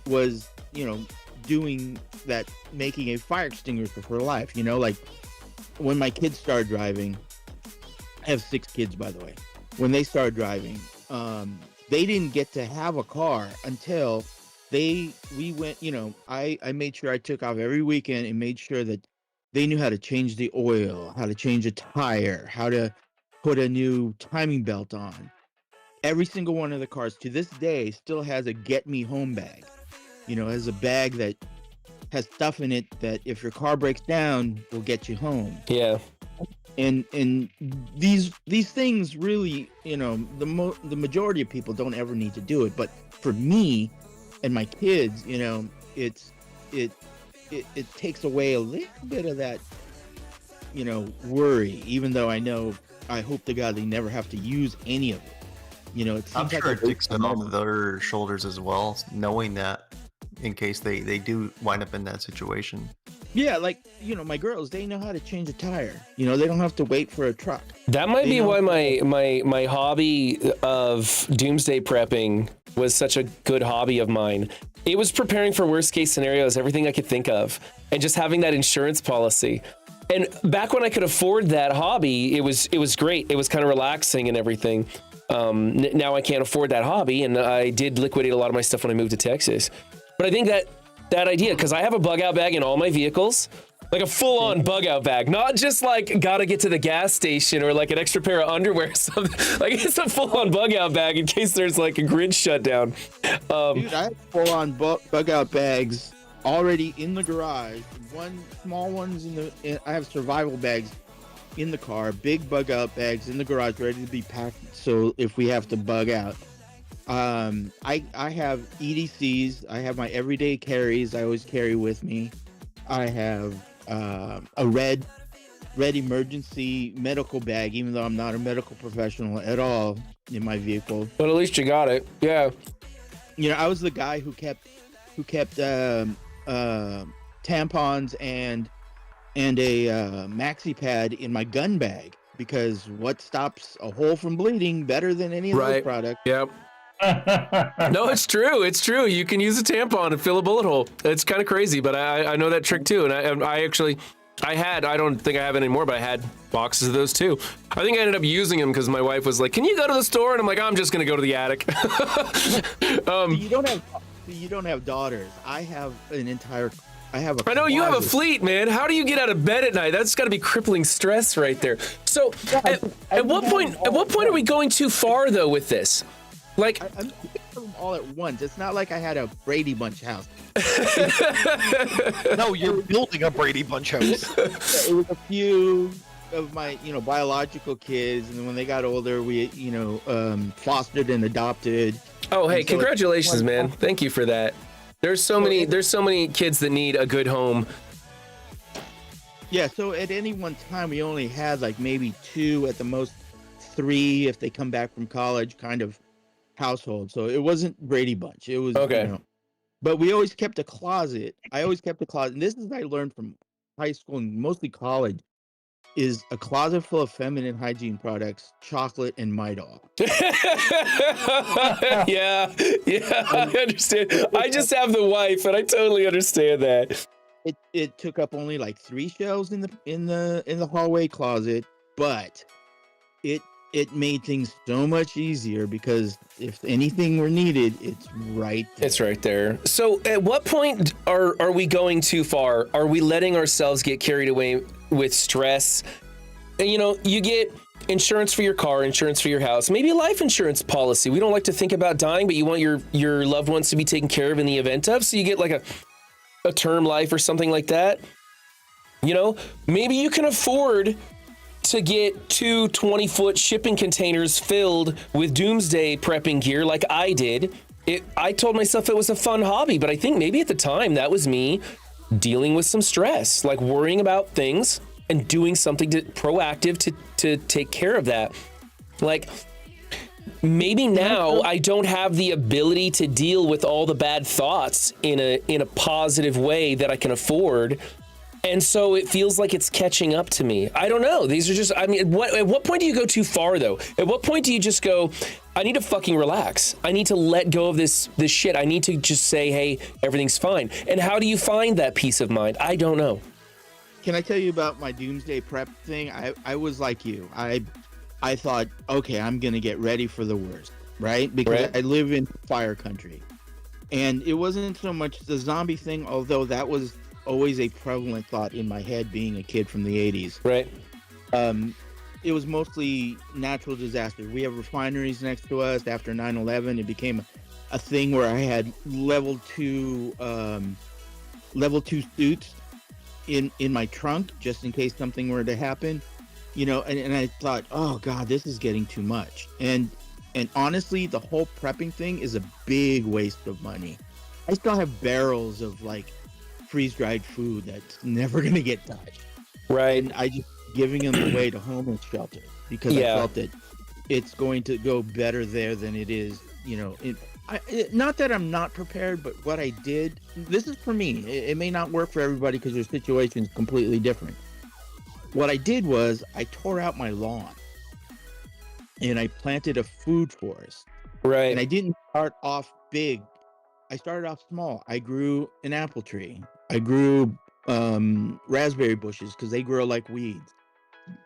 was, you know, doing that, making a fire extinguisher for life. You know, like when my kids started driving, I have 6 kids, by the way. When they started driving, they didn't get to have a car until we went, you know, I made sure I took off every weekend and made sure that they knew how to change the oil, how to change a tire, how to put a new timing belt on. Every single one of the cars to this day still has a get me home bag. You know, has a bag that has stuff in it that if your car breaks down will get you home. Yeah. And these things really, you know, the majority of people don't ever need to do it, but for me and my kids, you know, it takes away a little bit of that, you know, worry, even though I hope to God they never have to use any of it. You know, I'm sure it takes them off their shoulders as well, knowing that in case they do wind up in that situation. Yeah, like, you know, my girls, they know how to change a tire. You know, they don't have to wait for a truck. That might be why my hobby of doomsday prepping was such a good hobby of mine. It was preparing for worst case scenarios, everything I could think of, and just having that insurance policy. And back when I could afford that hobby, it was great. It was kind of relaxing and everything. Now I can't afford that hobby, and I did liquidate a lot of my stuff when I moved to Texas. But I think that idea, because I have a bug out bag in all my vehicles, like a full-on bug out bag, not just like gotta get to the gas station or like an extra pair of underwear or something. Like it's a full-on bug out bag in case there's like a grid shutdown. Dude, I have full-on bug out bags already in the garage. Small ones I have survival bags in the car, big bug out bags in the garage ready to be packed. So if we have to bug out, I have EDCs. I have my everyday carries. I always carry with me. I have a red emergency medical bag, even though I'm not a medical professional at all in my vehicle. But at least you got it. Yeah. You know, I was the guy who kept tampons and a maxi pad in my gun bag, because what stops a hole from bleeding better than any of those products? Yep. No, it's true. It's true. You can use a tampon to fill a bullet hole. It's kind of crazy, but I know that trick too. And I don't think I have it anymore, but I had boxes of those too. I think I ended up using them because my wife was like, "Can you go to the store?" And I'm like, "I'm just gonna go to the attic." You don't have daughters. I have an entire. I know you have a fleet, man. How do you get out of bed at night? That's got to be crippling stress right there. So, at what point are we going too far though with this? Like, I'm them all at once. It's not like I had a Brady Bunch house. No, you're building a Brady Bunch house. It was a few of my biological kids, and then when they got older, we fostered and adopted. Oh, hey, And so congratulations, man! Thank you for that. There's so many kids that need a good home. Yeah, so at any one time, we only had like maybe 2, at the most 3, if they come back from college, kind of household. So it wasn't Brady Bunch. It was Okay. But we always kept a closet. I always kept a closet, and this is what I learned from high school and mostly college. Is a closet full of feminine hygiene products, chocolate, and Midol. yeah, I understand. I just have the wife, and I totally understand that. It took up only like 3 shelves in the hallway closet, but it made things so much easier because if anything were needed, it's right there. It's right there. So at what point are we going too far? Are we letting ourselves get carried away with stress? And, you get insurance for your car, insurance for your house, maybe a life insurance policy. We don't like to think about dying, but you want your loved ones to be taken care of in the event of. So you get like a term life or something like that. Maybe you can afford to get 2 20-foot shipping containers filled with doomsday prepping gear like I did. I told myself it was a fun hobby, but I think maybe at the time that was me dealing with some stress, like worrying about things and doing something proactive to take care of that. Like maybe now I don't have the ability to deal with all the bad thoughts in a positive way that I can afford. And so it feels like it's catching up to me. I don't know. These are just, at what point do you go too far though? At what point do you just go, I need to fucking relax. I need to let go of this shit. I need to just say, hey, everything's fine. And how do you find that peace of mind? I don't know. Can I tell you about my doomsday prep thing? I was like you. I thought, okay, I'm going to get ready for the worst, right? Because I live in fire country. And it wasn't so much the zombie thing, although that was always a prevalent thought in my head being a kid from the 80s. Right. It was mostly natural disasters. We have refineries next to us. After 9/11, it became a thing where I had level 2 suits in my trunk just in case something were to happen, and I thought, oh God, this is getting too much. And honestly, the whole prepping thing is a big waste of money. I still have barrels of like freeze-dried food that's never going to get touched. Right. And I just giving them away to homeless shelters because I felt that it's going to go better there than it is, not that I'm not prepared, but what I did, this is for me. It may not work for everybody because their situation is completely different. What I did was I tore out my lawn and I planted a food forest. Right. And I didn't start off big. I started off small. I grew an apple tree. I grew raspberry bushes because they grow like weeds.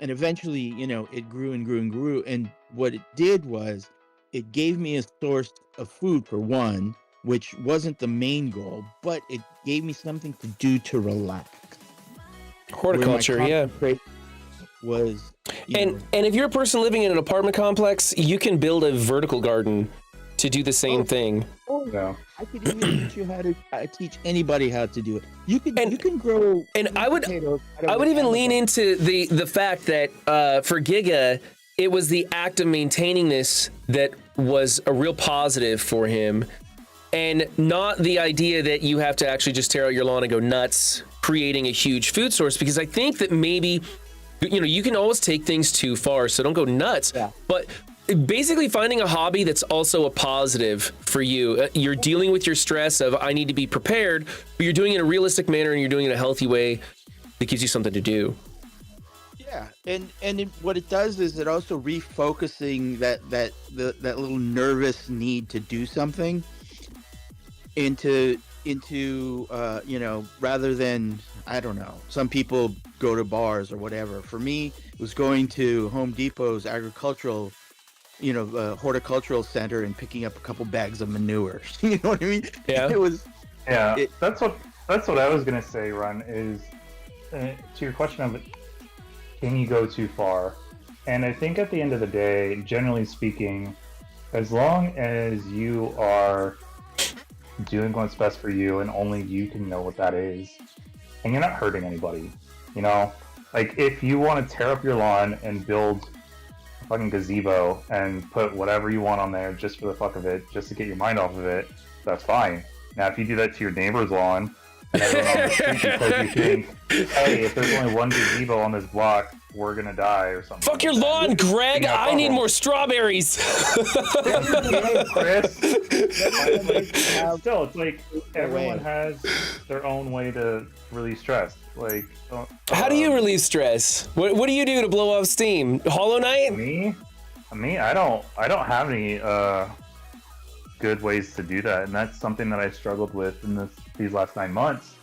And eventually, it grew and grew and grew. And what it did was it gave me a source of food for one, which wasn't the main goal, but it gave me something to do to relax. Horticulture, yeah. Was and if you're a person living in an apartment complex, you can build a vertical garden to do the same thing. Oh no! I could even teach you how to teach anybody how to do it. You can grow. And I would even lean into the fact that for Giga, it was the act of maintaining this that was a real positive for him, and not the idea that you have to actually just tear out your lawn and go nuts creating a huge food source. Because I think that maybe, you can always take things too far, so don't go nuts. Yeah. But basically finding a hobby that's also a positive for you. You're dealing with your stress of I need to be prepared, but you're doing it in a realistic manner and you're doing it in a healthy way that gives you something to do. Yeah, and what it does is it also refocusing that little nervous need to do something into rather than, I don't know, some people go to bars or whatever. For me, it was going to Home Depot's agricultural, horticultural center and picking up a couple bags of manure. You know what I mean? Yeah. It was. Yeah, that's what I was gonna say. Ron, is to your question of, can you go too far? And I think at the end of the day, generally speaking, as long as you are doing what's best for you and only you can know what that is, and you're not hurting anybody, Like, if you want to tear up your lawn and build a fucking gazebo and put whatever you want on there just for the fuck of it, just to get your mind off of it, that's fine. Now, if you do that to your neighbor's lawn, and everyone on the street because you think, hey, if there's only one gazebo on this block, we're gonna die or something. Fuck your lawn, Greg. I need more strawberries. Chris. Still, it's like everyone has their own way to release stress. Like, how do you relieve stress? What do you do to blow off steam? Hollow Knight? Me, I don't have any good ways to do that, and that's something that I struggled with in these last 9 months.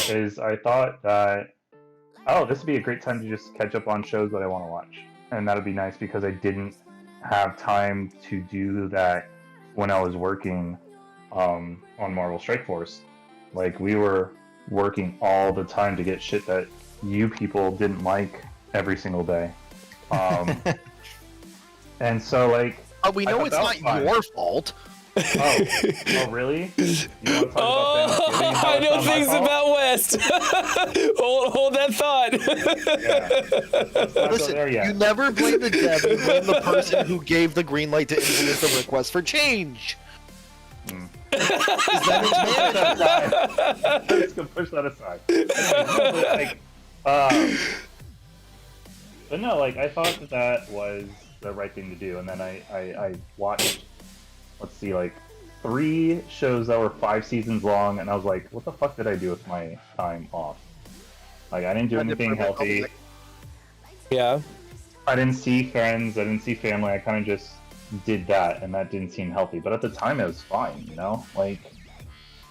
Is I thought that, oh, this would be a great time to just catch up on shows that I want to watch, and that'd be nice because I didn't have time to do that when I was working on Marvel Strike Force. Like, we were working all the time to get shit that you people didn't like every single day. And so, like, we know it's not your fault. Oh, really? You want to talk about Thanksgiving? I know things about West. hold that thought. Listen, you never blame the dev, you blame the person who gave the green light to implement the request for change. I'm just gonna push that aside. But no, like, I thought that was the right thing to do, and then I watched, let's see, like 3 shows that were 5 seasons long, and I was like, what the fuck did I do with my time off? Like, I didn't do anything healthy. Yeah. I didn't see friends, I didn't see family, I kind of just did that, and that didn't seem healthy. But at the time, it was fine, you know? Like,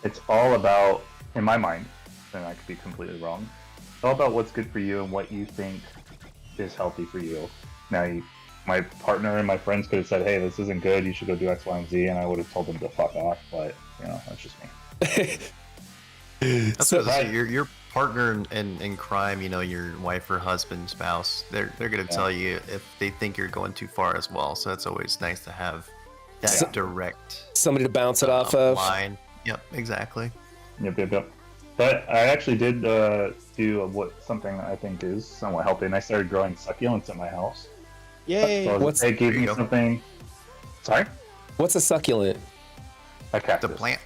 it's all about, in my mind, and I could be completely wrong, it's all about what's good for you and what you think is healthy for you. Now, my partner and my friends could have said, hey, this isn't good, you should go do X, Y, and Z, and I would have told them to fuck off, but, you know, that's just me. That's so, your partner in crime, you know, your wife or husband, spouse, they're going to tell you if they think you're going too far as well. So it's always nice to have that direct somebody to bounce it off of. Line. Yep, exactly. Yep. But I actually did do something I think is somewhat healthy, and I started growing succulents in my house. Yay! So it gave me something. Sorry? What's a succulent? A cactus. The plant.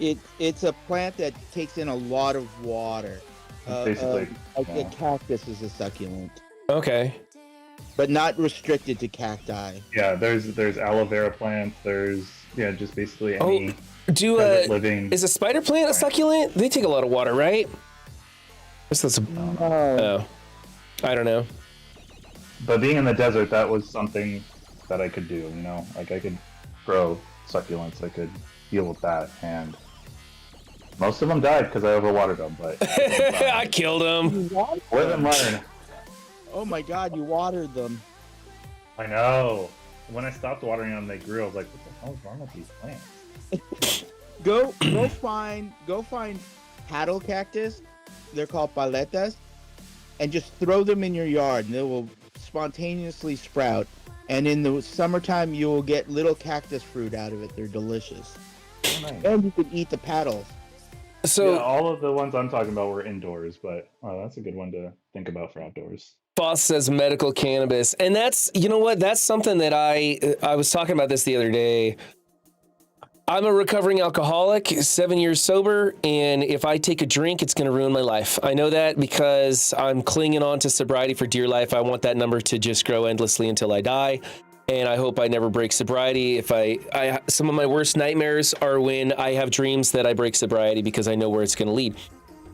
It's a plant that takes in a lot of water. Basically, a cactus is a succulent. Okay. But not restricted to cacti. Yeah, there's aloe vera plants. There's just basically any. Living. Is a spider plant a succulent? They take a lot of water, right? Oh, I don't know. But being in the desert, that was something that I could do. You know, like I could grow succulents. I could deal with that, and most of them died because I overwatered them. But I killed them. Live and learn. Oh my God, you watered them. I know. When I stopped watering them, they grew. I was like, what the hell is wrong with these plants? Go find paddle cactus. They're called paletas, and just throw them in your yard, and they will spontaneously sprout. And in the summertime, you will get little cactus fruit out of it. They're delicious. Oh, nice. And you can eat the petals. So all of the ones I'm talking about were indoors, but that's a good one to think about for outdoors. Foss says medical cannabis, and that's, you know what, that's something that I was talking about this the other day. I'm a recovering alcoholic, 7 years sober, and if I take a drink, it's going to ruin my life. I know that because I'm clinging on to sobriety for dear life. I want that number to just grow endlessly until I die, and I hope I never break sobriety. If I some of my worst nightmares are when I have dreams that I break sobriety because I know where it's going to lead.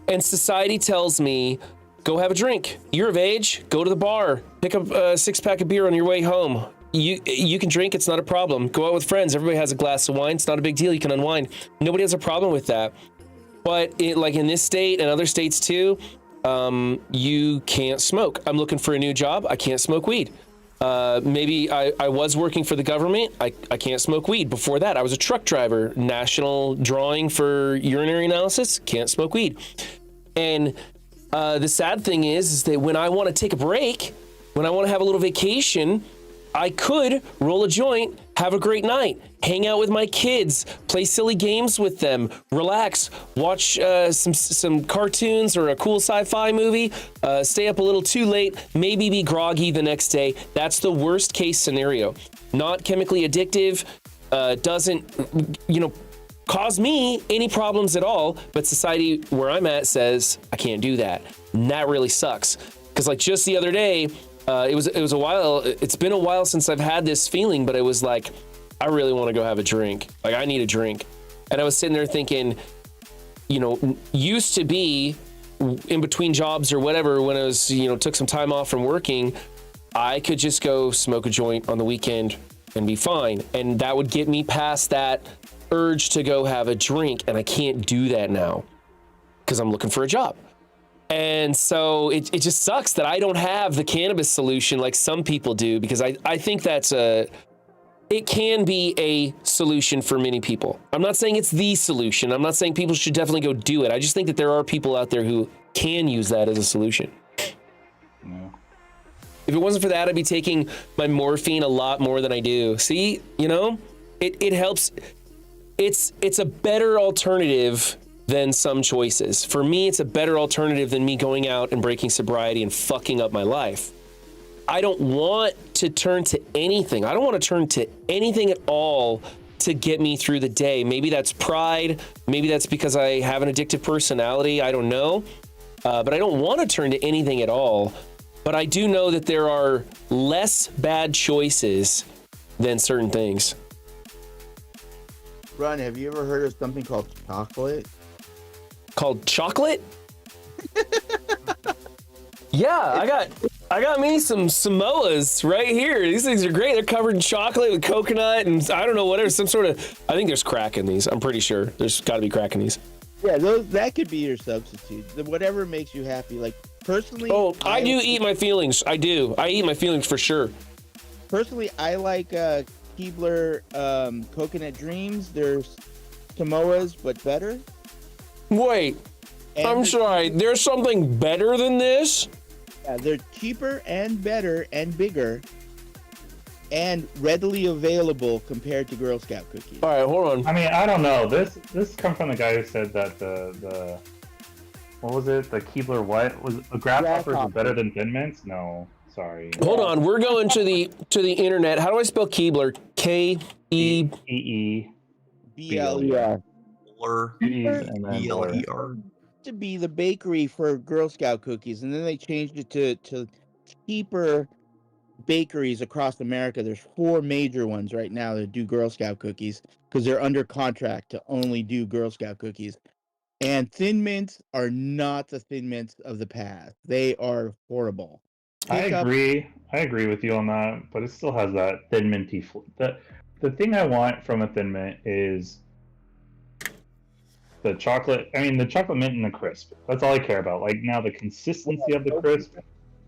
And society tells me, go have a drink. You're of age, go to the bar, pick up a 6-pack of beer on your way home. You can drink, it's not a problem. Go out with friends, everybody has a glass of wine, it's not a big deal, you can unwind. Nobody has a problem with that. But like in this state and other states too, you can't smoke. I'm looking for a new job, I can't smoke weed. Maybe I was working for the government, I can't smoke weed. Before that, I was a truck driver, national drawing for urinary analysis, can't smoke weed. And the sad thing is that when I want to take a break, when I want to have a little vacation, I could roll a joint have a great night, hang out with my kids, play silly games with them, relax, watch some cartoons or a cool sci-fi movie, stay up a little too late, maybe be groggy the next day. That's the worst case scenario. Not chemically addictive, doesn't, cause me any problems at all, but society where I'm at says I can't do that. And that really sucks. Because like just the other day, it's been a while since I've had this feeling, but it was like, I really want to go have a drink. Like I need a drink. And I was sitting there thinking, used to be in between jobs or whatever, when I was, took some time off from working, I could just go smoke a joint on the weekend and be fine. And that would get me past that urge to go have a drink. And I can't do that now because I'm looking for a job. And so it just sucks that I don't have the cannabis solution like some people do, because I think it can be a solution for many people. I'm not saying it's the solution. I'm not saying people should definitely go do it. I just think that there are people out there who can use that as a solution. Yeah. If it wasn't for that, I'd be taking my morphine a lot more than I do. See, it helps. It's a better alternative than some choices. For me, it's a better alternative than me going out and breaking sobriety and fucking up my life. I don't want to turn to anything. I don't want to turn to anything at all to get me through the day. Maybe that's pride. Maybe that's because I have an addictive personality. I don't know. But I don't want to turn to anything at all. But I do know that there are less bad choices than certain things. Ron, have you ever heard of something called chocolate? Called chocolate? Yeah, I got me some Samoas right here. These things are great. They're covered in chocolate with coconut and I don't know, whatever, some sort of, I think there's crack in these. I'm pretty sure there's got to be crack in these. Yeah, that could be your substitute. Whatever makes you happy. Like personally, I do eat my feelings. I do. I eat my feelings for sure. Personally, I like Keebler Coconut Dreams. There's Samoas, but better. Wait, And I'm sorry. There's something better than this? Yeah, they're cheaper and better and bigger and readily available compared to Girl Scout cookies. All right, hold on. I mean, I don't know. This comes from the guy who said that the what was it? The Keebler what? Was grasshoppers are better than Thin Mints? No, sorry. Hold on. We're going to the internet. How do I spell Keebler? K-E-E-E. B-L-E-R. And then B-L-E-R. To be the bakery for Girl Scout cookies, and then they changed it to cheaper bakeries across America. There's 4 major ones right now that do Girl Scout cookies because they're under contract to only do Girl Scout cookies. And Thin Mints are not the Thin Mints of the past. They are horrible. I agree with you on that, but it still has that Thin Minty. The thing I want from a Thin Mint is the chocolate. I mean, the chocolate mint and the crisp. That's all I care about. Like now, the consistency of the crisp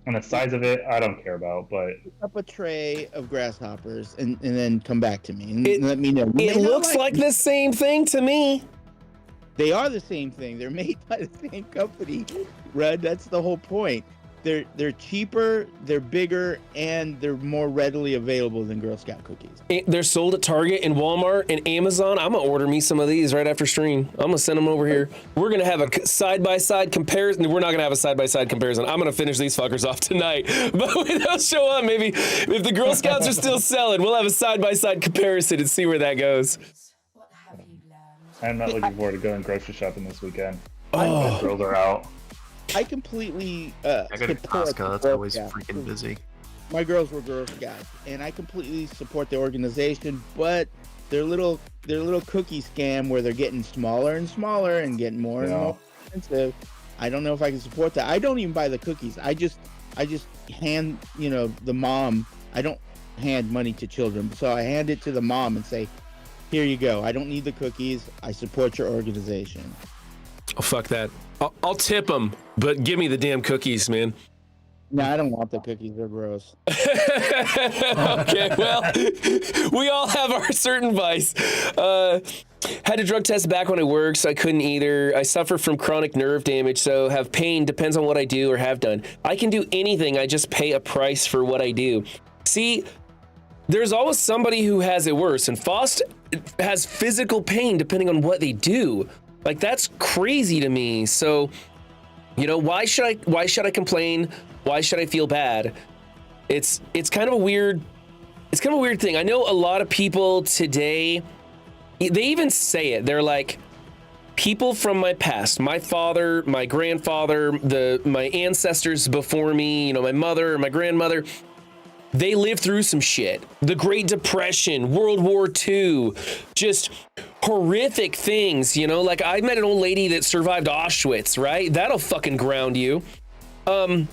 and the size of it, I don't care about. But pick up a tray of grasshoppers and then come back to me and let me know. It looks like the same thing to me. They are the same thing. They're made by the same company, Red. That's the whole point. They're cheaper, they're bigger, and they're more readily available than Girl Scout cookies. They're sold at Target and Walmart and Amazon. I'm gonna order me some of these right after stream. I'm gonna send them over here. We're gonna have a side-by-side comparison. We're not gonna have a side-by-side comparison. I'm gonna finish these fuckers off tonight. But when they'll show up, maybe if the Girl Scouts are still selling, we'll have a side-by-side comparison and see where that goes. I'm not looking forward to going grocery shopping this weekend. Oh. My girls are out. I completely I go to Costco. That's always freaking busy. My girls were Girl Scouts, and I completely support the organization, but their little cookie scam where they're getting smaller and smaller and getting more and more expensive. I don't know if I can support that. I don't even buy the cookies. I just hand the mom. I don't hand money to children, so I hand it to the mom and say, "Here you go. I don't need the cookies. I support your organization." Oh, fuck that. I'll tip them, but give me the damn cookies, man. No, I don't want the cookies. They're gross. Okay, well, we all have our certain vice. Had a drug test back when I worked, so I couldn't either. I suffer from chronic nerve damage, so have pain, depends on what I do or have done. I can do anything, I just pay a price for what I do. See, there's always somebody who has it worse, and FOST has physical pain depending on what they do. Like, that's crazy to me. So, you know, why should I complain? Why should I feel bad? It's kind of a weird thing. I know a lot of people today, they even say it. They're like, people from my past, my father, my grandfather, my ancestors before me, you know, my mother, my grandmother, they lived through some shit. The Great Depression, World War II, just horrific things, you know? Like, I met an old lady that survived Auschwitz, right? That'll fucking ground you. And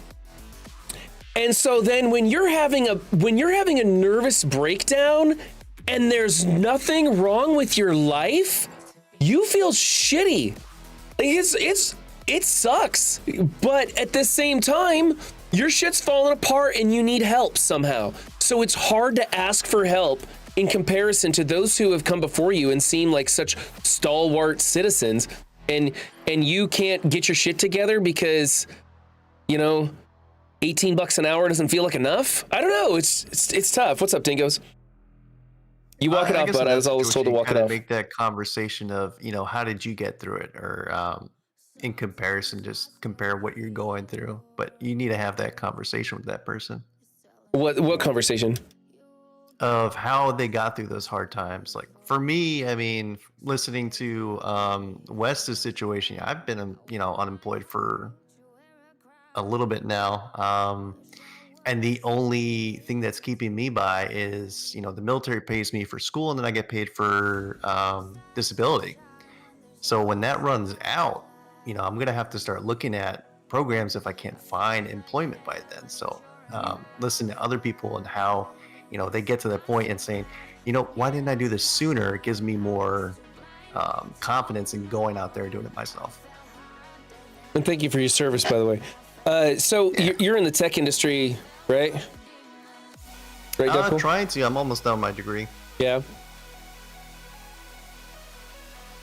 so then when you're having a nervous breakdown and there's nothing wrong with your life, you feel shitty. It sucks. But at the same time, your shit's falling apart and you need help somehow. So it's hard to ask for help in comparison to those who have come before you and seem like such stalwart citizens, and you can't get your shit together because, you know, $18 an hour doesn't feel like enough. I don't know. It's tough. What's up, Dingoes? You walk it off, but I was always told to walk it off. Make that conversation of, you know, how did you get through it, or in comparison, just compare what you're going through. But you need to have that conversation with that person. What conversation? Of how they got through those hard times. Like, for me, I mean, listening to Wes's situation, I've been, you know, unemployed for a little bit now. And the only thing that's keeping me by is, you know, the military pays me for school, and then I get paid for disability. So when that runs out, you know, I'm going to have to start looking at programs if I can't find employment by then. So listen to other people and how, you know, they get to that point and saying, you know, why didn't I do this sooner? It gives me more confidence in going out there and doing it myself. And thank you for your service, by the way. So you're in the tech industry, right? Right, I'm trying to. I'm almost done with my degree. Yeah.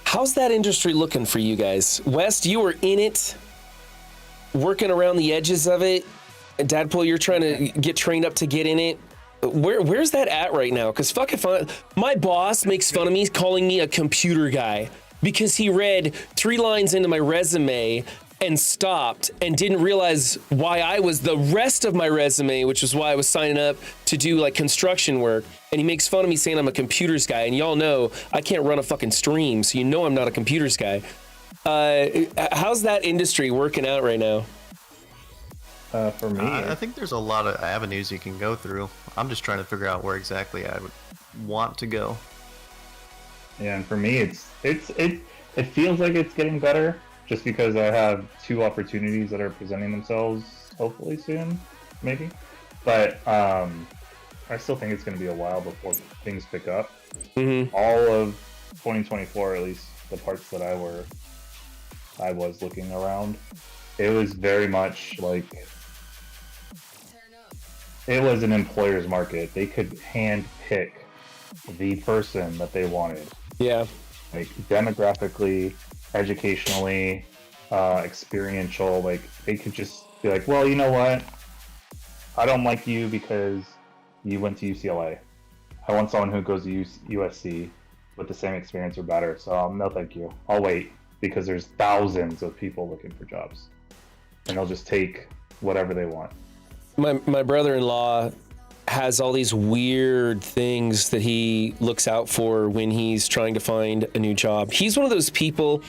How's that industry looking for you guys? West, you were in it, working around the edges of it. Dadpool, you're trying to get trained up to get in it. Where's that at right now? Because fucking fun. My boss makes fun of me calling me a computer guy because he read 3 lines into my resume and stopped and didn't realize why I was the rest of my resume, which is why I was signing up to do like construction work. And he makes fun of me saying I'm a computers guy. And y'all know I can't run a fucking stream, so you know I'm not a computers guy. How's that industry working out right now? For me, I think there's a lot of avenues you can go through. I'm just trying to figure out where exactly I would want to go. Yeah, and for me, it feels like it's getting better, just because I have 2 opportunities that are presenting themselves, hopefully soon, maybe. But I still think it's going to be a while before things pick up. Mm-hmm. All of 2024, at least the parts that I was looking around, it was very much like it was an employer's market. They could hand pick the person that they wanted. Yeah. Like demographically, educationally, experiential, like they could just be like, well, you know what? I don't like you because you went to UCLA. I want someone who goes to USC with the same experience or better. So no, thank you. I'll wait, because there's thousands of people looking for jobs, and they'll just take whatever they want. My brother-in-law has all these weird things that he looks out for when he's trying to find a new job. He's one of those people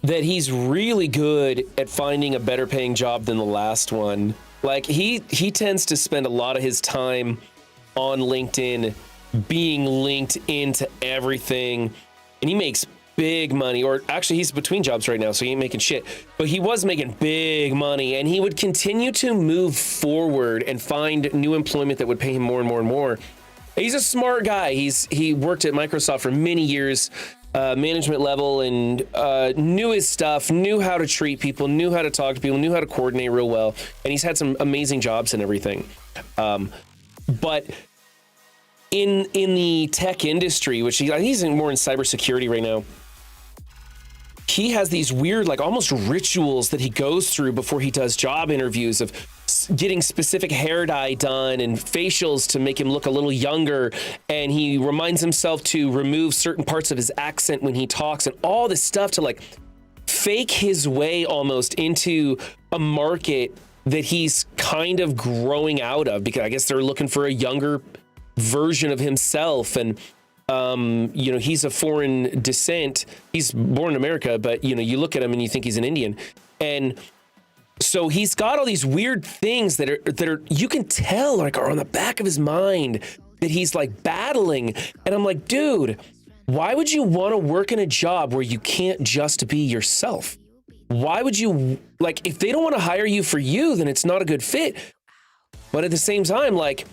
that he's really good at finding a better paying job than the last one. Like he tends to spend a lot of his time on LinkedIn being linked into everything, and he makes big money, or actually he's between jobs right now, so he ain't making shit, but he was making big money, and he would continue to move forward and find new employment that would pay him more and more and more. He's a smart guy. He worked at Microsoft for many years, management level, and knew his stuff, knew how to treat people, knew how to talk to people, knew how to coordinate real well, and he's had some amazing jobs and everything. But in the tech industry, which he's more in cybersecurity right now, he has these weird, like almost rituals that he goes through before he does job interviews of getting specific hair dye done and facials to make him look a little younger. And he reminds himself to remove certain parts of his accent when he talks, and all this stuff to like fake his way almost into a market that he's kind of growing out of, because I guess they're looking for a younger version of himself. And you know, he's a foreign descent. He's born in America, but you know, you look at him and you think he's an Indian. And so he's got all these weird things that are you can tell like are on the back of his mind that he's like battling. And I'm like, dude, why would you want to work in a job where you can't just be yourself? Why would you, like, if they don't want to hire you for you, then it's not a good fit. But at the same time, like,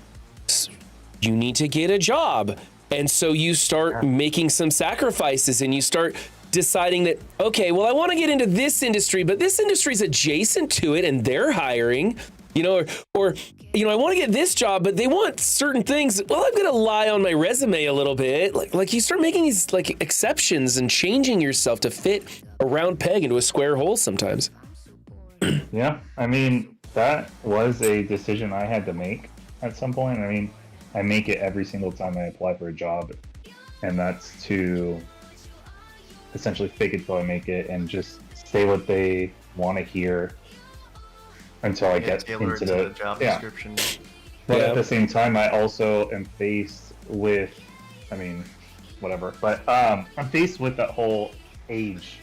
you need to get a job. And so you start making some sacrifices and you start deciding that, okay, well, I want to get into this industry, but this industry is adjacent to it and they're hiring, you know, or you know, I want to get this job, but they want certain things. Well, I'm going to lie on my resume a little bit. Like you start making these like exceptions and changing yourself to fit a round peg into a square hole sometimes. Yeah, I mean, that was a decision I had to make at some point. I mean, I make it every single time I apply for a job, and that's to essentially fake it till I make it and just say what they want to hear until I get into the job description. But at the same time, I also am faced with, I mean, whatever. But I'm faced with that whole age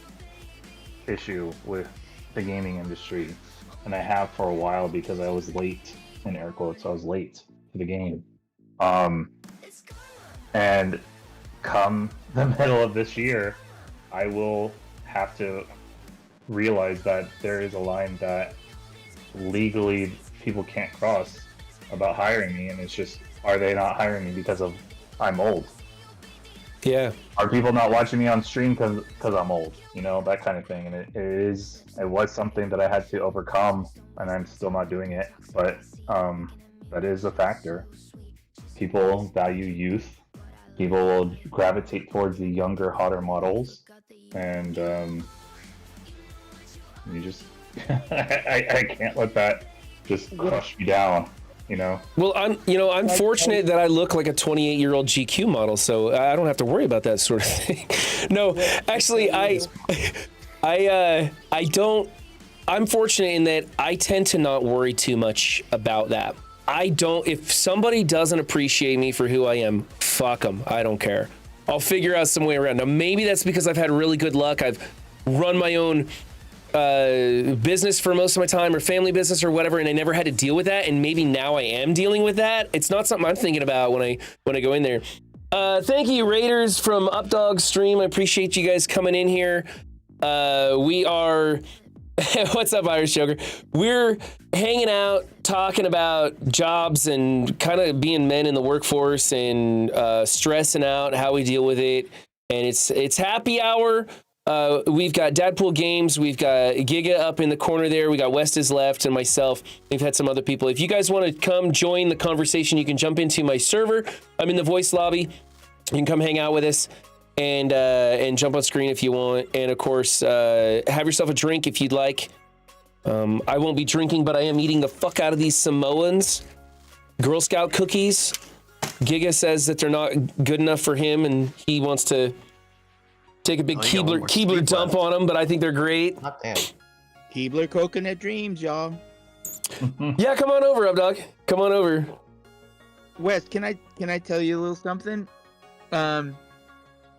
issue with the gaming industry, and I have for a while because I was late, in air quotes. I was late to the game. And come the middle of this year, I will have to realize that there is a line that legally people can't cross about hiring me, and it's just, are they not hiring me because of I'm old? Yeah. Are people not watching me on stream because I'm old? You know, that kind of thing. And it was something that I had to overcome, and I'm still not doing it. But that is a factor. People value youth. People will gravitate towards the younger, hotter models, and you just I can't let that just crush me down. You know. Well, I'm fortunate that I look like a 28-year-old GQ model, so I don't have to worry about that sort of thing. No, actually, I don't. I'm fortunate in that I tend to not worry too much about that. I don't. If somebody doesn't appreciate me for who I am, fuck them. I don't care. I'll figure out some way around. Now, maybe that's because I've had really good luck. I've run my own business for most of my time, or family business or whatever, and I never had to deal with that, and maybe now I am dealing with that. It's not something I'm thinking about when I go in there. Thank you, Raiders from Updog Stream. I appreciate you guys coming in here. We are what's up, Irish Joker? We're hanging out, talking about jobs and kind of being men in the workforce and stressing out how we deal with it. And it's happy hour. We've got Dadpool Games, we've got Giga up in the corner there, we got West is left, and myself. We've had some other people. If you guys want to come join the conversation, you can jump into my server. I'm in the voice lobby. You can come hang out with us and jump on screen if you want. And of course, have yourself a drink if you'd like. I won't be drinking, but I am eating the fuck out of these Samoans Girl Scout cookies. Giga says that they're not good enough for him, and he wants to take a big Keebler dump on them, but I think they're great. Keebler Coconut Dreams, y'all. Yeah, come on over, Updog. Come on over. Wes, can I tell you a little something? I'm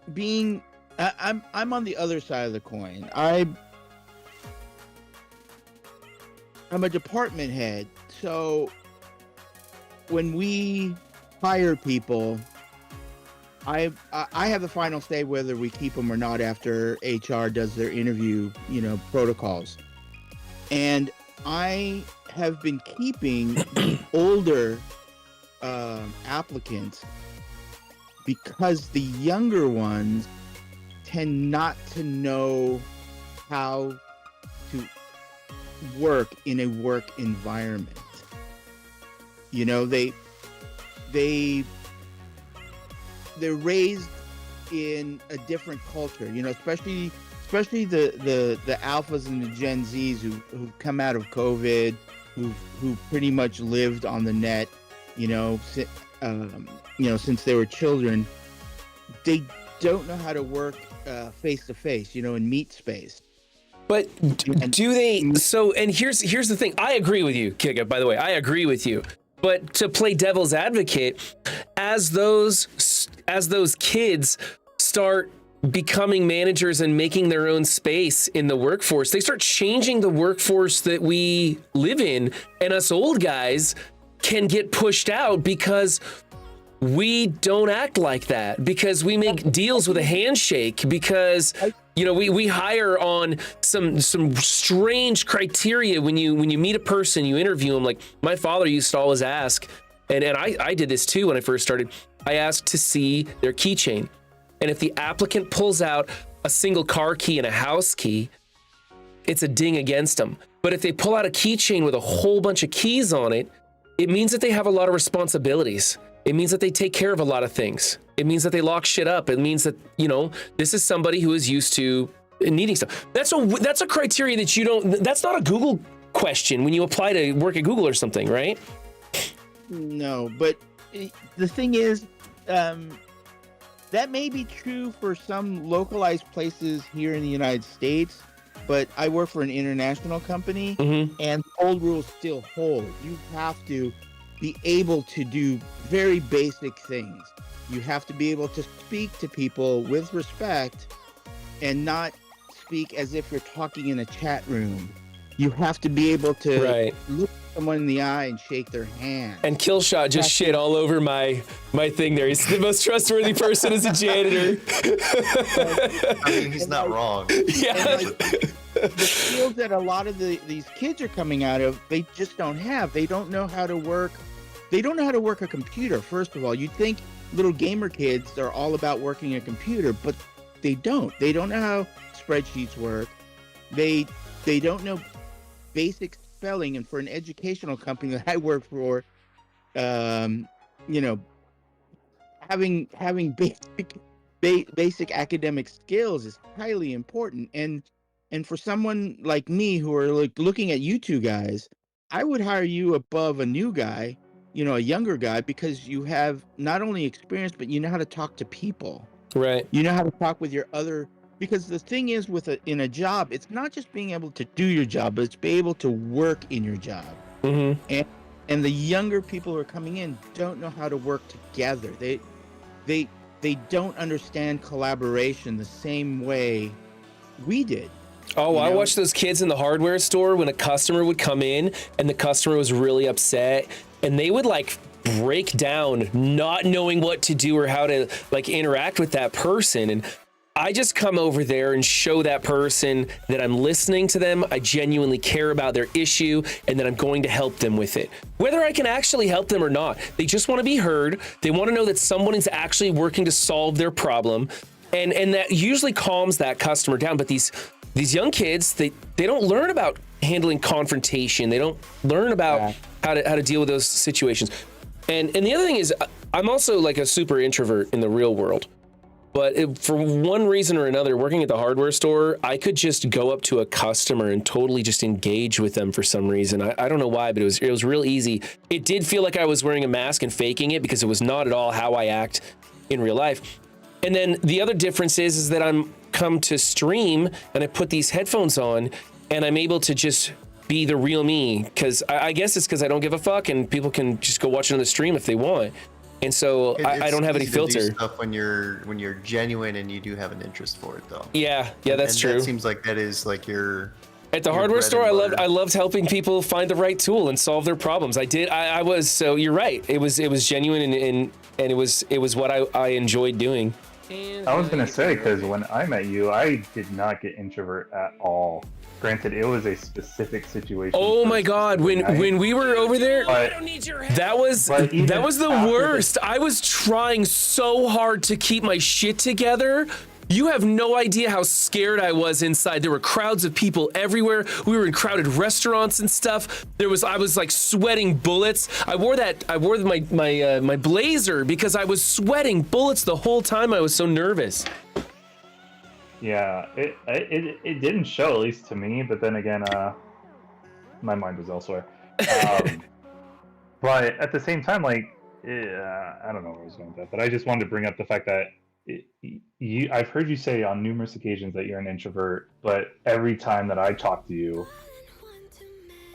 on the other side of the coin. I'm a department head, so when we hire people, I have the final say whether we keep them or not after HR does their interview, protocols. And I have been keeping the older applicants because the younger ones tend not to know how to work in a work environment. They're raised in a different culture, especially the alphas and the Gen Zs who come out of COVID who pretty much lived on the net, since they were children. They don't know how to work face to face, in meat space. But do they? So, and here's the thing. I agree with you, Kika. By the way, I agree with you. But to play devil's advocate, as those kids start becoming managers and making their own space in the workforce, they start changing the workforce that we live in, and us old guys can get pushed out because we don't act like that, because we make deals with a handshake, because we hire on some strange criteria. When you meet a person, you interview them. Like my father used to always ask, and I did this too when I first started. I asked to see their keychain, and if the applicant pulls out a single car key and a house key, it's a ding against them. But if they pull out a keychain with a whole bunch of keys on it, it means that they have a lot of responsibilities. It means that they take care of a lot of things. It means that they lock shit up. It means that, this is somebody who is used to needing stuff. That's a criteria that that's not a Google question when you apply to work at Google or something, right? No, but the thing is, that may be true for some localized places here in the United States, but I work for an international company, and old rules still hold. You have to be able to do very basic things. You have to be able to speak to people with respect and not speak as if you're talking in a chat room. You have to be able to look someone in the eye and shake their hand. And Killshot just shit all over my thing there. He's the most trustworthy person as a janitor. I mean, he's not wrong. Yeah. The skills that a lot of these kids are coming out of, they just don't have. They don't know how to work. They don't know how to work a computer, first of all. You'd think little gamer kids are all about working a computer, but they don't. They don't know how spreadsheets work. They don't know basic spelling. And for an educational company that I work for, having basic academic skills is highly important. And for someone like me who are like looking at you two guys, I would hire you above a new guy, a younger guy, because you have not only experience, but you know how to talk to people. Right. You know how to talk with your other, because the thing is in a job, it's not just being able to do your job, but it's be able to work in your job. And the younger people who are coming in don't know how to work together. They don't understand collaboration the same way we did. Oh, I watched those kids in the hardware store when a customer would come in and the customer was really upset, and they would like break down not knowing what to do or how to like interact with that person. And I just come over there and show that person that I'm listening to them, I genuinely care about their issue, and that I'm going to help them with it. Whether I can actually help them or not, they just want to be heard. They want to know that someone is actually working to solve their problem. And that usually calms that customer down. But these young kids, they don't learn about handling confrontation. They don't learn about how to deal with those situations. And the other thing is, I'm also like a super introvert in the real world. But for one reason or another, working at the hardware store, I could just go up to a customer and totally just engage with them for some reason. I don't know why, but it was real easy. It did feel like I was wearing a mask and faking it, because it was not at all how I act in real life. And then the other difference is that I'm come to stream and I put these headphones on and I'm able to just be the real me, because I guess it's because I don't give a fuck and people can just go watch it on the stream if they want. And so I don't have any filter. Do stuff when you're genuine and you do have an interest for it, though. Yeah, that's true. That seems like that is like your. At the hardware store, I loved helping people find the right tool and solve their problems. I was so you're right. It was genuine and it was what I enjoyed doing. I was gonna say, because when I met you, I did not get introvert at all. Granted, it was a specific situation. Oh my God! When we were over there, that was the worst. I was trying so hard to keep my shit together. You have no idea how scared I was inside. There were crowds of people everywhere. We were in crowded restaurants and stuff. I was like sweating bullets. I wore my blazer because I was sweating bullets the whole time. I was so nervous. Yeah, it didn't show, at least to me. But then again, my mind was elsewhere. But at the same time, like, I don't know where I was going with that, but I just wanted to bring up the fact that I've heard you say on numerous occasions that you're an introvert, but every time that I talk to you,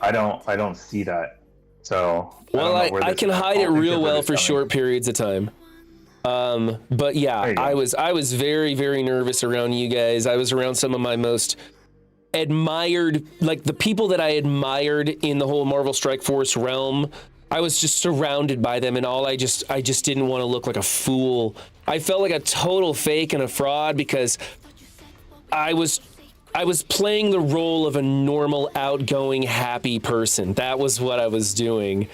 I don't see that. So well, I can hide it real well for short periods of time. But yeah, I was very, very nervous around you guys. I was around some of my most admired, like the people that I admired in the whole Marvel Strike Force realm. I was just surrounded by them, and I just didn't want to look like a fool. I felt like a total fake and a fraud because I was playing the role of a normal, outgoing, happy person. That was what I was doing.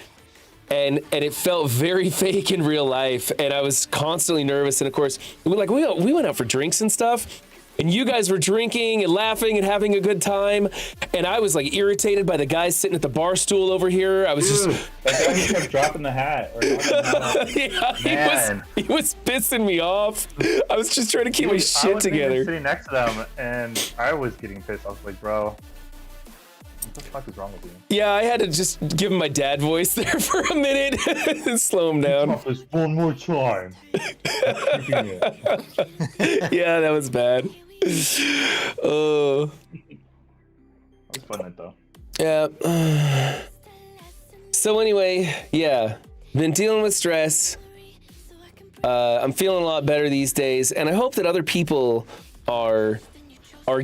And it felt very fake in real life, and I was constantly nervous. And of course, we went out for drinks and stuff, and you guys were drinking and laughing and having a good time, and I was like irritated by the guys sitting at the bar stool over here. I was just that guy kept dropping the hat. Yeah, he was pissing me off. I was just trying to keep my shit together. I was sitting next to them, and I was getting pissed. I was like, bro, what the fuck is wrong with you? Yeah, I had to just give him my dad voice there for a minute and slow him down. Just one more time. Yeah, that was bad. Oh. That was fun though. Yeah. So anyway, yeah, been dealing with stress. I'm feeling a lot better these days, and I hope that other people are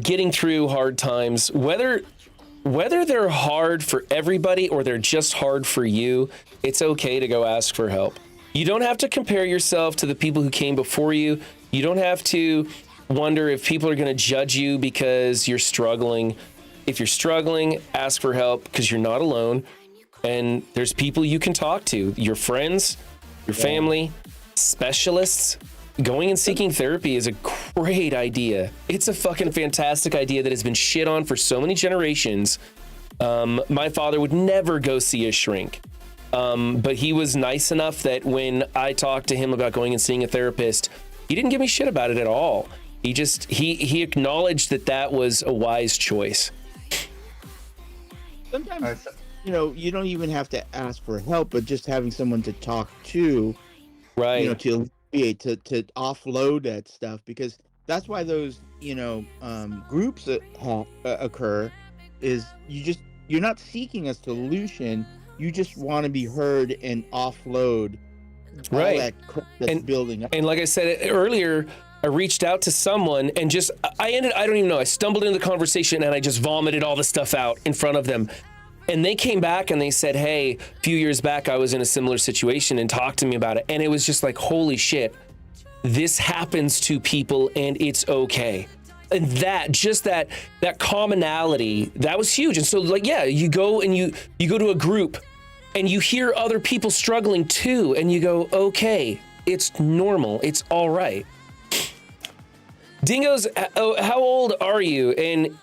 getting through hard times, whether they're hard for everybody or they're just hard for you. It's okay to go ask for help. You don't have to compare yourself to the people who came before you. You don't have to wonder if people are going to judge you because you're struggling. If you're struggling, ask for help because you're not alone. And there's people you can talk to, your friends, your family, specialists. Going and seeking therapy is a great idea. It's a fucking fantastic idea that has been shit on for so many generations. My father would never go see a shrink. But he was nice enough that when I talked to him about going and seeing a therapist, he didn't give me shit about it at all. He just, he acknowledged that was a wise choice. Sometimes, you know, you don't even have to ask for help, but just having someone to talk to, right? You know, to offload that stuff, because that's why those, you know, groups that occur is you're not seeking a solution. You just want to be heard and offload all that crap that's building up. And like I said earlier, I reached out to someone and I don't even know, I stumbled into the conversation and I just vomited all the stuff out in front of them. And they came back and they said, hey, a few years back I was in a similar situation, and talked to me about it. And it was just like, holy shit, this happens to people and it's okay. And that commonality, that was huge. And so like, yeah, you go and you go to a group and you hear other people struggling too, and you go, okay, it's normal, it's all right. Dingoes, how old are you? And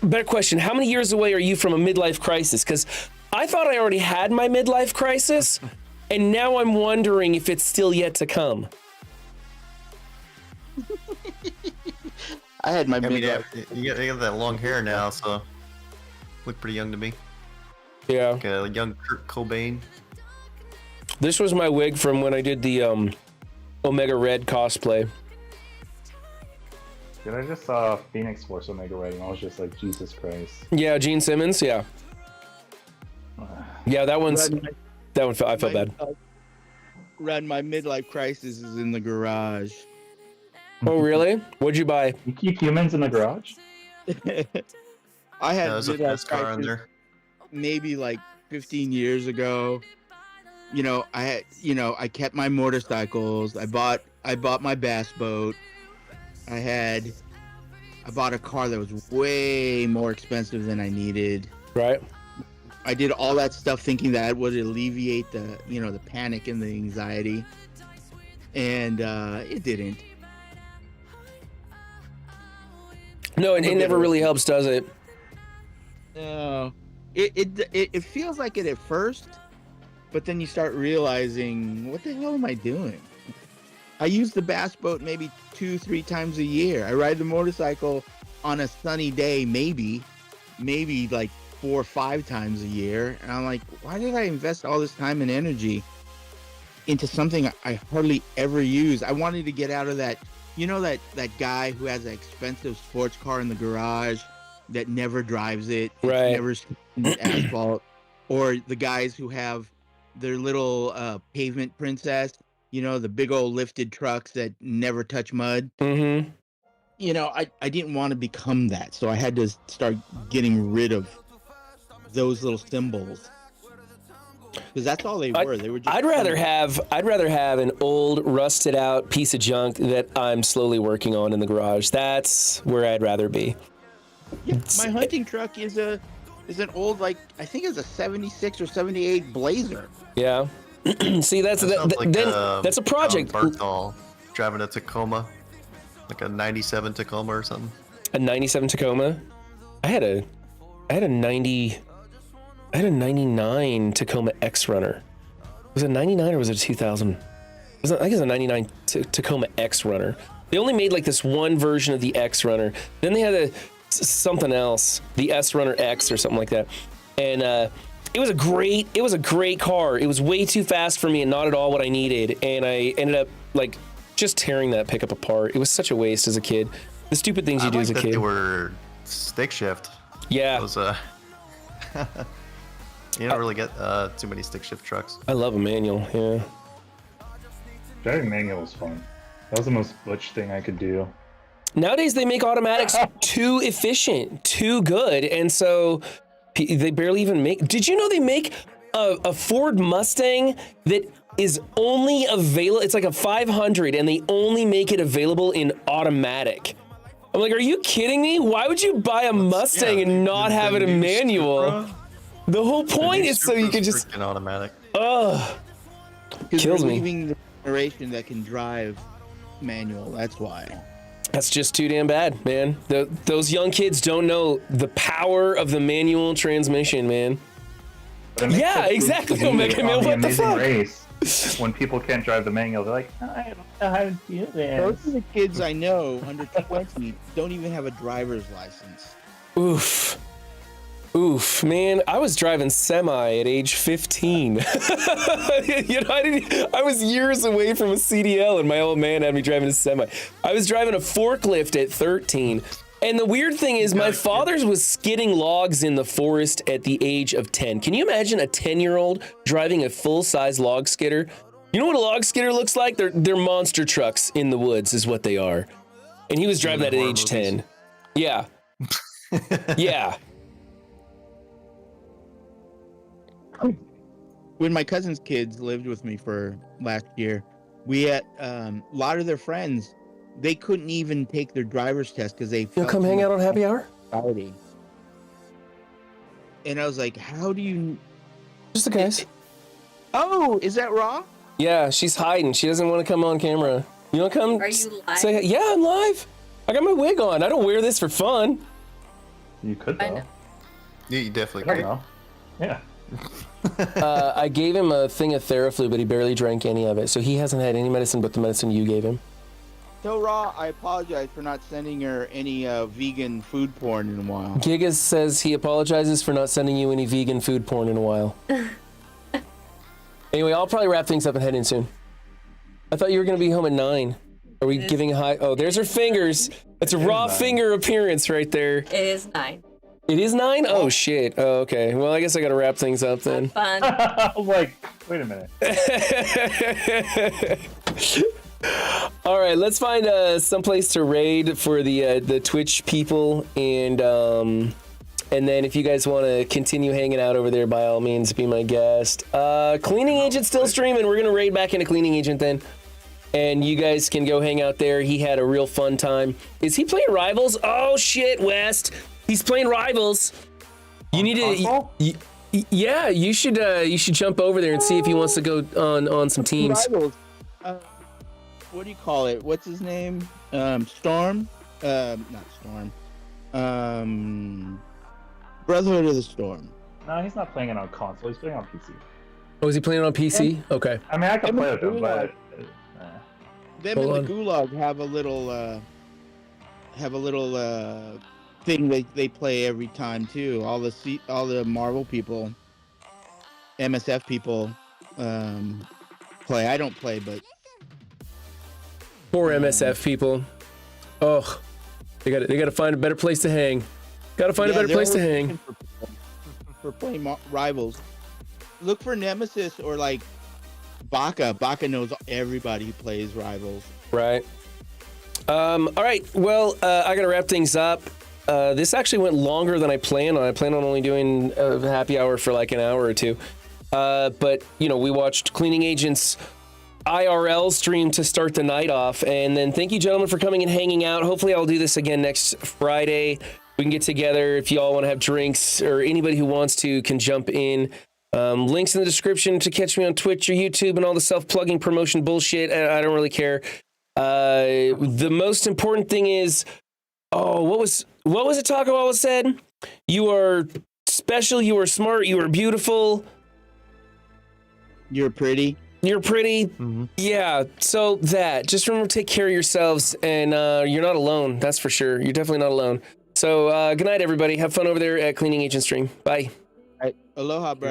better question, how many years away are you from a midlife crisis? Because I thought I already had my midlife crisis, and now I'm wondering if it's still yet to come. I had my midlife. You got that long hair now, so look pretty young to me. Yeah. Like a young Kurt Cobain. This was my wig from when I did the Omega Red cosplay. Dude, I just saw Phoenix Force Omega Red, and I was just like, Jesus Christ. Yeah, Gene Simmons, yeah. Yeah, that one I felt bad. Red, my midlife crisis is in the garage. Oh, really? What'd you buy? You keep humans in the garage? I had a fast car in there. Maybe like 15 years ago. You know, I kept my motorcycles. I bought my bass boat. I bought a car that was way more expensive than I needed. Right. I did all that stuff thinking that would alleviate the panic and the anxiety. And it didn't. No, it never really helps, does it? No. It feels like it at first, but then you start realizing, what the hell am I doing? I use the bass boat maybe 2-3 times a year. I ride the motorcycle on a sunny day, maybe like 4 or 5 times a year, and I'm like, why did I invest all this time and energy into something I hardly ever use? I wanted to get out of that, you know, that guy who has an expensive sports car in the garage that never drives it, Right. never seen asphalt, or the guys who have their little pavement princess, you know, the big old lifted trucks that never touch mud. Mm-hmm. You know, I didn't want to become that, so I had to start getting rid of those little symbols, because that's all they were. They were just I'd rather have an old rusted out piece of junk that I'm slowly working on in the garage. That's where I'd rather be. Yeah, my hunting truck is an old, like, I think it's a 76 or 78 Blazer. Yeah. See, that's a project. Barthol driving a Tacoma, like a '97 Tacoma or something. A '97 Tacoma. I had a 99 Tacoma X Runner. Was it 99 or was it 2000? I think it was a 99 Tacoma X Runner. They only made like this one version of the X Runner. Then they had something else, the S Runner X or something like that. And it was a great car. It was way too fast for me and not at all what I needed. And I ended up like just tearing that pickup apart. It was such a waste as a kid. The stupid things you do as a kid. They were stick shift. Yeah. It was you don't really get too many stick shift trucks. I love a manual. Yeah. Driving manual was fun. That was the most butch thing I could do. Nowadays they make automatics too efficient, too good, and so they barely even make. Did you know they make a Ford Mustang that is only available? It's like a 500, and they only make it available in automatic. I'm like, are you kidding me? Why would you buy a Mustang and not have it in manual? The whole point is so you can just freaking automatic. Ugh, kills me. Leaving the generation that can drive manual. That's why. That's just too damn bad, man. Those young kids don't know the power of the manual transmission, man. Yeah, exactly. Omega Man, what the fuck? Race, when people can't drive the manual, they're like, I don't know how to do this. Most of the kids I know under 20 don't even have a driver's license. Oof, man, I was driving semi at age 15. You know, I was years away from a CDL, and my old man had me driving a semi. I was driving a forklift at 13. And the weird thing is, my father was skidding logs in the forest at the age of 10. Can you imagine a 10-year-old driving a full-size log skidder? You know what a log skidder looks like? They're monster trucks in the woods, is what they are. And he was driving that at age 10. Yeah. Yeah. When my cousin's kids lived with me for last year, we had a lot of their friends. They couldn't even take their driver's test because they. You'll come hang out on happy hour? And I was like, "How do you?" Just the guys. Oh, is that Raw? Yeah, she's hiding. She doesn't want to come on camera. You want to come? Are you live? Say, yeah, I'm live. I got my wig on. I don't wear this for fun. You could though. Yeah, you definitely could. Yeah. I gave him a thing of Theraflu, but he barely drank any of it, so he hasn't had any medicine but the medicine you gave him. So Raw, I apologize for not sending her any vegan food porn in a while. Gigas says he apologizes for not sending you any vegan food porn in a while. Anyway, I'll probably wrap things up and head in soon. I thought you were going to be home at 9. Are we giving a high? Oh, there's her fingers. That's a Raw finger appearance right there. It is 9. It is 9? Oh, shit. Oh, okay. Well, I guess I got to wrap things up then. Fun. I was like, wait a minute. All right, let's find someplace to raid for the Twitch people, and then if you guys want to continue hanging out over there, by all means, be my guest. Cleaning Agent still streaming. We're gonna raid back into Cleaning Agent then, and you guys can go hang out there. He had a real fun time. Is he playing Rivals? Oh shit, West. He's playing Rivals. You need to. Yeah, you should jump over there and see if he wants to go on some teams. Rivals. What do you call it? What's his name? Storm? Not Storm. Brotherhood of the Storm. No, he's not playing it on console. He's playing on PC. Oh, is he playing it on PC? Okay. I mean, I can play with him, but them and the Gulag have a little thing they play every time too. All the Marvel people, MSF people, play. I don't play, but Poor MSF people. Oh, they got to find a better place to hang. Got to find a better they're place to always hang. looking for playing Rivals. Look for Nemesis or like Baka. Baka knows everybody who plays Rivals. Right. All right. Well, I got to wrap things up. This actually went longer than I planned on. I planned on only doing a happy hour for like an hour or two. But, you know, we watched Cleaning Agents IRL stream to start the night off. And then thank you, gentlemen, for coming and hanging out. Hopefully I'll do this again next Friday. We can get together if you all want to have drinks, or anybody who wants to can jump in. Links in the description to catch me on Twitch or YouTube and all the self-plugging promotion bullshit. I don't really care. The most important thing is, what was it Taco always said? You are special, you are smart, you are beautiful. You're pretty. You're pretty. Mm-hmm. Yeah, so just remember to take care of yourselves, and you're not alone, that's for sure. You're definitely not alone. So good night, everybody. Have fun over there at Cleaning Agent Stream. Bye. Aloha, bro.